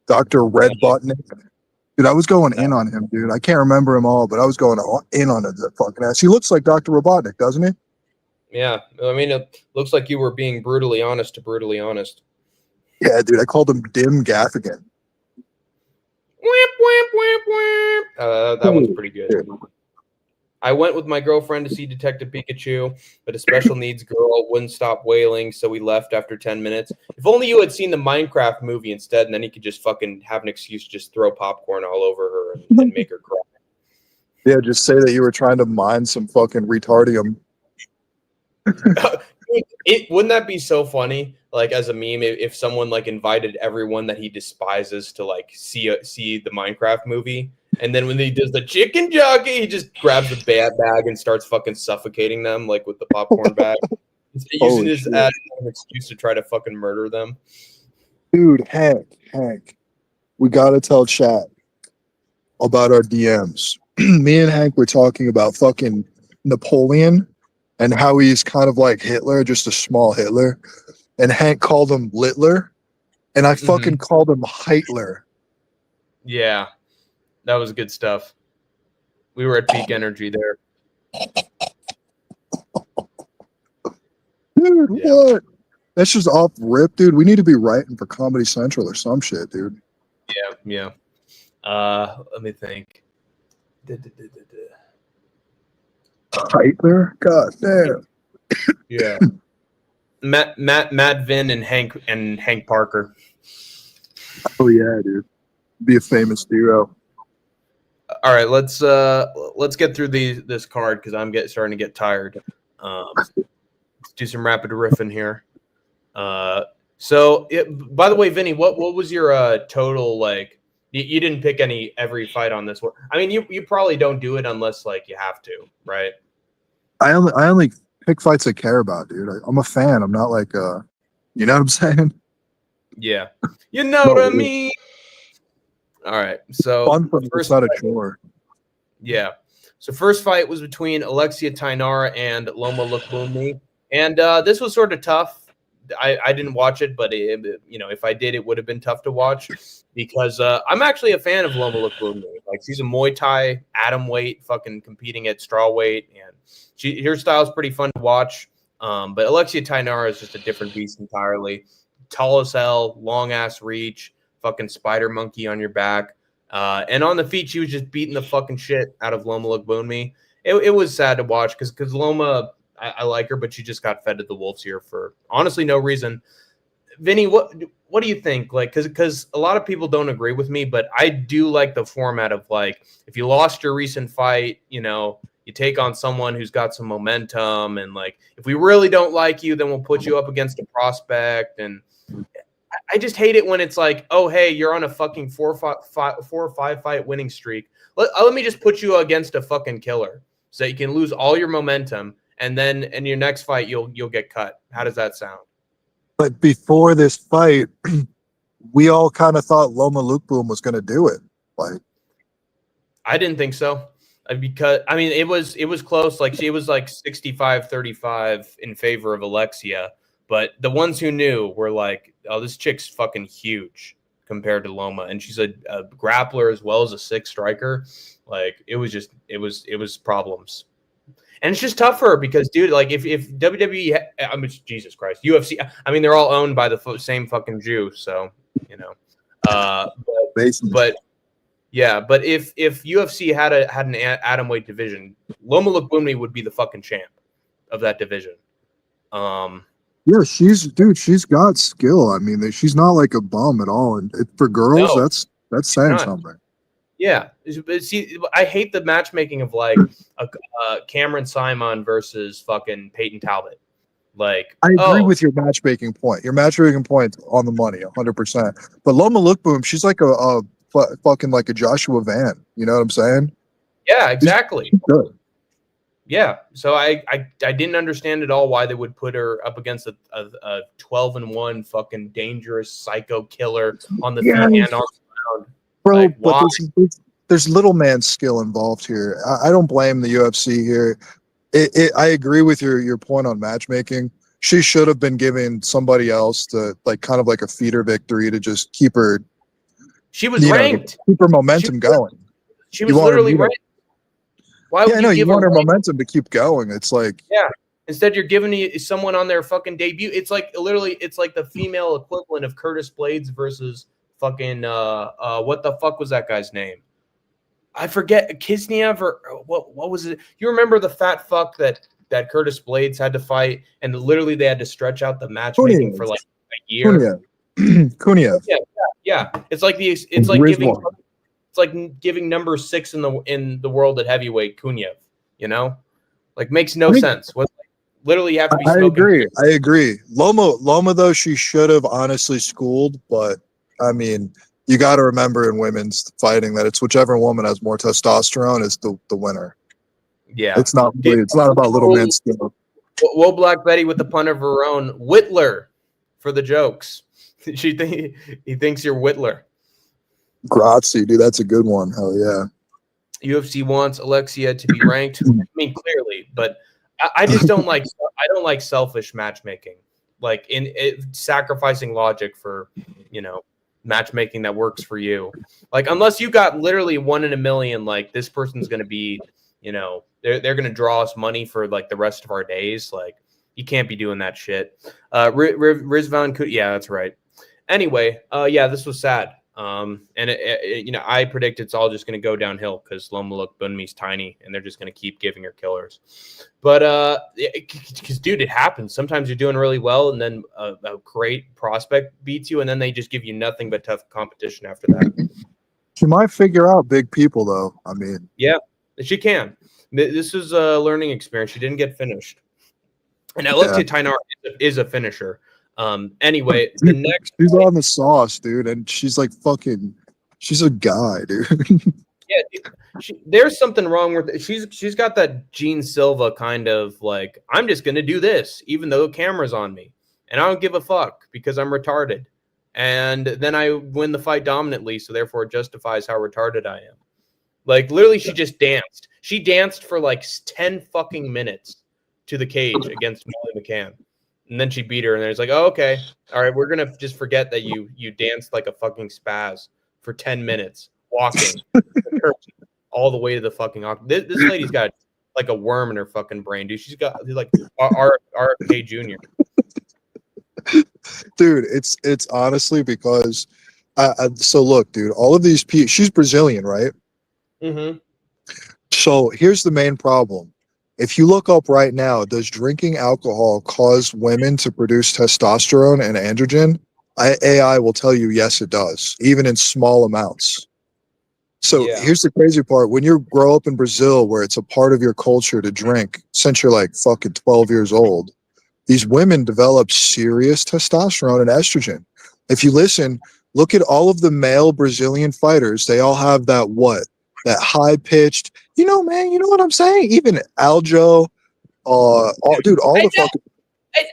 Dr. Redbotnik. Dude, I was going in on him, dude. I can't remember him all, but I was going in on the fucking ass. He looks like Dr. Robotnik, doesn't he? Yeah, I mean, it looks like you were being brutally honest to brutally honest. Yeah, dude, I called him Dim Gaffigan. That one's pretty good. I went with my girlfriend to see Detective Pikachu, but a special needs girl wouldn't stop wailing, so we left after 10 minutes. If only you had seen the Minecraft movie instead, and then you could just fucking have an excuse to just throw popcorn all over her and make her cry. Yeah, just say that you were trying to mine some fucking retardium. Wouldn't that be so funny? Like as a meme, if someone like invited everyone that he despises to like see the Minecraft movie, and then when he does the chicken jockey, he just grabs the bag and starts fucking suffocating them like with the popcorn bag, using his as an excuse to try to fucking murder them. Dude, Hank, we gotta tell chat about our DMs. Me and Hank were talking about fucking Napoleon and how he's kind of like Hitler, just a small Hitler. And Hank called him Littler, and I fucking called him Heitler. Yeah, that was good stuff. We were at peak energy there. Dude, what? That's just off rip, dude. We need to be writing for Comedy Central or some shit, dude. Yeah. Let me think. Heitler? God damn. Yeah. Matt Vin and Hank Parker. Oh yeah, dude. Be a famous duo. All right, let's get through this card because I'm starting to get tired. Let's do some rapid riffing here. By the way, Vinny, what was your total like? You didn't pick every fight on this one. I mean, you probably don't do it unless like you have to, right? I only pick fights I care about, dude. I'm a fan. I'm not like you know what I'm saying? Yeah, you know what I mean. All right, so Fun for me, it's not a chore. Yeah, so first fight was between Alexia Tainara and Loma Lookboonmee, and this was sort of tough. I didn't watch it, but if I did, it would have been tough to watch because I'm actually a fan of Loma Lookboonmee. Like she's a Muay Thai atom weight, fucking competing at straw weight, and her style is pretty fun to watch. But Alexia Tainara is just a different beast entirely. Tall as hell, long ass reach, fucking spider monkey on your back, and on the feet she was just beating the fucking shit out of Loma Lookboonmee. it was sad to watch because Loma, I like her, but she just got fed to the wolves here for honestly no reason. Vinny, what do you think? Like, because a lot of people don't agree with me, but I do like the format of like if you lost your recent fight, you know, you take on someone who's got some momentum, and like if we really don't like you, then we'll put you up against a prospect. And I just hate it when it's like, oh hey, you're on a fucking 4 or 5 fight winning streak. Let me just put you against a fucking killer so that you can lose all your momentum, and then in your next fight you'll get cut. How does that sound? But before this fight, we all kind of thought Loma Lookboom was going to do it. Like, I didn't think so. Because I mean it was close. Like she was like 65-35 in favor of Alexia, but the ones who knew were like, oh, this chick's fucking huge compared to Loma, and she's a grappler as well as a 6 striker. Like it was problems. And it's just tough for her because, dude, like if WWE, I mean, Jesus Christ, UFC, I mean, they're all owned by the same fucking Jew, so you know. But yeah, but if UFC had an atomweight division, Loma Lookboonmee would be the fucking champ of that division. yeah, she's got skill. I mean, she's not like a bum at all. And for girls, No, that's saying something. Yeah, but see, I hate the matchmaking of like Cameron Simon versus fucking Peyton Talbot. Like, I agree with your matchmaking point. Your matchmaking point on the money, 100%. But Loma Lookboom, she's like a fucking like a Joshua Van. You know what I'm saying? Yeah, exactly. She's good. Yeah, so I didn't understand at all why they would put her up against a 12-1 fucking dangerous psycho killer on the feet and on the ground. Bro, Like, but there's little man skill involved here. I don't blame the UFC here. I agree with your point on matchmaking. She should have been giving somebody else to like kind of like a feeder victory to just keep her. She was ranked. Keep her momentum going. She was literally ranked. Why would you want her momentum to keep going? It's like Instead, you're giving someone on their fucking debut. It's like literally, it's like the female equivalent of Curtis Blades versus fucking what the fuck was that guy's name? I forget, Kisnev or what was it? You remember the fat fuck that Curtis Blades had to fight, and literally they had to stretch out the matchmaking for like a year. Kuniev. Yeah. It's like giving number 6 in the world at heavyweight Kuniev. You know, like makes no sense. Literally, you have to be. I agree. Loma though, she should have honestly schooled, but I mean, you got to remember in women's fighting that it's whichever woman has more testosterone is the winner. Yeah, it's not about little man skill. Will Black Betty with the pun of her own, Whittler for the jokes. He thinks you're Whittler. Grazie, dude, that's a good one. Hell yeah. UFC wants Alexia to be ranked. I mean, clearly, but I just don't like. I don't like selfish matchmaking, like in sacrificing logic for matchmaking that works for you. Like unless you got literally 1 in a million, like this person's going to be, they're going to draw us money for like the rest of our days. Like you can't be doing that shit. Rizvan, yeah, that's right. Anyway, yeah, this was sad. And I predict it's all just going to go downhill because Loma Lookboonmee's tiny and they're just going to keep giving her killers. But because dude, it happens. Sometimes you're doing really well and then a great prospect beats you and then they just give you nothing but tough competition after that. She might figure out big people though. I mean, yeah, she can. This is a learning experience. She didn't get finished. And Alexia Tainar is a finisher. Anyway, the next she's on the sauce, dude, and she's like she's a guy, dude. Yeah, there's something wrong with it. She's got that Gene Silva kind of like, I'm just gonna do this even though the camera's on me and I don't give a fuck because I'm retarded, and then I win the fight dominantly, so therefore it justifies how retarded I am. Like literally, she just danced. She danced for like 10 fucking minutes to the cage against Molly McCann. And then she beat her, and then it's like, oh, okay, all right, we're gonna just forget that you danced like a fucking spaz for 10 minutes, walking all the way to the fucking. This lady's got like a worm in her fucking brain, dude. She's like RFK Jr. Dude, it's honestly because, so look, dude, all of these people. She's Brazilian, right? Mm-hmm. So here's the main problem. If you look up right now, does drinking alcohol cause women to produce testosterone and androgen? AI will tell you yes, it does, even in small amounts. So Yeah. here's the crazy part. When you grow up in Brazil, where it's a part of your culture to drink since you're like fucking 12 years old, these women develop serious testosterone and estrogen. If you listen, look at all of the male Brazilian fighters. They all have that that high pitched, man, you know what I'm saying? Even Aljo, dude, all the fucking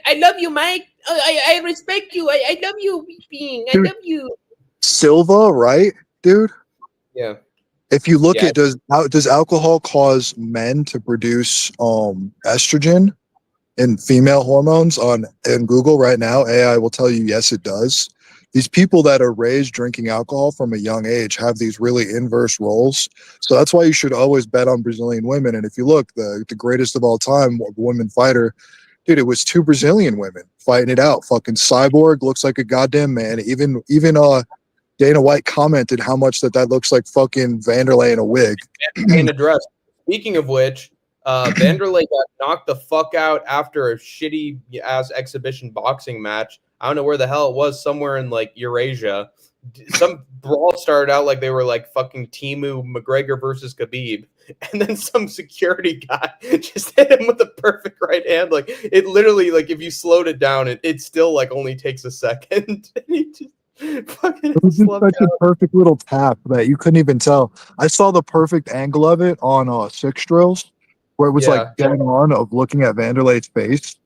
I love you, Mike. I respect you. I love you, being. I Dude. love you. Silva, right, dude? Yeah. If you look Yeah. at does alcohol cause men to produce estrogen and female hormones in Google right now? AI will tell you yes, it does. These people that are raised drinking alcohol from a young age have these really inverse roles. So that's why you should always bet on Brazilian women. And if you look, the greatest of all time women fighter, dude, it was two Brazilian women fighting it out. Fucking Cyborg looks like a goddamn man. Even Dana White commented how much that looks like fucking Vanderlei in a wig. In a dress. Speaking of which, Vanderlei got knocked the fuck out after a shitty ass exhibition boxing match. I don't know where the hell it was, somewhere in like Eurasia. Some brawl started out like they were like fucking Timu McGregor versus Khabib, and then some security guy just hit him with the perfect right hand. Like it literally, like if you slowed it down, it still like only takes a second. And he just fucking It was just slumped such a perfect little tap that you couldn't even tell. I saw the perfect angle of it on Six Drills, where it was like dead on of looking at Vanderlei's face.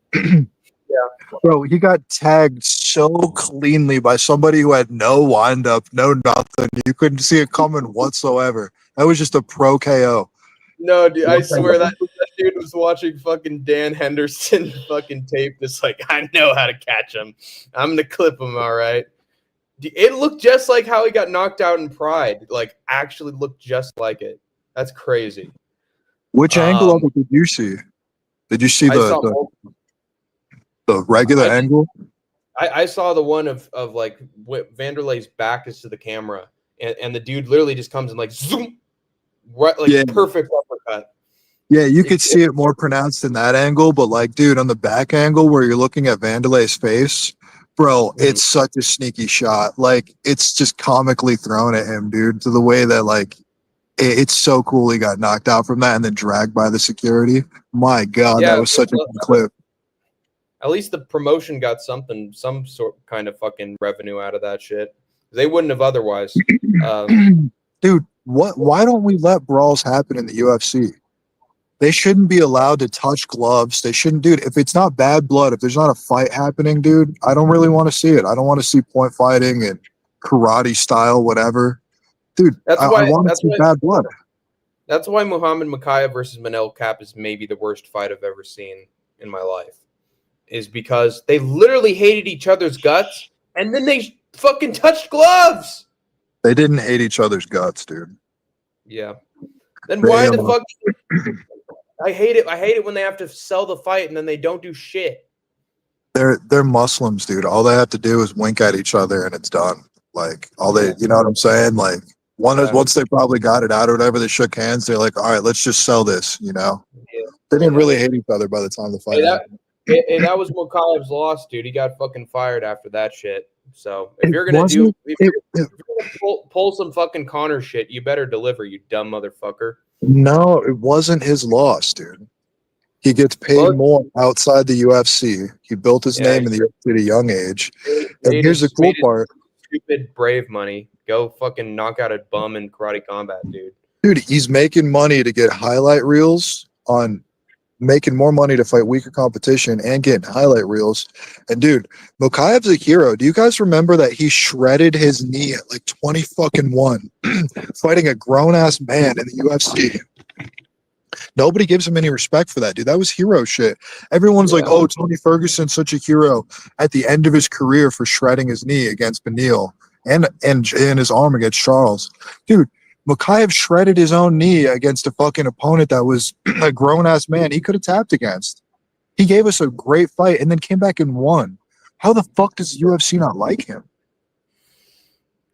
Bro, he got tagged so cleanly by somebody who had no windup, no nothing. You couldn't see it coming whatsoever. That was just a pro KO. No, dude, I swear that dude was watching fucking Dan Henderson fucking tape. Just like, I know how to catch him. I'm gonna clip him, all right. It looked just like how he got knocked out in Pride. Like, actually looked just like it. That's crazy. Which angle of it did you see? Did you see the regular angle? I saw the one of like Vanderlei's back is to the camera, and the dude literally just comes and like zoom, right, like perfect uppercut. Yeah, you could see it more pronounced in that angle, but like, dude, on the back angle where you're looking at Vanderlei's face, bro, it's such a sneaky shot. Like, it's just comically thrown at him, dude, to the way that like it's so cool he got knocked out from that and then dragged by the security. My God, that was such a good clip. At least the promotion got some sort kind of fucking revenue out of that shit. They wouldn't have otherwise. Dude, why don't we let brawls happen in the UFC? They shouldn't be allowed to touch gloves. They shouldn't, dude. If it's not bad blood, if there's not a fight happening, dude, I don't really want to see it. I don't want to see point fighting and karate style, whatever. Dude, I want to see bad blood. That's why Muhammad Mokaev versus Manel Kape is maybe the worst fight I've ever seen in my life. Is because they literally hated each other's guts, and then they fucking touched gloves. They didn't hate each other's guts, dude. Yeah. Then why the fuck? I hate it. I hate it when they have to sell the fight and then they don't do shit. They're Muslims, dude. All they have to do is wink at each other and it's done. Like you know what I'm saying? Like once they probably got it out or whatever, they shook hands. They're like, all right, let's just sell this. You know, they didn't really hate each other by the time the fight happened. That was Mokaev's loss, dude. He got fucking fired after that shit. So if you're gonna pull some fucking Connor shit, you better deliver, you dumb motherfucker. No, it wasn't his loss, dude. He gets paid more outside the UFC. He built his name in the UFC at a young age. And here's the cool part. Stupid Brave money. Go fucking knock out a bum in Karate Combat, dude. Dude, he's making money to get highlight reels on making more money to fight weaker competition and getting highlight reels. And dude, Mokaev's a hero. Do you guys remember that he shredded his knee at like 20 fucking 1 fighting a grown-ass man in the UFC? Nobody gives him any respect for that, dude. That was hero shit. Everyone's like, oh, Tony Ferguson's such a hero at the end of his career for shredding his knee against Beneil and his arm against Charles. Dude, Mokaev shredded his own knee against a fucking opponent that was a grown-ass man he could have tapped against. He gave us a great fight and then came back and won. How the fuck does UFC not like him?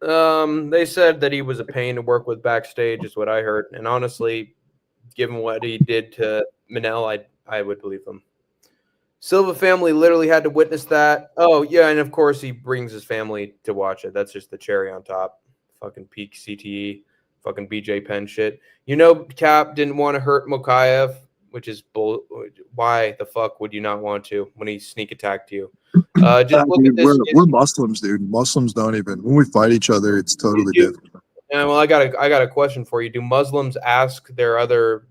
They said that he was a pain to work with backstage is what I heard. And honestly, given what he did to Manel, I would believe him. Silva family literally had to witness that. Oh, yeah, and of course he brings his family to watch it. That's just the cherry on top. Fucking peak CTE, fucking BJ Penn shit. You know, Cap didn't want to hurt Mokaev, which is bull. Why the fuck would you not want to when he sneak attacked you? Just look at this. We're Muslims, dude. Muslims don't even, when we fight each other, it's totally different. Yeah, well, I got a question for you. Do Muslims ask their other,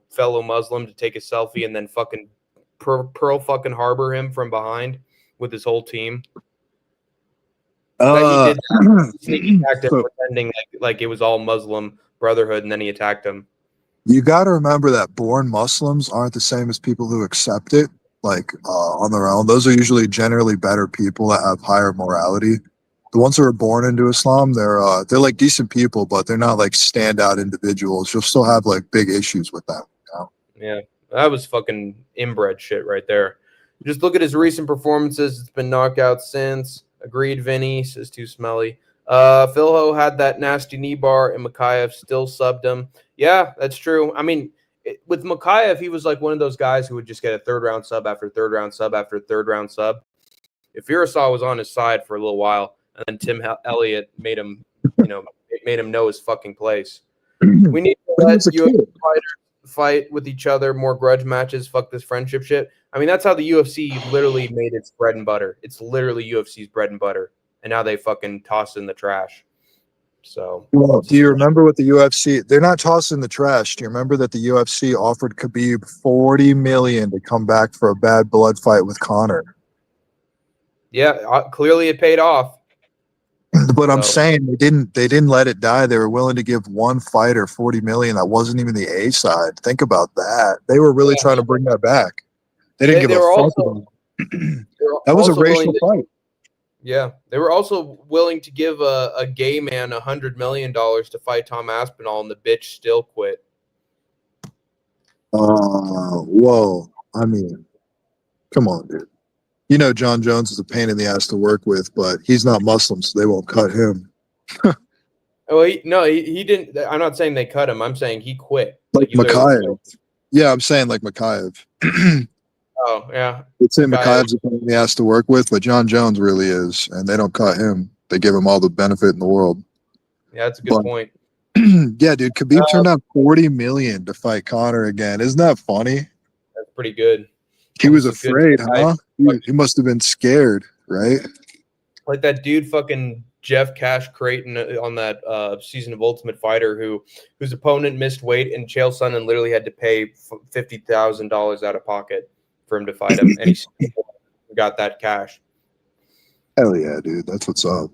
fellow Muslim to take a selfie and then fucking Pearl fucking harbor him from behind with his whole team? That he did sneak attack him, pretending like it was all Muslim Brotherhood, and then he attacked him. You got to remember that born Muslims aren't the same as people who accept it, on their own. Those are usually generally better people that have higher morality. The ones who are born into Islam, they're like decent people, but they're not like standout individuals. You'll still have like big issues with them. Yeah, that was fucking inbred shit right there. Just look at his recent performances. It's been knocked since. Agreed, Vinny says too smelly. Philho had that nasty knee bar, and Mokaev still subbed him. Yeah, that's true. I mean, with Mokaev, he was like one of those guys who would just get a third round sub after third round sub after third round sub. If Irisal was on his side for a little while, and then Tim Elliott made him, made him know his fucking place. We need to let UFC fighters fight with each other, more grudge matches. Fuck this friendship shit. I mean, that's how the UFC literally made its bread and butter. It's literally UFC's bread and butter, and now they fucking toss in the trash. So, well, do you remember what the UFC? They're not tossing the trash. Do you remember that the UFC offered Khabib $40 million to come back for a bad blood fight with Conor? Yeah, clearly it paid off. But I'm saying they didn't let it die. They were willing to give one fighter $40 million. That wasn't even the A side. Think about that. They were really trying to bring that back. They didn't give a fuck about it. That was a racial fight. Yeah, they were also willing to give a gay man $100 million to fight Tom Aspinall, and the bitch still quit. Whoa. I mean, come on, dude. You know John Jones is a pain in the ass to work with, but he's not Muslim, so they won't cut him. Oh, he didn't. I'm not saying they cut him. I'm saying he quit. Like Mokaev. Yeah, I'm saying like Mokaev. Oh, yeah. It's him. Mokaev's a pain in the ass to work with, but John Jones really is, and they don't cut him. They give him all the benefit in the world. Yeah, that's a good point. Yeah, dude. Khabib turned down $40 million to fight Conor again. Isn't that funny? That's pretty good. He was afraid, huh? He must have been scared, right? Like that dude fucking Jeff Cash Creighton on that season of Ultimate Fighter whose opponent missed weight, and Chael Sonnen literally had to pay $50,000 out of pocket for him to fight him, and he got that cash. Hell yeah, dude. That's what's up.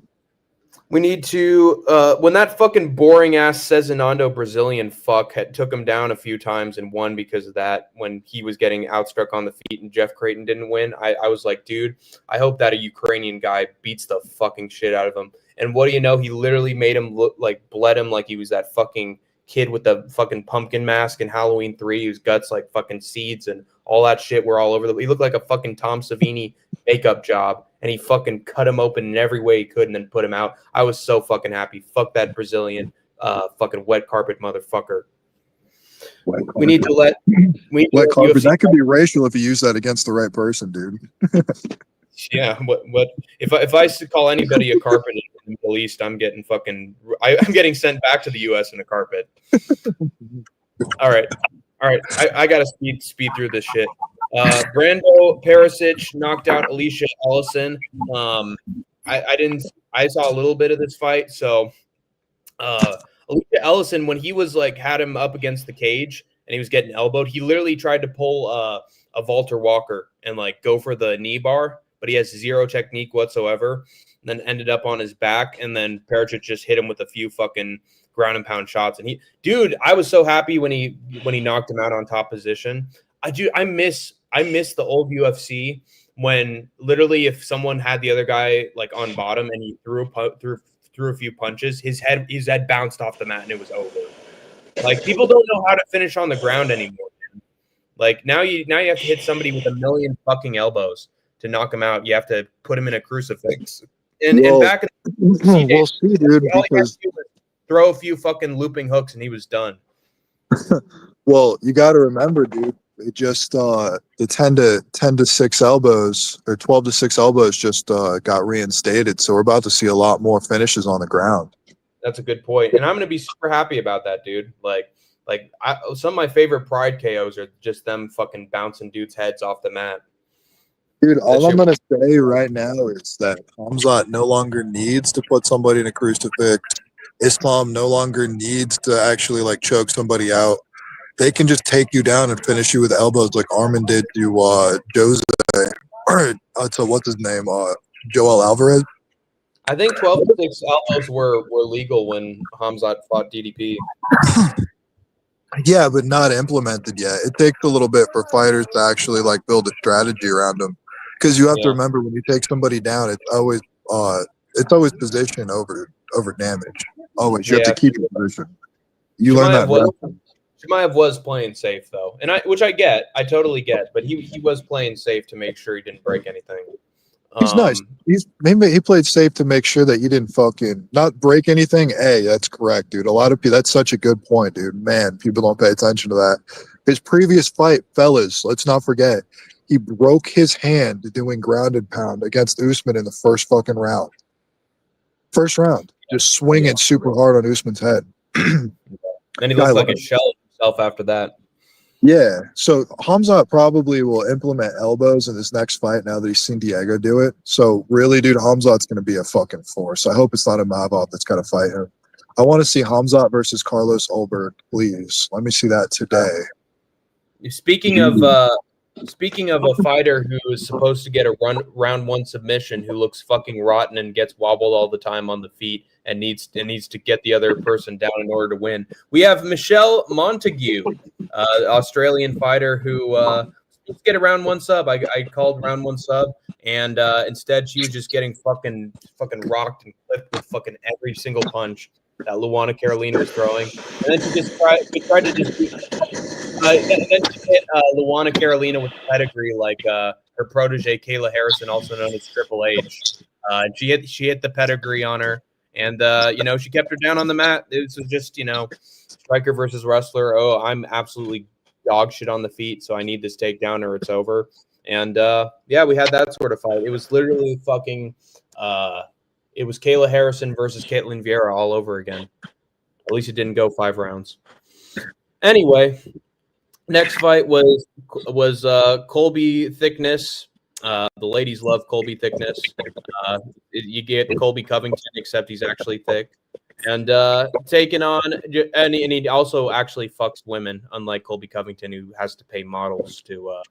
We need to when that fucking boring ass Cezinando Brazilian fuck took him down a few times and won because of that, when he was getting outstruck on the feet and Jeff Creighton didn't win, I was like, dude, I hope that a Ukrainian guy beats the fucking shit out of him. And what do you know? He literally made him look like, bled him like he was that fucking kid with the fucking pumpkin mask in Halloween 3, whose guts like fucking seeds and all that shit were all over he looked like a fucking Tom Savini makeup job, and he fucking cut him open in every way he could and then put him out. I was so fucking happy. Fuck that Brazilian fucking wet carpet motherfucker. We need to let wet carpet. That could be racial if you use that against the right person, dude. Yeah, what if I call anybody a carpet in the Middle East, I'm getting I'm getting sent back to the US in a carpet. All right. I gotta speed through this shit. Brando Perisic knocked out Alicia Ellison. I saw a little bit of this fight. So Alicia Ellison, when he was like had him up against the cage and he was getting elbowed, he literally tried to pull a Walter Walker and like go for the knee bar, but he has zero technique whatsoever. And then ended up on his back, and then Perisic just hit him with a few fucking ground and pound shots. And I was so happy when he knocked him out on top position. I miss the old UFC when literally if someone had the other guy like on bottom and he threw a few punches, his head bounced off the mat and it was over. Like, people don't know how to finish on the ground anymore. Like now you have to hit somebody with a million fucking elbows to knock him out. You have to put him in a crucifix. And back in the we'll see, dude. Because throw a few fucking looping hooks and he was done. Well, you got to remember, dude. It just the 10 to 6 elbows or 12 to 6 elbows just got reinstated. So we're about to see a lot more finishes on the ground. That's a good point, and I'm gonna be super happy about that, dude. Some of my favorite Pride KOs are just them fucking bouncing dudes' heads off the mat. Dude, all That I'm shit- gonna say right now is that Hamzat no longer needs to put somebody in a crucifix. Islam no longer needs to actually like choke somebody out. They can just take you down and finish you with elbows like Armin did to Jose or to what's his name, Joel Alvarez. I think 12-6 elbows were legal when Hamzat fought DDP. Yeah, but not implemented yet. It takes a little bit for fighters to actually like build a strategy around them. Because you have to Yeah. remember when you take somebody down, it's always position over damage. Always, you have to Yeah. keep your position. You learn that. Chimaev was playing safe though, and which I get, I totally get, but he was playing safe to make sure he didn't break anything. He's nice. He played safe to make sure that you didn't fucking not break anything. Hey, that's correct, dude. A lot of people. That's such a good point, dude. Man, people don't pay attention to that. His previous fight, fellas, let's not forget, he broke his hand doing ground and pound against Usman in the first fucking round. First round, just swinging super hard on Usman's head. Then he looked like a shell of himself after that. Yeah, so Hamzat probably will implement elbows in this next fight now that he's seen Diego do it. So really, dude, Hamzat's going to be a fucking force. I hope it's not a Mavov that's got to fight him. I want to see Hamzat versus Carlos Ulberg, please. Let me see that today. Speaking of a fighter who is supposed to get a round one submission, who looks fucking rotten and gets wobbled all the time on the feet and needs to get the other person down in order to win, we have Michelle Montague, Australian fighter who let's get a round one sub. I called round one sub, and instead she was just getting fucking rocked and clipped with fucking every single punch that Luana Carolina was throwing, and then she tried to just then she hit Luana Carolina with pedigree like her protege Kayla Harrison, also known as Triple H. And she hit the pedigree on her, and she kept her down on the mat. It was just striker versus wrestler. Oh, I'm absolutely dog shit on the feet, so I need this takedown or it's over. And we had that sort of fight. It was literally fucking. It was Kayla Harrison versus Caitlin Vieira all over again. At least it didn't go 5 rounds. Anyway, next fight was Colby Thickness. The ladies love Colby Thickness. You get Colby Covington, except he's actually thick. And taking on, and he also actually fucks women, unlike Colby Covington, who has to pay models to,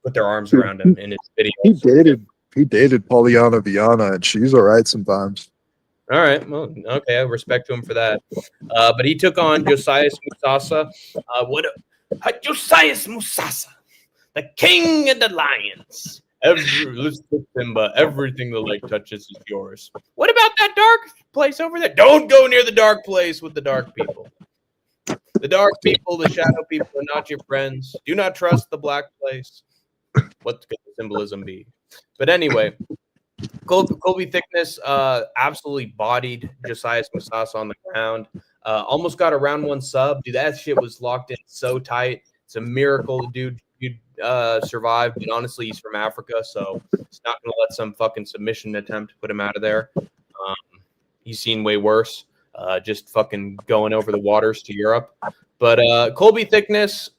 put their arms around him in his videos. He dated Poliana Viana, and she's all right sometimes. All right. Well, okay. I respect to him for that. But he took on Josias Musasa. Josias Musasa, the king of the lions. Listen, Simba, everything the lake touches is yours. What about that dark place over there? Don't go near the dark place with the dark people. The dark people, the shadow people are not your friends. Do not trust the black place. What could the symbolism be? But anyway, Colby Thickness absolutely bodied Josias Musasa on the ground. Almost got a round one sub. Dude, that shit was locked in so tight. It's a miracle the dude survived. But honestly, he's from Africa, so he's not going to let some fucking submission attempt put him out of there. He's seen way worse. Just fucking going over the waters to Europe. But Colby Thickness,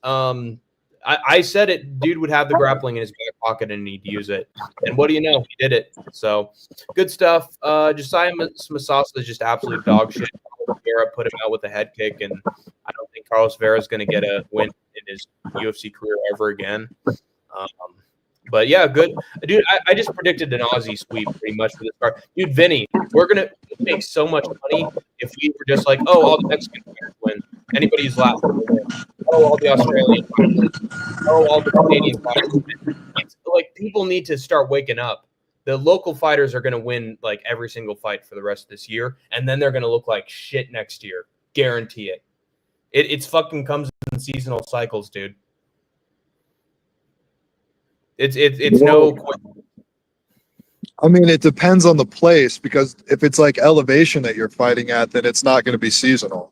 I said it, dude would have the grappling in his back pocket and he'd use it. And what do you know? He did it. So good stuff. Josiah Masasa is just absolute dog shit. Vera put him out with a head kick, and I don't think Carlos Vera is going to get a win in his UFC career ever again. But yeah, good. Dude, I just predicted an Aussie sweep pretty much for this card. Dude, Vinny, we're going to make so much money if we were just like, oh, all the Mexican fighters win. Anybody who's Latin will win. Oh, all the Australian fighters. Oh, all the Canadian fighters win. It's like people need to start waking up. The local fighters are going to win like every single fight for the rest of this year, and then they're going to look like shit next year. Guarantee it. It's fucking comes in seasonal cycles, dude. It's no. I mean, it depends on the place, because if it's like elevation that you're fighting at, then it's not going to be seasonal.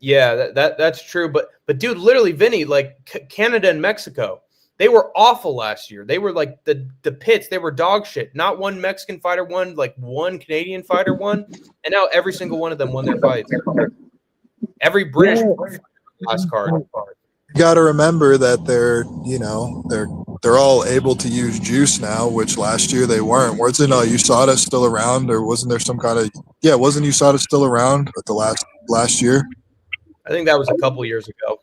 Yeah, that's true. But dude, literally, Vinny, like Canada and Mexico, they were awful last year. They were like the pits. They were dog shit. Not one Mexican fighter won, like one Canadian fighter won, and now every single one of them won their fights. Every British last card. You got to remember that they're all able to use juice now, which last year they weren't. Wasn't USADA still around, or wasn't there some kind of wasn't USADA still around at the last year? I think that was a couple years ago.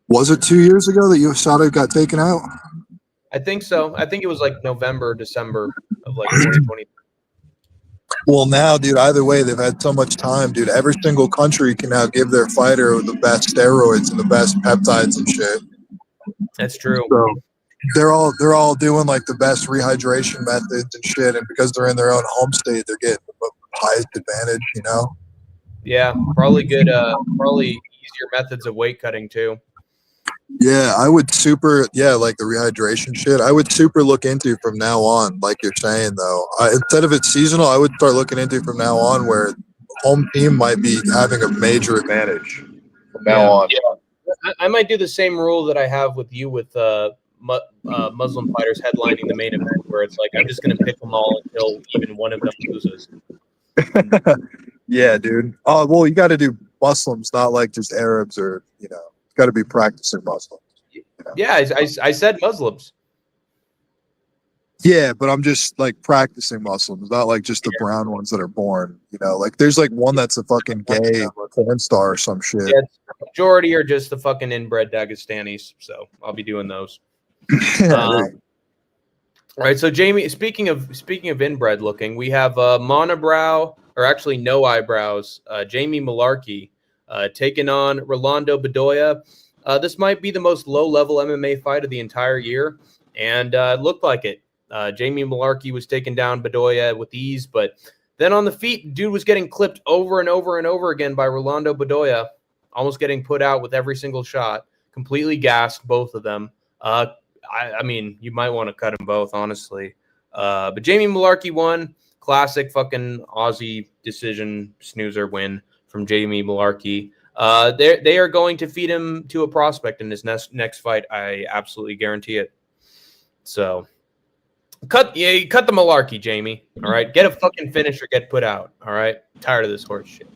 Was it 2 years ago that USADA got taken out? I think so. I think it was like November, December of like 2020. Well, now, dude, either way, they've had so much time, dude. Every single country can now give their fighter the best steroids and the best peptides and shit. That's true. So they're all doing like the best rehydration methods and shit, and because they're in their own home state, they're getting the highest advantage, you know? Yeah, probably good. Probably easier methods of weight cutting too. Yeah, I would like the rehydration shit. I would super look into from now on, like you're saying though. Instead of it's seasonal, I would start looking into from now on where home team might be having a major advantage from now on. Yeah. I might do the same rule that I have with you with Muslim fighters headlining the main event, where it's like I'm just going to pick them all until even one of them loses. Yeah, dude. Oh, well, you got to do Muslims, not like just Arabs or got to be practicing Muslims. Yeah, I said Muslims. Yeah, but I'm just like practicing Muslims, not like just the brown ones that are born. Like there's like one that's a fucking gay porn star or some shit. Yeah, the majority are just the fucking inbred Dagestanis, so I'll be doing those. All right, so Jamie, speaking of inbred looking, we have monobrow, or actually no eyebrows, Jamie Malarkey taking on Rolando Bedoya. This might be the most low-level MMA fight of the entire year, and it looked like it. Jamie Malarkey was taking down Bedoya with ease, but then on the feet, dude was getting clipped over and over and over again by Rolando Bedoya, almost getting put out with every single shot, completely gassed, both of them. I mean, you might want to cut them both, honestly. But Jamie Malarkey won. Classic fucking Aussie decision snoozer win from Jamie Malarkey. They are going to feed him to a prospect in his next fight. I absolutely guarantee it. So cut the Malarkey, Jamie. All right, get a fucking finish or get put out. All right, tired of this horse shit.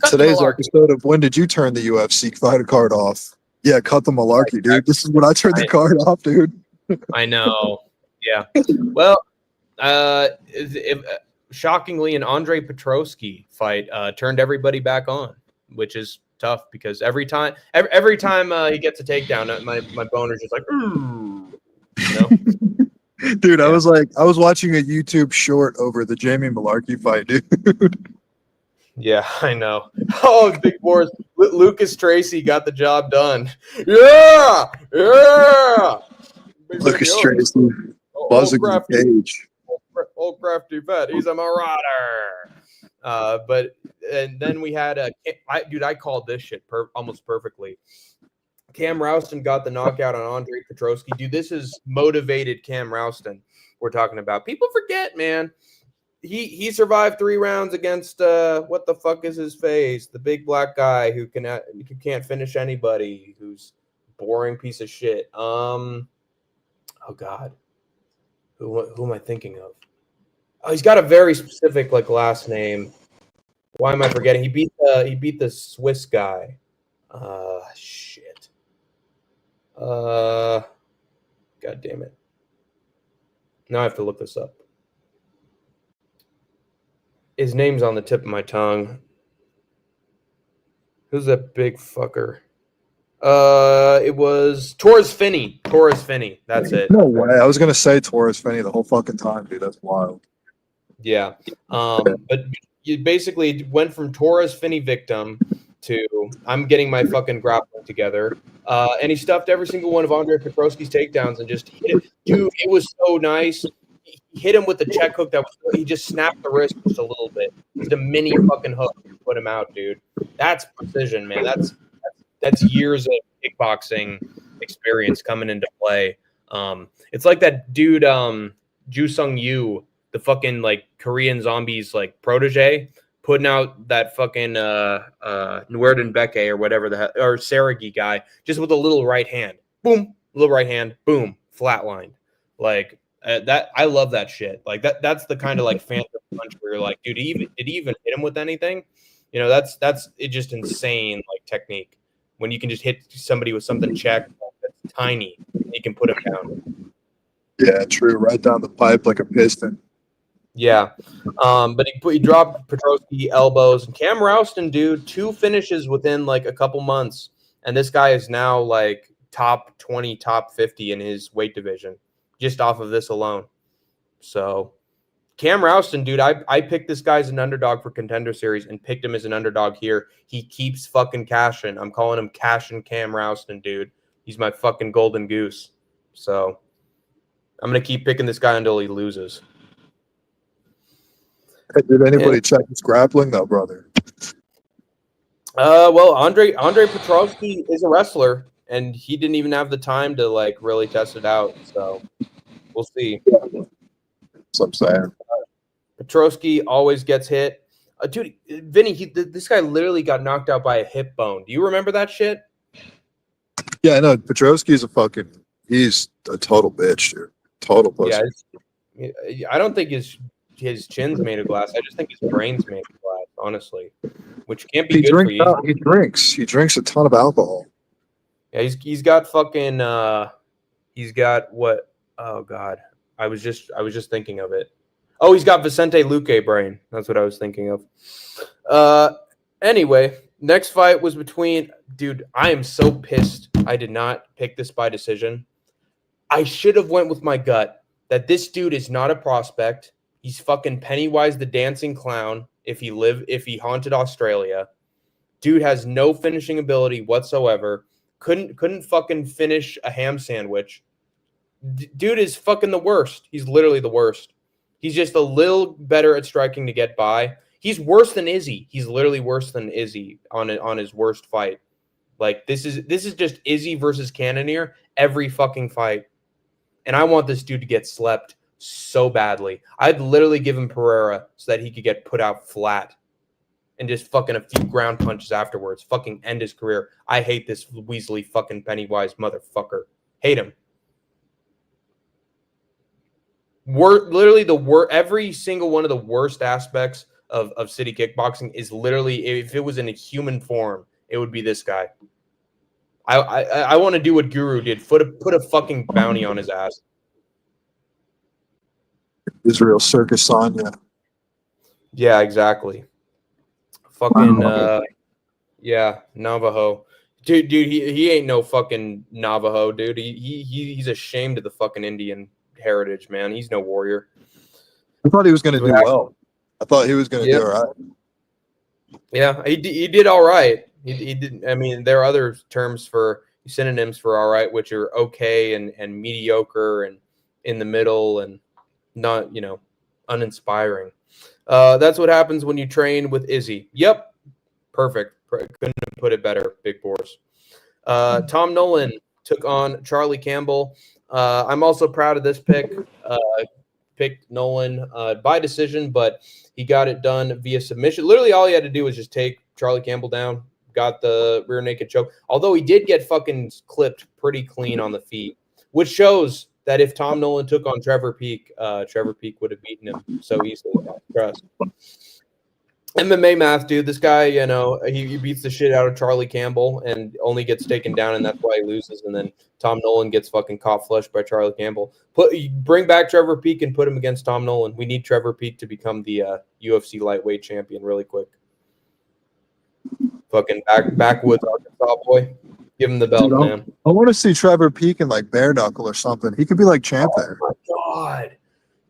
Today's episode of When Did You Turn the UFC fighter card off? Yeah, cut the Malarkey, dude. This is when I turned the card off, dude. I know. Yeah. Well, shockingly, an Andre Petroski fight turned everybody back on, which is tough because every time he gets a takedown, my boner's just like, ooh, Dude, yeah. I was watching a YouTube short over the Jamie Malarkey fight, dude. Yeah, I know. Oh, Big Boris. Lucas Tracy got the job done. Yeah! Lucas Tracy. Buzzing in the cage. Old crafty vet. He's a marauder. And then we had I called this shit almost perfectly. Cam Rouston got the knockout on Andre Petroski. Dude, this is motivated Cam Rouston we're talking about. People forget, man. He survived 3 rounds against what the fuck is his face? The big black guy who can't finish anybody, who's boring piece of shit. Oh God, who am I thinking of? Oh, he's got a very specific last name. Why am I forgetting? He beat the Swiss guy. Shit. God damn it. Now I have to look this up. His name's on the tip of my tongue. Who's that big fucker? It was Torres Finney. Torres Finney. That's it. No way. I was gonna say Torres Finney the whole fucking time, dude. That's wild. Yeah. But you basically went from Torres Finney victim to I'm getting my fucking grappling together. And he stuffed every single one of Andre Petroski's takedowns and just hit it. Dude, it was so nice. He hit him with the check hook he just snapped the wrist just a little bit. Just a mini fucking hook to put him out, dude. That's precision, man. That's years of kickboxing experience coming into play. It's like that dude, Ju Sung Yu, the fucking Korean zombies protege, putting out that fucking Nuerden Beke or whatever the hell, or Saragi guy, just with a little right hand. Boom, little right hand, boom, flatlined. Like that, I love that shit. Like that's the kind of like phantom punch where you're like, dude, did he even hit him with anything? You know, that's it. Just insane like technique when you can just hit somebody with something checked that's tiny, you can put him down. Yeah, true. Right down the pipe like a piston. Yeah, but he dropped Petrosky elbows and Cam Rouston, dude, 2 finishes within like a couple months, and this guy is now like top 20, top 50 in his weight division just off of this alone. So Cam Rouston, dude, I picked this guy as an underdog for Contender Series and picked him as an underdog here. He keeps fucking cashing. I'm calling him Cashin' Cam Rouston, dude. He's my fucking golden goose. So I'm gonna keep picking this guy until he loses. Hey, did anybody check his grappling though, brother? Well, Andre Petrosky is a wrestler, and he didn't even have the time to like really test it out. So we'll see. That's what I'm saying. Petrosky always gets hit. Dude, Vinny, this guy literally got knocked out by a hip bone. Do you remember that shit? Yeah, I know. Petrosky's he's a total bitch, dude. Total pussy. Yeah, I don't think his chin's made of glass. I just think his brain's made of glass, honestly, which can't be good for you. He drinks a ton of alcohol. Yeah, he's got fucking he's got what? Oh god, I was just thinking of it. Oh, he's got Vicente Luque brain. That's what I was thinking of. Anyway, next fight was between, dude, I am so pissed I did not pick this by decision. I should have went with my gut that this dude is not a prospect. He's fucking Pennywise the Dancing Clown if he haunted Australia. Dude has no finishing ability whatsoever. Couldn't fucking finish a ham sandwich. Dude is fucking the worst. He's literally the worst. He's just a little better at striking to get by. He's worse than Izzy. He's literally worse than Izzy on his worst fight. Like this is just Izzy versus Cannonier every fucking fight. And I want this dude to get slept so badly. I'd literally give him Pereira so that he could get put out flat and just fucking a few ground punches afterwards. Fucking end his career. I hate this Weasley fucking Pennywise motherfucker. Hate him. Literally every single one of the worst aspects of city kickboxing is literally, if it was in a human form, it would be this guy. I want to do what Guru did. Put a fucking bounty on his ass. Israel Circus Sonya. Yeah, exactly. Fucking yeah, Navajo. Dude, he ain't no fucking Navajo, dude. He's ashamed of the fucking Indian heritage, man. He's no warrior. I thought he was going to do well. I thought he was going to do all right. Yeah, he did all right. He did. I mean, there are other synonyms for all right, which are okay and mediocre and in the middle and not, uninspiring. That's what happens when you train with Izzy. Yep, perfect. Couldn't have put it better. Big Boars. Tom Nolan took on Charlie Campbell. I'm also proud of this pick. Picked Nolan by decision, but he got it done via submission. Literally, all he had to do was just take Charlie Campbell down. Got the rear naked choke. Although he did get fucking clipped pretty clean on the feet, which shows that if Tom Nolan took on Trevor Peek, Trevor Peek would have beaten him so easily. Trust. MMA math, dude. This guy, he beats the shit out of Charlie Campbell and only gets taken down, and that's why he loses. And then Tom Nolan gets fucking caught flush by Charlie Campbell. Bring back Trevor Peek and put him against Tom Nolan. We need Trevor Peek to become the UFC lightweight champion really quick. Fucking backwoods Arkansas boy. Give him the belt, Dude, man. I want to see Trevor Peek in like bare knuckle or something. He could be like champ there. Oh my god.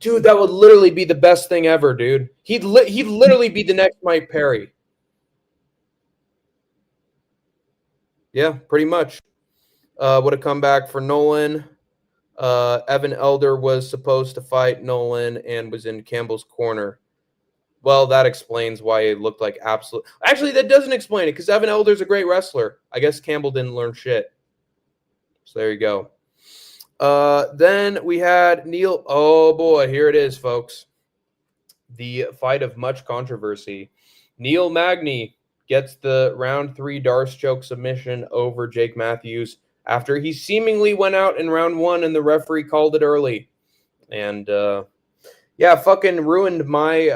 Dude, that would literally be the best thing ever, dude. He'd literally be the next Mike Perry. Yeah, pretty much. What a comeback for Nolan. Evan Elder was supposed to fight Nolan and was in Campbell's corner. Well, that explains why it looked like absolute. Actually, that doesn't explain it because Evan Elder's a great wrestler. I guess Campbell didn't learn shit. So there you go. Then we had Neil. Oh boy, here it is, folks. The fight of much controversy. Neil Magny gets the round 3 Darce choke submission over Jake Matthews after he seemingly went out in round 1 and the referee called it early. And yeah, fucking ruined my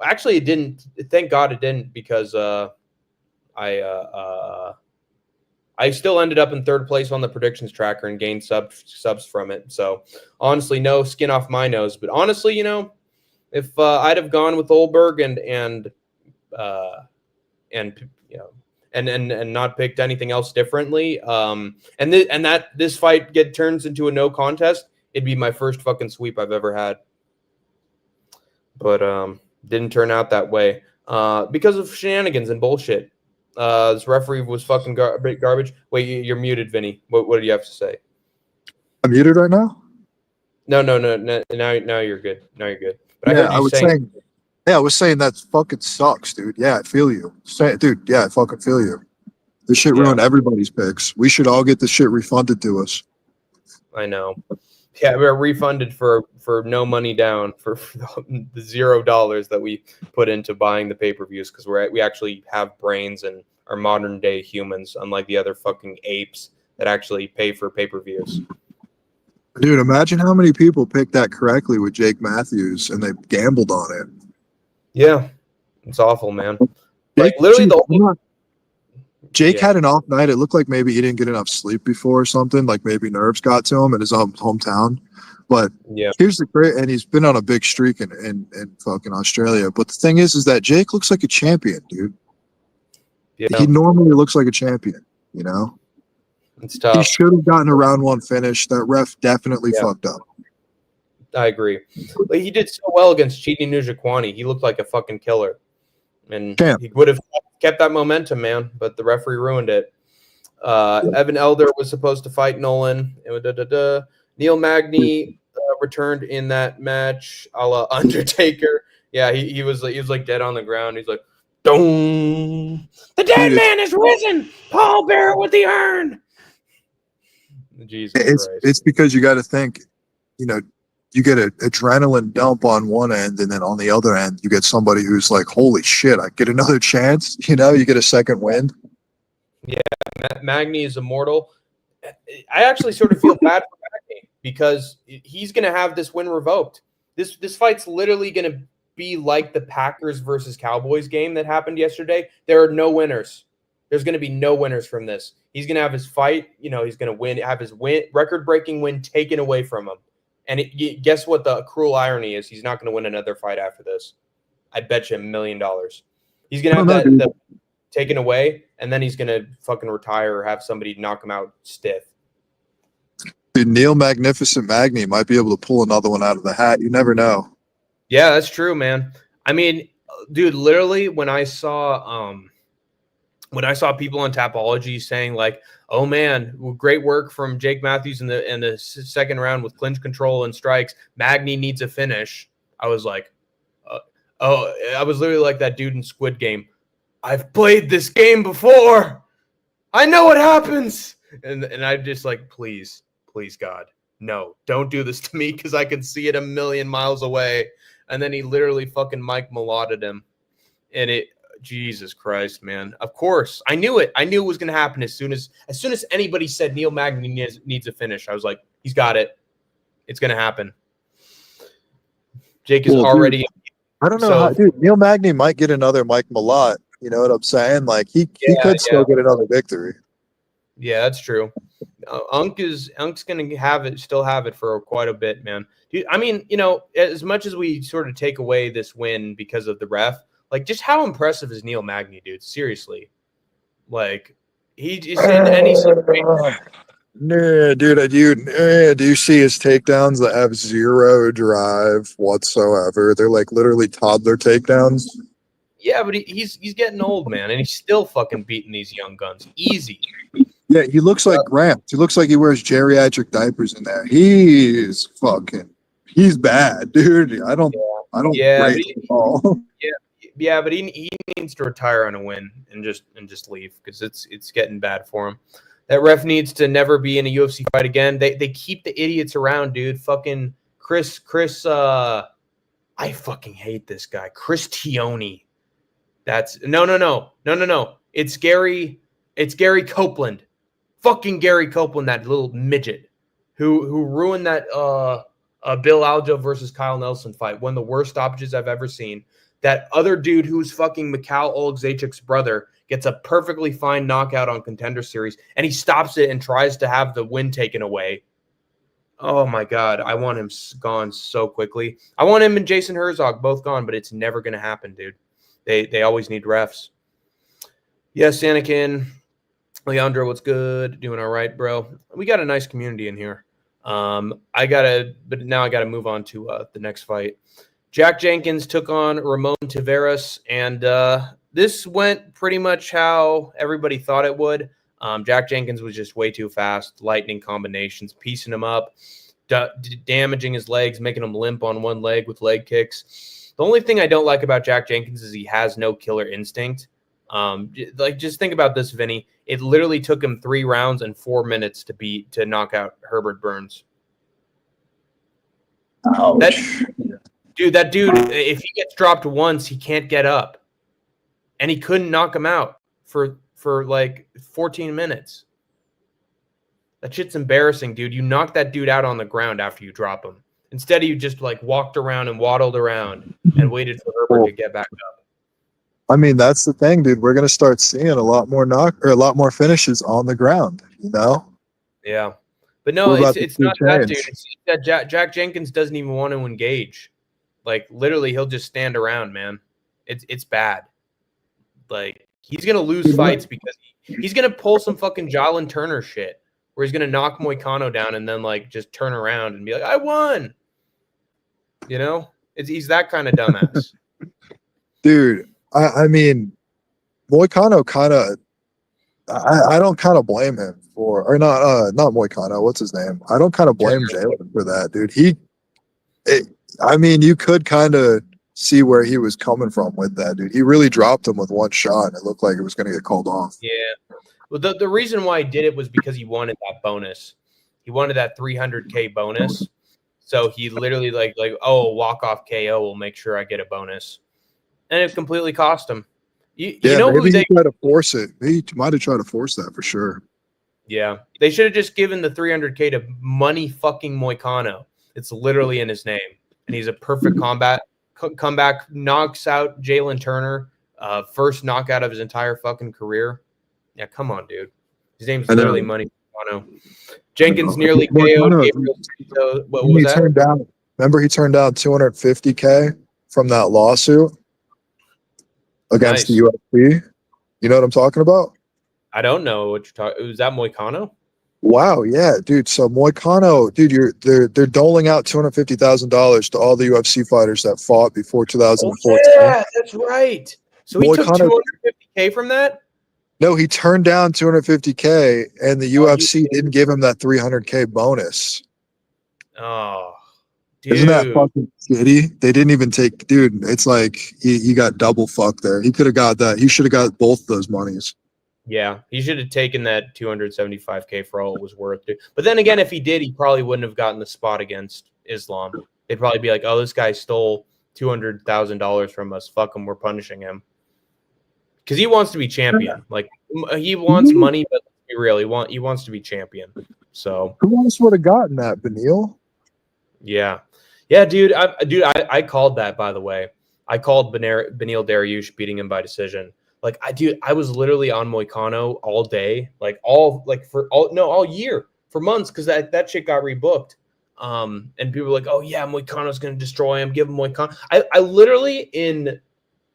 actually it didn't. Thank God it didn't, because I still ended up in 3rd place on the predictions tracker and gained subs from it. So honestly, no skin off my nose. But honestly, you know, if I'd have gone with Olberg and you know and not picked anything else differently, and that this fight turns into a no contest, it'd be my first fucking sweep I've ever had. But didn't turn out that way because of shenanigans and bullshit. This referee was fucking garbage. Wait, you're muted, Vinny. What do you have to say? I'm muted right now? No. Now you're good. Now you're good. But Yeah, I heard you saying. I was saying that fucking sucks, dude. Yeah, I feel you. Dude, yeah, I fucking feel you. This shit ruined everybody's picks. We should all get this shit refunded to us. I know. Yeah, we're refunded for no money down for the $0 that we put into buying the pay-per-views, because we actually have brains and are modern day humans, unlike the other fucking apes that actually pay for pay-per-views. Dude, imagine how many people picked that correctly with Jake Matthews and they gambled on it. Yeah, it's awful, man. Like literally Jake had an off night. It looked like maybe he didn't get enough sleep before or something. Like maybe nerves got to him in his hometown. But here's the great, and he's been on a big streak in fucking Australia. But the thing is that Jake looks like a champion, dude. Yeah. He normally looks like a champion, you know? It's tough. He should have gotten a round 1 finish. That ref definitely fucked up. I agree. But he did so well against Chidi Njokuani. He looked like a fucking killer. And he would have kept that momentum, man, but the referee ruined it. Evan Elder was supposed to fight Nolan. Neil Magny returned in that match, a la Undertaker. Yeah, he was like dead on the ground. He's like, "Dong! The dead man is risen. Paul Bearer with the urn." Jesus Christ! It's because you got to think, you know, you get an adrenaline dump on one end, and then on the other end, you get somebody who's like, holy shit, I get another chance. You know, you get a second wind. Yeah, Magny is immortal. I actually sort of feel bad for Magny because he's going to have this win revoked. This fight's literally going to be like the Packers versus Cowboys game that happened yesterday. There are no winners. There's going to be no winners from this. He's going to have his fight. You know, he's going to have his record-breaking win taken away from him. And guess what the cruel irony is? He's not going to win another fight after this. I bet you $1 million. He's going to have that taken away, and then he's going to fucking retire or have somebody knock him out stiff. Dude, Neil Magnificent Magny might be able to pull another one out of the hat. You never know. Yeah, that's true, man. I mean, dude, literally when I saw people on Tapology saying like, "Oh man, great work from Jake Matthews in the second round with clinch control and strikes. Magny needs a finish." I was like, I was literally like that dude in Squid Game. I've played this game before. I know what happens. And I just like, please, God, no, don't do this to me, because I can see it 1,000,000 miles away. And then he literally fucking Mike Mulatto'd him, and it. Jesus Christ, man. Of course. I knew it. I knew it was going to happen as soon as anybody said Neil Magny needs a finish. I was like, he's got it. It's going to happen. Jake is already. Dude, I don't know how, dude. Neil Magny might get another Mike Malott. You know what I'm saying? Like he could still get another victory. Yeah, that's true. Unk's going to still have it for quite a bit, man. Dude, I mean, you know, as much as we sort of take away this win because of the ref, like, just how impressive is Neil Magny, dude? Seriously. Like, he just in any situation. Nah, dude, do you see his takedowns that have 0 drive whatsoever? They're like literally toddler takedowns. Yeah, but he's getting old, man, and he's still fucking beating these young guns. Easy. Yeah, he looks like Gramps. He looks like he wears geriatric diapers in there. He's bad, dude. I don't rate him at all. Yeah, but he needs to retire on a win and just leave, because it's getting bad for him. That ref needs to never be in a UFC fight again. They keep the idiots around, dude. Fucking Chris I fucking hate this guy. Chris Tioni. That's no. It's Gary Copeland. Fucking Gary Copeland, that little midget who ruined that Bill Aljo versus Kyle Nelson fight. One of the worst stoppages I've ever seen. That other dude who's fucking Mikhail Oleksiejczyk's brother gets a perfectly fine knockout on Contender Series, and he stops it and tries to have the win taken away. Oh my God, I want him gone so quickly. I want him and Jason Herzog both gone, but it's never going to happen, dude. They always need refs. Yes, Anakin. Leandro, what's good? Doing all right, bro. We got a nice community in here. But now I gotta move on to the next fight. Jack Jenkins took on Ramon Taveras, and this went pretty much how everybody thought it would. Jack Jenkins was just way too fast, lightning combinations, piecing him up, damaging his legs, making him limp on one leg with leg kicks. The only thing I don't like about Jack Jenkins is he has no killer instinct. Just think about this, Vinny. It literally took him 3 rounds and 4 minutes to knock out Herbert Burns. Ouch. That dude, if he gets dropped once, he can't get up. And he couldn't knock him out for like 14 minutes. That shit's embarrassing, dude. You knocked that dude out on the ground after you drop him. Instead, you just like walked around and waddled around and waited for Herbert to get back up. I mean, that's the thing, dude. We're gonna start seeing a lot more finishes on the ground. You know? Yeah, but no, it's not that, dude. It's that Jack Jenkins doesn't even want to engage. Like literally, he'll just stand around, man. It's bad. Like he's gonna lose fights because he's gonna pull some fucking Jalen Turner shit, where he's gonna knock Moicano down and then like just turn around and be like, "I won." You know, he's that kind of dumbass, dude. I mean, Moicano kind of. I don't kind of blame him for, or not Moicano. What's his name? I don't kind of blame Jalen for that, dude. I mean, you could kind of see where he was coming from with that, dude. He really dropped him with one shot, and it looked like it was going to get called off. Yeah. Well, the reason why he did it was because he wanted that bonus. He wanted that 300K bonus. So he literally like walk-off KO will make sure I get a bonus. And it completely cost him. You know maybe who he tried to force it. He might have tried to force that for sure. Yeah. They should have just given the 300K to Money fucking Moicano. It's literally in his name. And he's a perfect comeback, knocks out Jalen Turner. First knockout of his entire fucking career. Yeah, come on, dude. His name's literally Money Moicano. Jenkins nearly KO'd Gabriel. What was that? Remember he turned down 250K from that lawsuit against the UFC? You know what I'm talking about? I don't know what you're talking. Was that Moicano? Wow, yeah, dude. So Moicano, dude, they're doling out $250,000 to all the UFC fighters that fought before 2014. Oh, yeah, that's right. So he took 250K from that? No, he turned down 250K, and the UFC didn't give him that 300K bonus. Oh, dude. Isn't that fucking shitty? They didn't even take, dude. It's like he got double fucked there. He could have got that. He should have got both those monies. Yeah, he should have taken that 275K for all it was worth. But then again, if he did, he probably wouldn't have gotten the spot against Islam. They'd probably be like, "Oh, this guy stole $200,000 from us. Fuck him, we're punishing him." Because he wants to be champion. Like he wants money, but let's be real, he wants to be champion. So who else would have gotten that, Beneil? Yeah, dude. I called that, by the way. I called Beneil Dariush beating him by decision. Like I was literally on Moicano all day, all year for months because that shit got rebooked. And people were like, "Oh yeah, Moicano's gonna destroy him. Give him Moicano." I literally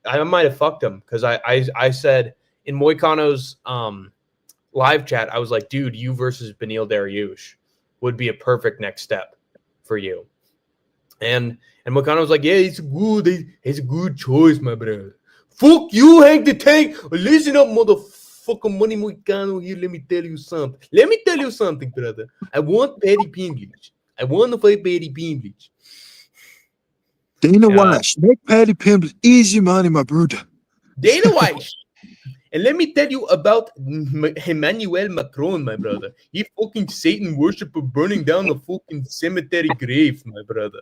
I might have fucked him because I said in Moicano's live chat, I was like, "Dude, you versus Beneil Dariush would be a perfect next step for you." And Moicano was like, "Yeah, he's a good choice, my brother." Fuck you, Hank the Tank. Listen up, motherfucker, Money Moicano here. Let me tell you something, brother. I want Paddy Pimblett. I want to fight Paddy Pimblett. Dana White, make Paddy Pimblett easy money, my brother. Dana White. And let me tell you about Emmanuel Macron, my brother. He fucking Satan worshiper burning down the fucking cemetery grave, my brother.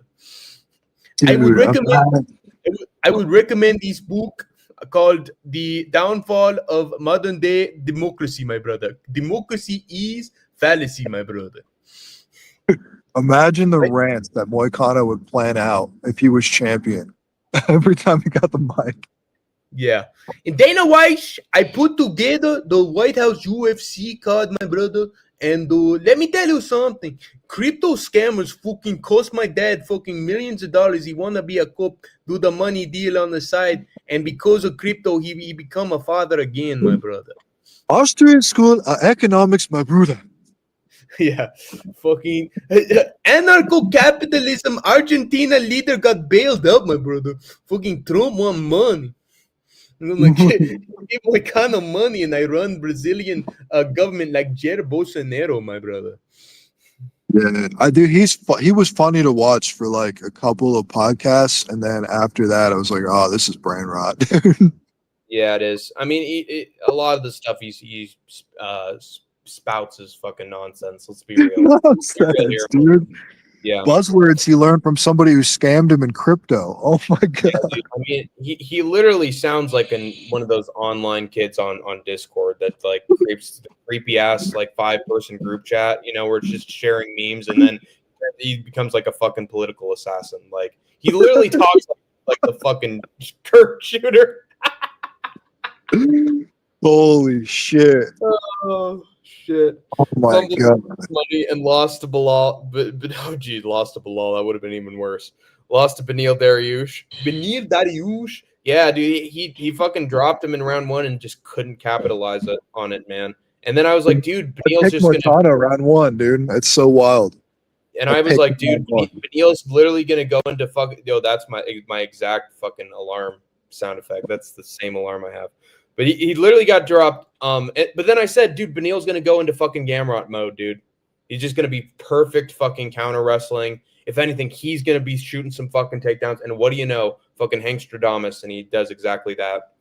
Dude, I would recommend this book. called The Downfall of Modern Day Democracy, my brother. Democracy is fallacy, my brother. Imagine the rants that Moicano would plan out if he was champion every time he got the mic. Yeah. In Dana White, I put together the White House UFC card, my brother. And let me tell you something. Crypto scammers fucking cost my dad fucking millions of dollars. He wanna be a cop, do the money deal on the side. And because of crypto, he become a father again, my brother. Austrian School of Economics, my brother. Yeah. Fucking anarcho-capitalism Argentina leader got bailed up, my brother. Fucking Trump want money. And I'm like, give my kind of money and I run Brazilian government like Jair Bolsonaro, my brother. Yeah, I do. He was funny to watch for like a couple of podcasts, and then after that, I was like, oh, this is brain rot, dude. Yeah, it is. I mean, a lot of the stuff he spouts is fucking nonsense. Let's be real. Nonsense, dude. Yeah. Buzzwords he learned from somebody who scammed him in crypto. Oh my god. Yeah, dude, I mean, he literally sounds like one of those online kids on Discord that like creeps creepy ass like 5-person group chat, you know, where it's just sharing memes, and then he becomes like a fucking political assassin. Like he literally talks like the fucking Kirk shooter. Holy shit. Oh shit. Oh my god. Money and lost to Bilal, but oh geez, lost to Bilal. That would have been even worse. Lost to Benil Dariush. Benil Dariush. Yeah, dude, he fucking dropped him in round 1 and just couldn't capitalize on it, man. And then I was like, dude, Benil's just gonna round 1, dude. It's so wild. And I was like, dude, Benil's literally gonna go into fucking. Yo, that's my exact fucking alarm sound effect. That's the same alarm I have. But he literally got dropped. But then I said, dude, Benil's gonna go into fucking Gamrot mode, dude. He's just gonna be perfect fucking counter wrestling. If anything, he's gonna be shooting some fucking takedowns. And what do you know? Fucking Hank Stradamus, and he does exactly that.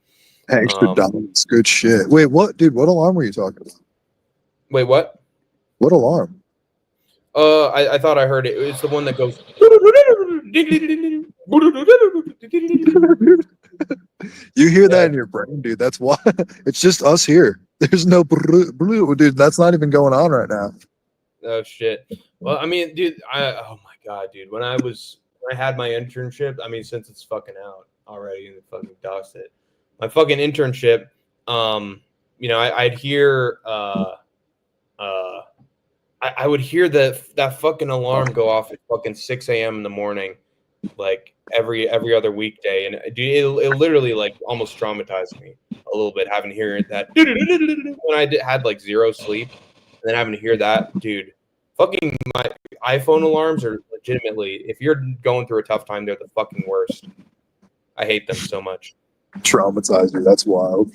Hank Stradamus, good shit. Wait, what, dude? What alarm were you talking about? Wait, what? What alarm? I thought I heard it. It's the one that goes. You hear that in your brain, dude. That's why. It's just us here. There's no blue, dude. That's not even going on right now. Oh shit. Well, I mean, dude, oh my god, dude. When I had my internship, I mean, since it's fucking out already and fucking doxed it. My fucking internship, you know, I'd hear I would hear that fucking alarm go off at fucking 6 a.m. in the morning, like every other weekday, and dude, it literally like almost traumatized me a little bit having to hear that when I had like zero sleep, and then having to hear that, dude. Fucking my iPhone alarms are legitimately, if you're going through a tough time, they're the fucking worst. I hate them so much. Traumatized me. That's wild.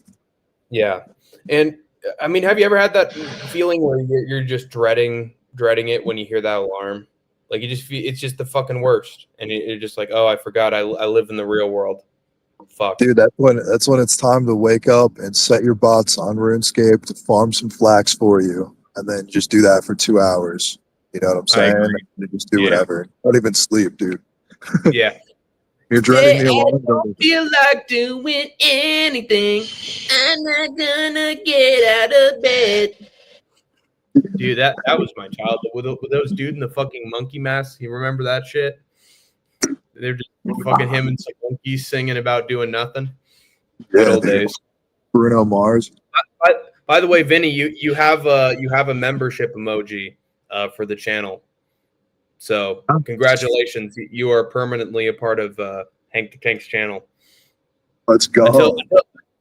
Yeah, and I mean, have you ever had that feeling where you're just dreading it when you hear that alarm? Like you just feel it's just the fucking worst, and you're just like, oh, I forgot I live in the real world. Fuck, dude. That's when it's time to wake up and set your bots on RuneScape to farm some flax for you, and then just do that for 2 hours. You know what I'm saying? And just do whatever. Don't even sleep, dude. Yeah. You're dreading the alarm. I don't feel like doing anything. I'm not gonna get out of bed. Dude, that was my childhood. With those dude in the fucking monkey mask. You remember that shit? They're just fucking him and some monkeys singing about doing nothing. Good old days. Bruno Mars. By the way, Vinny, you have a membership emoji for the channel. So congratulations, you are permanently a part of Hank the Tank's channel. Let's go.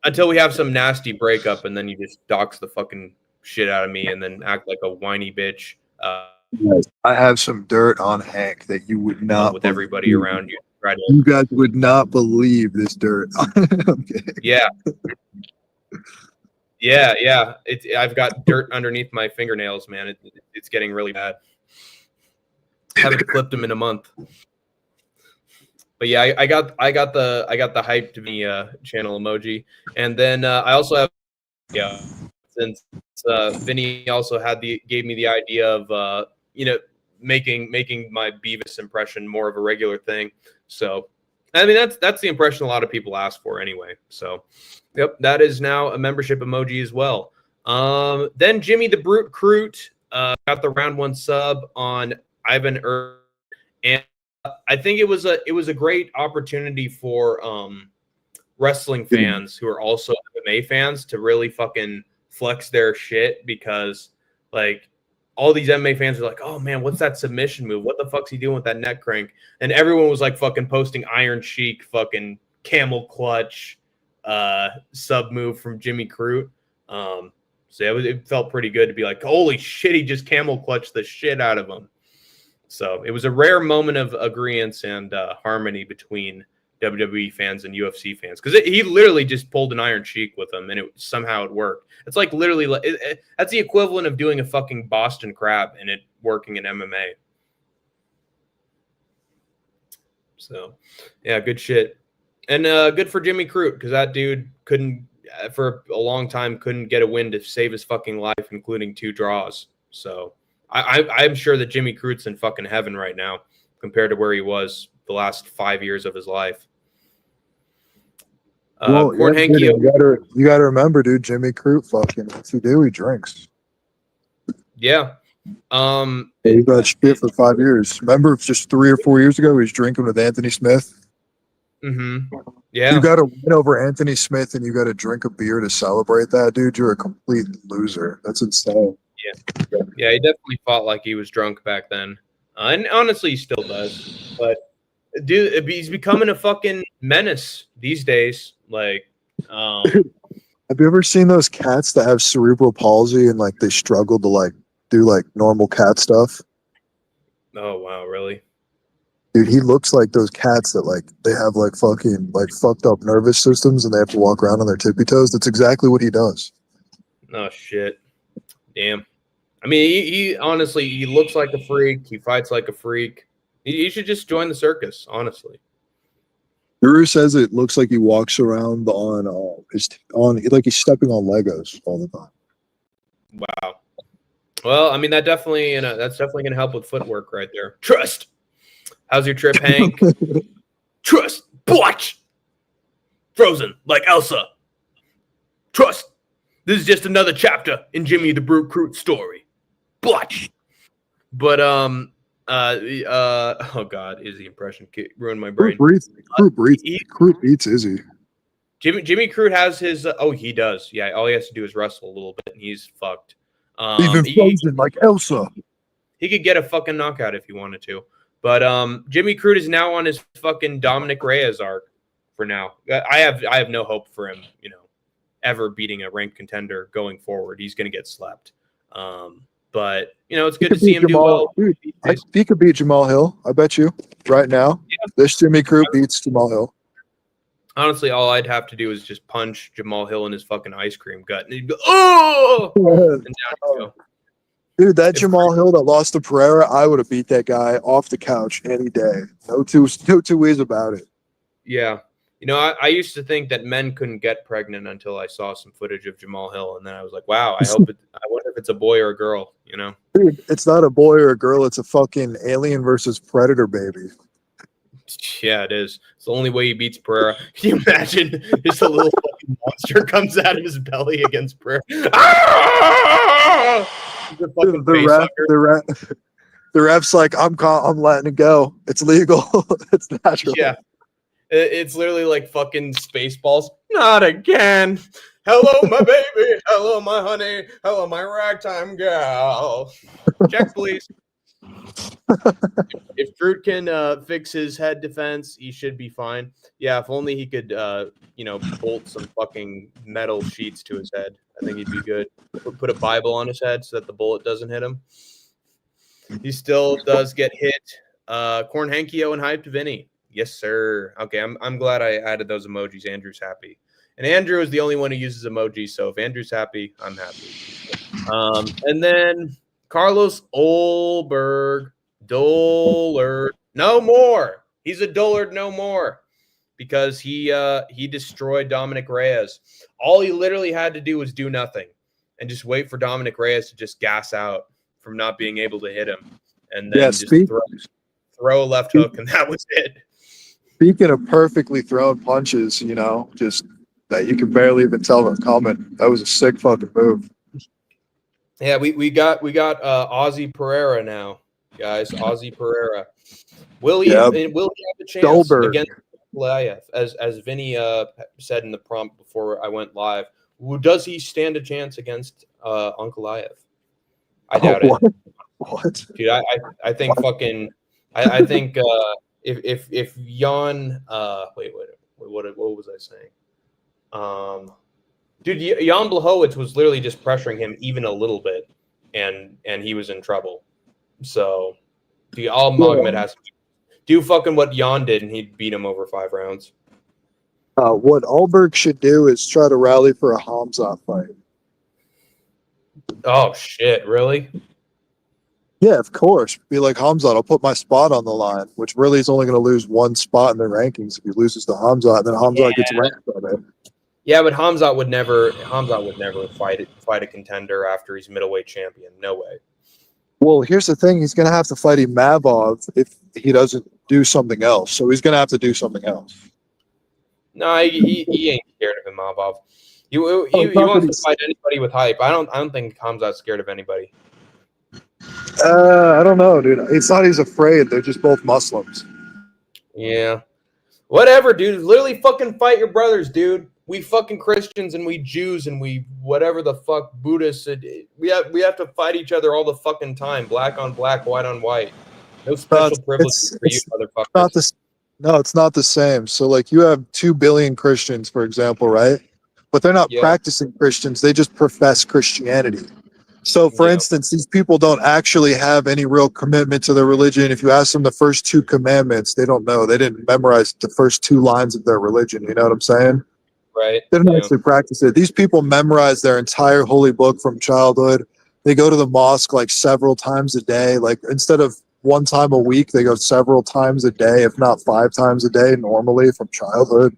Until we have some nasty breakup, and then you just dox the fucking shit out of me, and then act like a whiny bitch. I have some dirt on Hank that you would not with everybody around you. You guys would not believe this dirt. Yeah. Yeah. I've got dirt underneath my fingernails, man. It's getting really bad. I haven't clipped them in a month. But yeah, I got the hype to me channel emoji, and then I also have since Vinny also gave me the idea of making my Beavis impression more of a regular thing. So I mean, that's the impression a lot of people ask for anyway. So, yep, that is now a membership emoji as well. Then Jimmy the Brute Crute got the round 1 sub on Ivan and I think it was a great opportunity for wrestling fans who are also MMA fans to really fucking flex their shit, because like all these MMA fans are like, oh man, what's that submission move? What the fuck's he doing with that neck crank? And everyone was like fucking posting Iron Sheik fucking camel clutch sub move from Jimmy Crute. So it felt pretty good to be like, holy shit, he just camel clutched the shit out of him. So it was a rare moment of agreement and harmony between WWE fans and UFC fans, because he literally just pulled an Iron Sheik with him, and somehow it worked. It's like literally that's the equivalent of doing a fucking Boston Crab and it working in MMA. So yeah, good shit, and good for Jimmy Crute, because that dude couldn't for a long time couldn't get a win to save his fucking life, including 2 draws. So I'm sure that Jimmy Crute's in fucking heaven right now compared to where he was the last 5 years of his life. Well, yeah, you gotta remember, dude, Jimmy Crute, fucking, what's he do? He drinks. Yeah. He got shit for 5 years. Remember, just 3 or 4 years ago, he was drinking with Anthony Smith. Mm-hmm. Yeah. You got to win over Anthony Smith, and you got to drink a beer to celebrate that, dude. You're a complete loser. That's insane. Yeah, he definitely fought like he was drunk back then. And honestly, he still does. But, dude, he's becoming a fucking menace these days. Like, have you ever seen those cats that have cerebral palsy and, like, they struggle to, like, do, like, normal cat stuff? Oh, wow, really? Dude, he looks like those cats that, like, they have, like, fucking, like, fucked up nervous systems and they have to walk around on their tippy toes. That's exactly what he does. Oh, shit. Damn. I mean, he honestly, he looks like a freak. He fights like a freak. He should just join the circus, honestly. Guru says it looks like he walks around like he's stepping on Legos all the time. Wow. Well, I mean, that's definitely gonna help with footwork right there. Trust. How's your trip, Hank? Trust. Watch. Frozen like Elsa. Trust. This is just another chapter in Jimmy the Brute Crute story. Watch. But oh god, Izzy impression ruined my brain. Crute beats Izzy. Jimmy Crute has his. He does. Yeah, all he has to do is wrestle a little bit, and he's fucked. Even frozen like Elsa. He could get a fucking knockout if he wanted to. But Jimmy Crute is now on his fucking Dominic Reyes arc for now. I have no hope for him, ever beating a ranked contender going forward. He's going to get slept. But, it's good to see him do well. Dude, he could beat Jamal Hill, I bet you, right now. Yeah. This Jimmy Crute beats Jamal Hill. Honestly, all I'd have to do is just punch Jamal Hill in his fucking ice cream gut. And he'd go, oh! And down he'd go. Dude, that Jamal Hill that lost to Pereira, I would have beat that guy off the couch any day. No two ways about it. Yeah. I used to think that men couldn't get pregnant until I saw some footage of Jamal Hill, and then I was like, wow, I wonder if it's a boy or a girl, Dude, it's not a boy or a girl, it's a fucking Alien versus Predator baby. Yeah, it is. It's the only way he beats Pereira. Can you imagine just a little fucking monster comes out of his belly against Pereira? Ah! The ref's like, I'm letting it go. It's legal. It's natural. Yeah. It's literally like fucking Spaceballs. Not again. Hello, my baby. Hello, my honey. Hello, my ragtime gal. Check, please. If Crute can fix his head defense, he should be fine. Yeah, if only he could, bolt some fucking metal sheets to his head. I think he'd be good. Put a Bible on his head so that the bullet doesn't hit him. He still does get hit. Corn Hankio and Hyped Vinny. Yes, sir. Okay, I'm glad I added those emojis. Andrew's happy. And Andrew is the only one who uses emojis, so if Andrew's happy, I'm happy. And then Carlos Olberg. Dollard. No more. He's a Dollard no more. Because he destroyed Dominic Reyes. All he literally had to do was do nothing. And just wait for Dominic Reyes to just gas out from not being able to hit him. And then throw a left hook, and that was it. Speaking of perfectly thrown punches, you know, just that you can barely even tell them coming. That was a sick fucking move. Yeah, we got Ozzy Pereira now, guys. Ozzy Pereira. Will he Yeah, will he have a chance Goldberg. against Goliath? As Vinny said in the prompt before I went live, does he stand a chance against Uncle Goliath? I doubt What? it, What? dude. I think fucking I think if Jan what was I saying? Dude, Jan Blachowicz was literally just pressuring him even a little bit, and he was in trouble. So, all Magomed has to do fucking what Jan did, and he'd beat him over 5 rounds. What Alberg should do is try to rally for a Hamzat fight. Oh shit! Really? Yeah, of course. Be like Hamzat, I'll put my spot on the line, which really is only going to lose one spot in the rankings if he loses to Hamzat, and then Hamzat gets ranked on it. Yeah, but Hamzat would never fight a contender after he's middleweight champion. No way. Well, here's the thing: he's going to have to fight Imavov if he doesn't do something else. So he's going to have to do something else. No, he ain't scared of Imavov. He wants to fight anybody with hype. I don't think Hamzat's scared of anybody. I don't know, dude. It's not he's afraid. They're just both Muslims. Yeah. Whatever, dude. Literally fucking fight your brothers, dude. We fucking Christians and we Jews and we whatever the fuck Buddhists. We have to fight each other all the fucking time. Black on black, white on white. No special privileges for you, motherfuckers. No, it's not the same. So, like, you have 2 billion Christians, for example, right? But they're not practicing Christians. They just profess Christianity. So, for instance, these people don't actually have any real commitment to their religion. If you ask them the first 2 commandments, they don't know. They didn't memorize the first 2 lines of their religion. You know what I'm saying? Right. They don't actually practice it. These people memorize their entire holy book from childhood. They go to the mosque like several times a day. Like, instead of one time a week, they go several times a day, if not 5 times a day normally from childhood.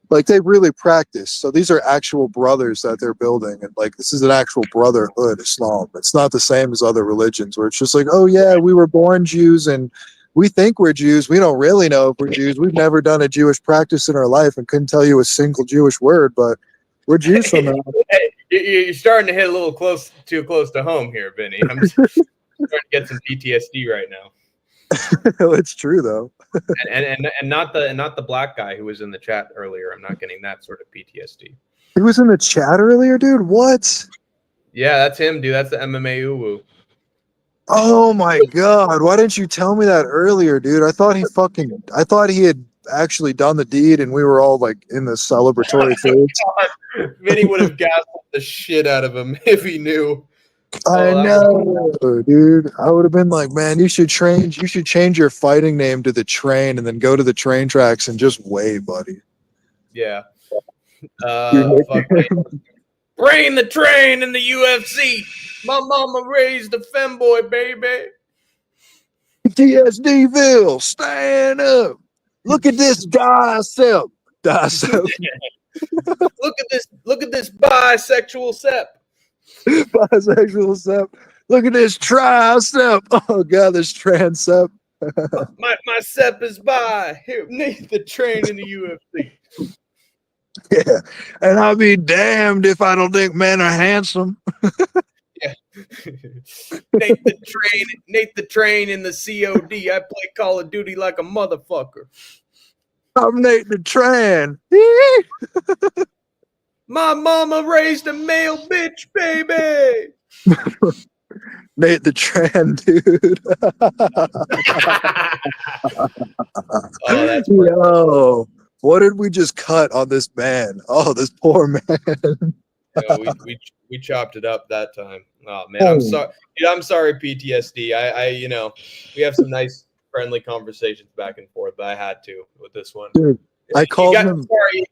Like, they really practice. So these are actual brothers that they're building. And, like, this is an actual brotherhood, Islam. It's not the same as other religions where it's just like, oh, yeah, we were born Jews and we think we're Jews. We don't really know if we're Jews. We've never done a Jewish practice in our life and couldn't tell you a single Jewish word, but we're Jews somehow. You're starting to hit a little too close to home here, Vinny. I'm starting to get some PTSD right now. It's true though. and not the black guy who was in the chat earlier. I'm not getting that sort of PTSD. He was in the chat earlier, dude. What? Yeah, that's him, dude. That's the MMA uwu. Oh my god! Why didn't you tell me that earlier, dude? I thought he had actually done the deed, and we were all like in the celebratory phase. Vinny would have gassed the shit out of him if he knew. I know, dude. I would have been like, man, you should change your fighting name to the Train, and then go to the train tracks and just wait, buddy. Yeah. Bring the train in the UFC. My mama raised a femboy, baby. TSDville, stand up. Look at this dissect. Look at this bisexual sep. Bisexual sep. Look at this tricep. Oh god, this trans sep. my sep is bi. Here, need the train in the UFC. Yeah, and I'll be damned if I don't think men are handsome. Yeah. Nate the train in the COD. I play Call of Duty like a motherfucker. I'm Nate the Train. My mama raised a male bitch, baby. Nate the Train, dude. Oh, that's yo. What did we just cut on this man? Oh, this poor man. We chopped it up that time. Oh man, I'm sorry. Dude, I'm sorry, PTSD. I we have some nice friendly conversations back and forth, but I had to with this one. Dude, I called him. Sorry,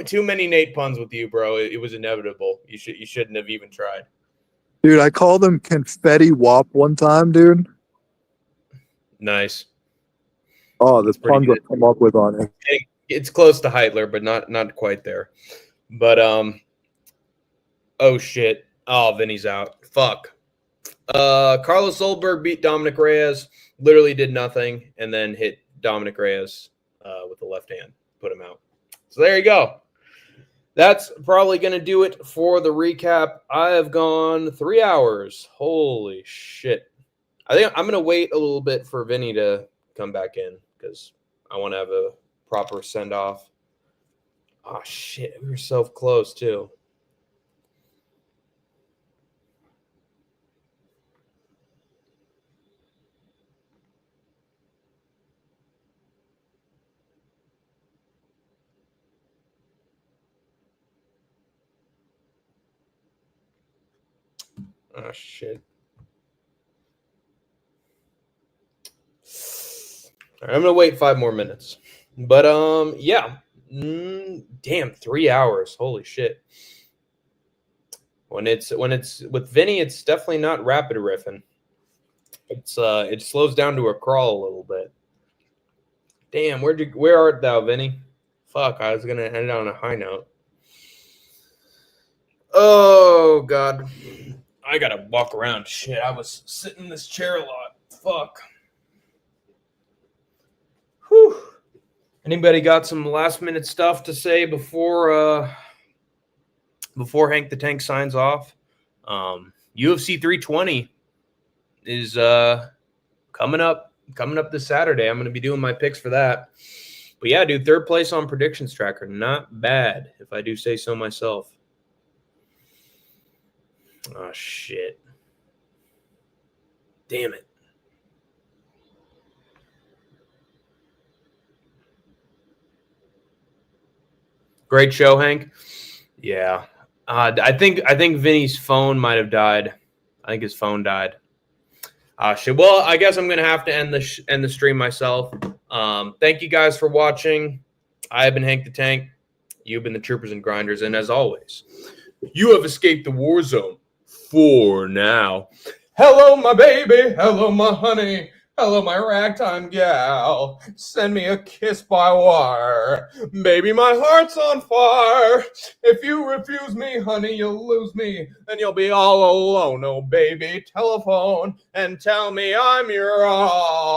too many Nate puns with you, bro. It was inevitable. You shouldn't have even tried. Dude, I called him Confetti Wop one time, dude. Nice. Oh, this puns I've come up with on it. It's close to Heitler, but not quite there. But oh shit. Oh, Vinny's out. Fuck. Carlos Solberg beat Dominic Reyes. Literally did nothing, and then hit Dominic Reyes with the left hand, put him out. So there you go. That's probably going to do it for the recap. I have gone 3 hours. Holy shit. I think I'm going to wait a little bit for Vinny to come back in because I want to have a proper send-off. Oh, shit. We were so close, too. Oh, shit. All right, I'm going to wait 5 more minutes. But, yeah. Damn, 3 hours. Holy shit. When it's with Vinny, it's definitely not rapid riffing. It slows down to a crawl a little bit. Damn, where art thou, Vinny? Fuck, I was gonna end on a high note. Oh god. I gotta walk around. Shit, I was sitting in this chair a lot. Fuck. Whew. Anybody got some last minute stuff to say before Hank the Tank signs off? UFC 320 is coming up this Saturday. I'm going to be doing my picks for that. But yeah, dude, 3rd place on predictions tracker. Not bad, if I do say so myself. Oh, shit. Damn it. Great show, Hank. Yeah. I think Vinny's phone might have died. I think his phone died. Shit. Well, I guess I'm gonna have to end the stream myself. Thank you guys for watching. I have been Hank the Tank. You've been the Troopers and Grinders, and as always, you have escaped the war zone for now. Hello, my baby. Hello, my honey. Hello, my ragtime gal. Send me a kiss by wire. Baby, my heart's on fire. If you refuse me, honey, you'll lose me. Then you'll be all alone. Oh, baby, telephone and tell me I'm your all.